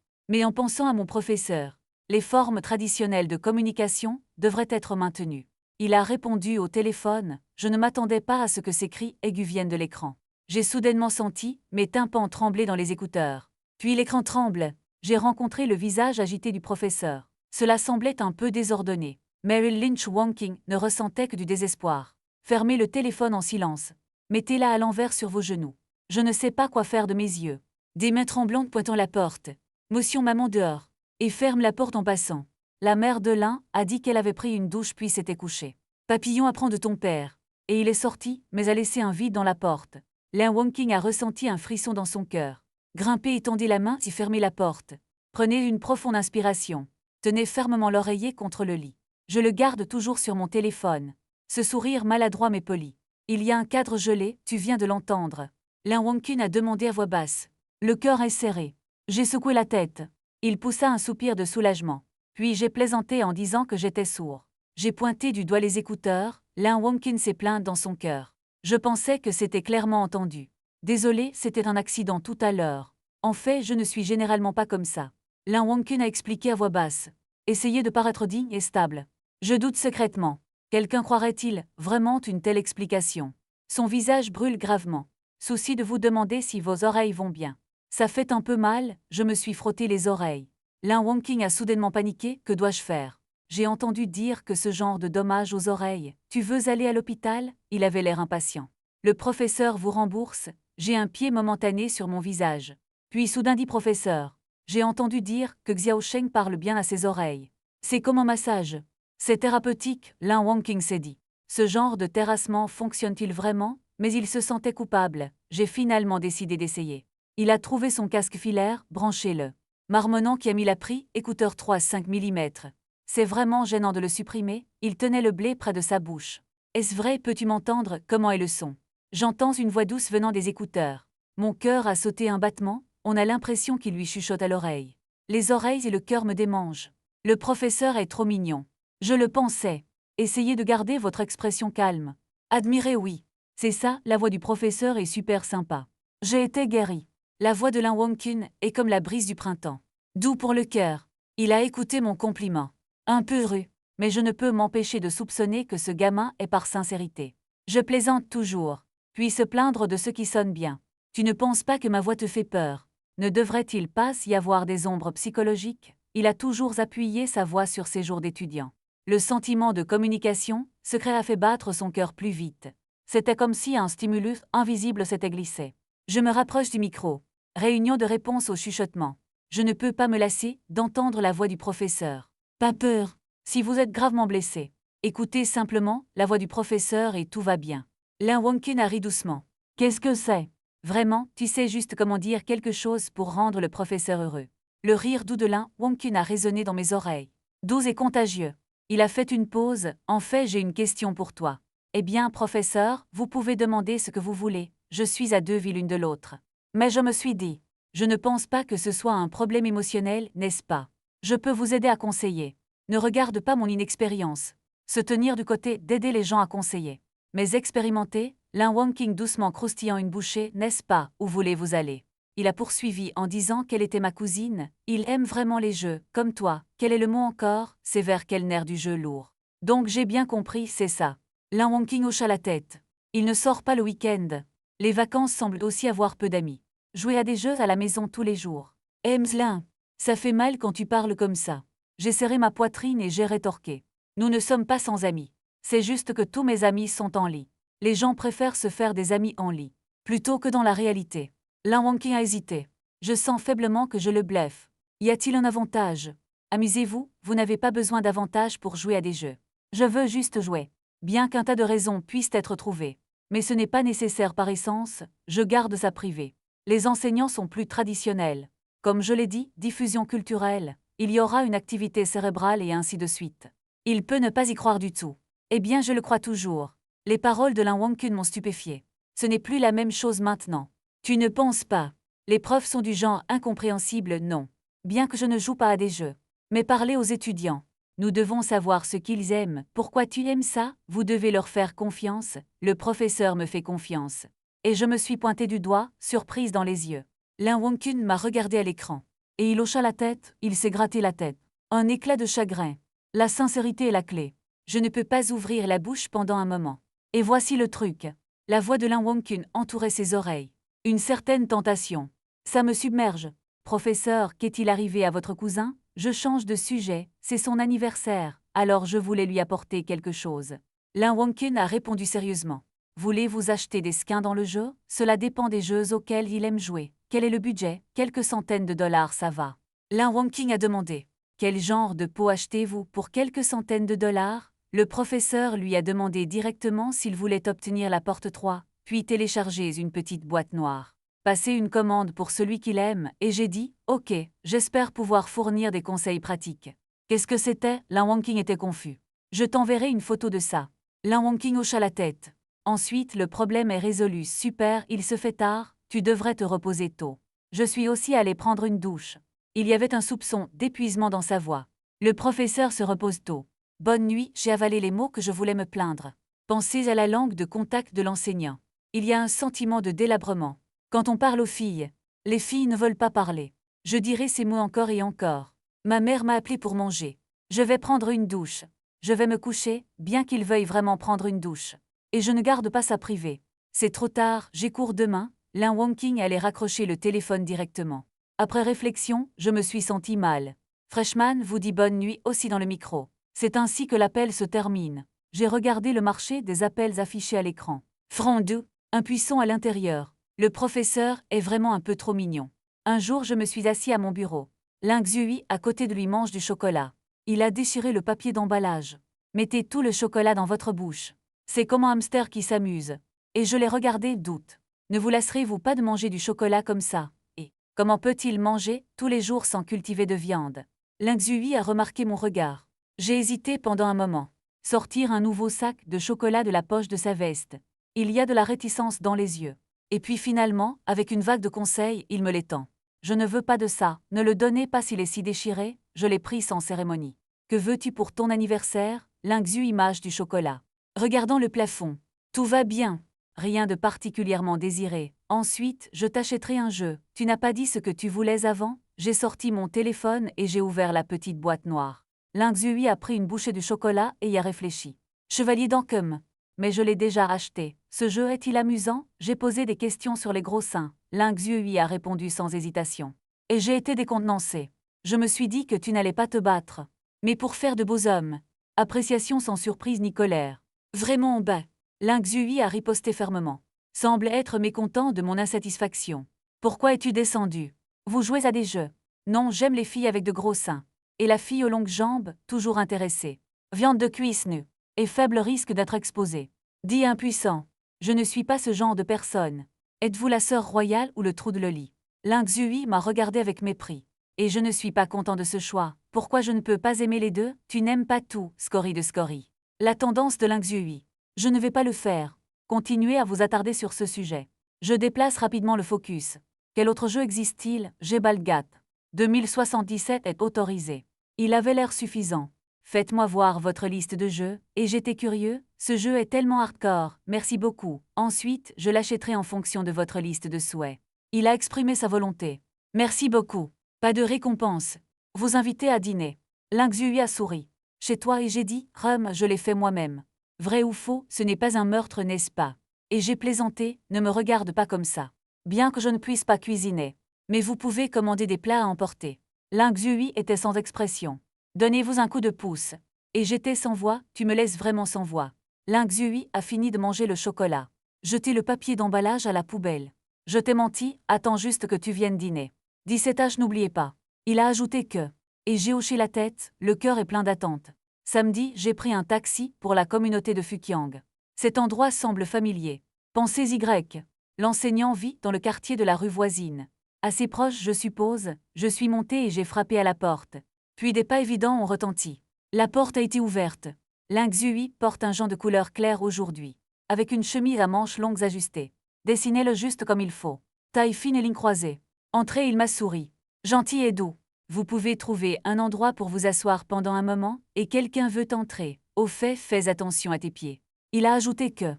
Mais en pensant à mon professeur, les formes traditionnelles de communication devraient être maintenues. Il a répondu au téléphone, je ne m'attendais pas à ce que ces cris aigus viennent de l'écran. J'ai soudainement senti mes tympans trembler dans les écouteurs. Puis l'écran tremble. J'ai rencontré le visage agité du professeur. Cela semblait un peu désordonné. Merrill Lynch Wonking ne ressentait que du désespoir. Fermez le téléphone en silence. Mettez-la à l'envers sur vos genoux. Je ne sais pas quoi faire de mes yeux. Des mains tremblantes pointant la porte. Motion maman dehors. Et ferme la porte en passant. La mère de l'un a dit qu'elle avait pris une douche puis s'était couchée. Papillon apprend de ton père. Et il est sorti, mais a laissé un vide dans la porte. Lin Wonking a ressenti un frisson dans son cœur. Grimpez et tendez la main si fermez la porte. Prenez une profonde inspiration. Tenez fermement l'oreiller contre le lit. Je le garde toujours sur mon téléphone. Ce sourire maladroit mais poli. Il y a un cadre gelé, tu viens de l'entendre. Lin Wonkin a demandé à voix basse. Le cœur est serré. J'ai secoué la tête. Il poussa un soupir de soulagement. Puis j'ai plaisanté en disant que j'étais sourd. J'ai pointé du doigt les écouteurs. Lin Wonkin s'est plaint dans son cœur. Je pensais que c'était clairement entendu. Désolé, c'était un accident tout à l'heure. En fait, je ne suis généralement pas comme ça. Lin Wonkin a expliqué à voix basse. Essayez de paraître digne et stable. Je doute secrètement. Quelqu'un croirait-il vraiment une telle explication? Son visage brûle gravement. Souci de vous demander si vos oreilles vont bien. Ça fait un peu mal, je me suis frotté les oreilles. Lin Wonking a soudainement paniqué, que dois-je faire? J'ai entendu dire que ce genre de dommage aux oreilles. Tu veux aller à l'hôpital? Il avait l'air impatient. Le professeur vous rembourse? J'ai un pied momentané sur mon visage. Puis soudain dit professeur. J'ai entendu dire que Xiao Sheng parle bien à ses oreilles. C'est comme un massage. C'est thérapeutique, Lin Wonking s'est dit. Ce genre de terrassement fonctionne-t-il vraiment? Mais il se sentait coupable. J'ai finalement décidé d'essayer. Il a trouvé son casque filaire, branchez-le. Marmonnant qui a mis la pris, écouteur 3,5 mm. C'est vraiment gênant de le supprimer, il tenait le blé près de sa bouche. Est-ce vrai, peux-tu m'entendre? Comment est le son? J'entends une voix douce venant des écouteurs. Mon cœur a sauté un battement, on a l'impression qu'il lui chuchote à l'oreille. Les oreilles et le cœur me démangent. Le professeur est trop mignon. Je le pensais. Essayez de garder votre expression calme. Admirez, oui. C'est ça, la voix du professeur est super sympa. J'ai été guéri. La voix de Lin Wonkin est comme la brise du printemps. Doux pour le cœur. Il a écouté mon compliment. Un peu rue, mais je ne peux m'empêcher de soupçonner que ce gamin est par sincérité. Je plaisante toujours, puis se plaindre de ce qui sonne bien. Tu ne penses pas que ma voix te fait peur? Ne devrait-il pas y avoir des ombres psychologiques? Il a toujours appuyé sa voix sur ses jours d'étudiant. Le sentiment de communication secret a fait battre son cœur plus vite. C'était comme si un stimulus invisible s'était glissé. Je me rapproche du micro. Réunion de réponse au chuchotement. Je ne peux pas me lasser d'entendre la voix du professeur. Pas peur. Si vous êtes gravement blessé, écoutez simplement la voix du professeur et tout va bien. Lin Wonkin a ri doucement. Qu'est-ce que c'est? Vraiment, tu sais juste comment dire quelque chose pour rendre le professeur heureux. Le rire doux de Lin Wonkin a résonné dans mes oreilles. Doux et contagieux. Il a fait une pause. En fait, j'ai une question pour toi. Eh bien, professeur, vous pouvez demander ce que vous voulez. Je suis à 2 villes l'une de l'autre. Mais je me suis dit, je ne pense pas que ce soit un problème émotionnel, n'est-ce pas? Je peux vous aider à conseiller. Ne regarde pas mon inexpérience. Se tenir du côté d'aider les gens à conseiller. Mais expérimenter, Lin Wonking doucement croustillant une bouchée, n'est-ce pas, où voulez-vous aller? Il a poursuivi en disant qu'elle était ma cousine. Il aime vraiment les jeux, comme toi. Quel est le mot encore? C'est vers quel nerf du jeu lourd. Donc j'ai bien compris, c'est ça. Lin Wonking hocha la tête. Il ne sort pas le week-end. Les vacances semblent aussi avoir peu d'amis. Jouer à des jeux à la maison tous les jours. Lin, ça fait mal quand tu parles comme ça. J'ai serré ma poitrine et j'ai rétorqué. Nous ne sommes pas sans amis. C'est juste que tous mes amis sont en lit. Les gens préfèrent se faire des amis en lit, plutôt que dans la réalité. Lin Wonking a hésité. Je sens faiblement que je le bluffe. Y a-t-il un avantage? Amusez-vous, vous n'avez pas besoin d'avantage pour jouer à des jeux. Je veux juste jouer. Bien qu'un tas de raisons puissent être trouvées. Mais ce n'est pas nécessaire par essence, je garde ça privé. Les enseignants sont plus traditionnels. Comme je l'ai dit, diffusion culturelle, il y aura une activité cérébrale et ainsi de suite. Il peut ne pas y croire du tout. Eh bien, je le crois toujours. Les paroles de Lin Wonkin m'ont stupéfié. Ce n'est plus la même chose maintenant. Tu ne penses pas? Les profs sont du genre incompréhensible, non. Bien que je ne joue pas à des jeux. Mais parlez aux étudiants. Nous devons savoir ce qu'ils aiment. Pourquoi tu aimes ça? Vous devez leur faire confiance. Le professeur me fait confiance. Et je me suis pointé du doigt, surprise dans les yeux. Lin Wonkin m'a regardé à l'écran. Et il hocha la tête, il s'est gratté la tête. Un éclat de chagrin. La sincérité est la clé. Je ne peux pas ouvrir la bouche pendant un moment. Et voici le truc. La voix de Lin Wonkin entourait ses oreilles. Une certaine tentation. Ça me submerge. Professeur, qu'est-il arrivé à votre cousin? je change de sujet, c'est son anniversaire, alors je voulais lui apporter quelque chose. Lin Wonkin a répondu sérieusement. Voulez-vous acheter des skins dans le jeu? Cela dépend des jeux auxquels il aime jouer. Quel est le budget? Quelques centaines de dollars, ça va. Lin Wonkin a demandé. Quel genre de pot achetez-vous pour quelques centaines de dollars? Le professeur lui a demandé directement s'il voulait obtenir la porte 3, puis télécharger une petite boîte noire. Passer une commande pour celui qu'il aime, et j'ai dit « Ok, j'espère pouvoir fournir des conseils pratiques. » Qu'est-ce que c'était? Lin Wonkin était confus. Je t'enverrai une photo de ça. Lin Wonkin hocha la tête. Ensuite, le problème est résolu. Super, il se fait tard, tu devrais te reposer tôt. Je suis aussi allé prendre une douche. Il y avait un soupçon d'épuisement dans sa voix. Le professeur se repose tôt. Bonne nuit, j'ai avalé les mots que je voulais me plaindre. Pensez à la langue de contact de l'enseignant. Il y a un sentiment de délabrement. Quand on parle aux filles, les filles ne veulent pas parler. Je dirai ces mots encore et encore. Ma mère m'a appelé pour manger. Je vais prendre une douche. Je vais me coucher, bien qu'il veuille vraiment prendre une douche. Et je ne garde pas sa privée. C'est trop tard, j'ai cours demain. Lin Wonkin allait raccrocher le téléphone directement. Après réflexion, je me suis senti mal. Freshman vous dit bonne nuit aussi dans le micro. C'est ainsi que l'appel se termine. J'ai regardé le marché des appels affichés à l'écran. Franc 2, impuissant à l'intérieur. Le professeur est vraiment un peu trop mignon. Un jour, je me suis assis à mon bureau. Lin Xui, à côté de lui, mange du chocolat. Il a déchiré le papier d'emballage. Mettez tout le chocolat dans votre bouche. C'est comme un hamster qui s'amuse. Et je l'ai regardé, doute. Ne vous lasserez-vous pas de manger du chocolat comme ça? Et comment peut-il manger tous les jours sans cultiver de viande? Lin Xui a remarqué mon regard. J'ai hésité pendant un moment. Sortir un nouveau sac de chocolat de la poche de sa veste. Il y a de la réticence dans les yeux. Et puis finalement, avec une vague de conseils, il me l'étend. Je ne veux pas de ça, ne le donnez pas s'il est si déchiré, je l'ai pris sans cérémonie. Que veux-tu pour ton anniversaire? Lin Xui image du chocolat. Regardant le plafond. Tout va bien. Rien de particulièrement désiré. Ensuite, je t'achèterai un jeu. Tu n'as pas dit ce que tu voulais avant? J'ai sorti mon téléphone et j'ai ouvert la petite boîte noire. Lin Xui a pris une bouchée de chocolat et y a réfléchi. Chevalier d'Ancôme. Mais je l'ai déjà acheté. Ce jeu est-il amusant? J'ai posé des questions sur les gros seins. Lin Xui a répondu sans hésitation. Et j'ai été décontenancé. Je me suis dit que tu n'allais pas te battre. Mais pour faire de beaux hommes. Appréciation sans surprise ni colère. Vraiment bas. Lin Xui a riposté fermement. Semble être mécontent de mon insatisfaction. Pourquoi es-tu descendu? Vous jouez à des jeux. Non, j'aime les filles avec de gros seins. Et la fille aux longues jambes, toujours intéressée. Viande de cuisse nue. Et faible risque d'être exposée. Dit impuissant. Je ne suis pas ce genre de personne. Êtes-vous la sœur royale ou le trou de Loli? Lin Xui m'a regardé avec mépris. Et je ne suis pas content de ce choix. Pourquoi je ne peux pas aimer les deux? Tu n'aimes pas tout, scorie de scorie. La tendance de Lin Xui. Je ne vais pas le faire. Continuez à vous attarder sur ce sujet. Je déplace rapidement le focus. Quel autre jeu existe-t-il? J'ai Balgat. 2077 est autorisé. Il avait l'air suffisant. Faites-moi voir votre liste de jeux, et j'étais curieux, ce jeu est tellement hardcore, merci beaucoup. Ensuite, je l'achèterai en fonction de votre liste de souhaits. Il a exprimé sa volonté. Merci beaucoup. Pas de récompense. Vous invitez à dîner. Lin Xui a souri. Chez toi et j'ai dit, je l'ai fait moi-même. Vrai ou faux, ce n'est pas un meurtre, n'est-ce pas? Et j'ai plaisanté, ne me regarde pas comme ça. Bien que je ne puisse pas cuisiner. Mais vous pouvez commander des plats à emporter. Lin Xui était sans expression. Donnez-vous un coup de pouce. Et j'étais sans voix, tu me laisses vraiment sans voix. Lin Xui a fini de manger le chocolat. Jetez le papier d'emballage à la poubelle. Je t'ai menti, attends juste que tu viennes dîner. 17 n'oubliez pas. Il a ajouté que. Et j'ai hoché la tête, le cœur est plein d'attentes. Samedi, j'ai pris un taxi pour la communauté de Fukiang. Cet endroit semble familier. Pensez Y. L'enseignant vit dans le quartier de la rue voisine. Assez proche, je suppose, je suis monté et j'ai frappé à la porte. Puis des pas évidents ont retenti. La porte a été ouverte. Lin Xui porte un jean de couleur claire aujourd'hui, avec une chemise à manches longues ajustée. Dessinez-le juste comme il faut. Taille fine et ligne croisée. Entrez, il m'a souri. Gentil et doux. Vous pouvez trouver un endroit pour vous asseoir pendant un moment, et quelqu'un veut entrer. Au fait, fais attention à tes pieds. Il a ajouté que.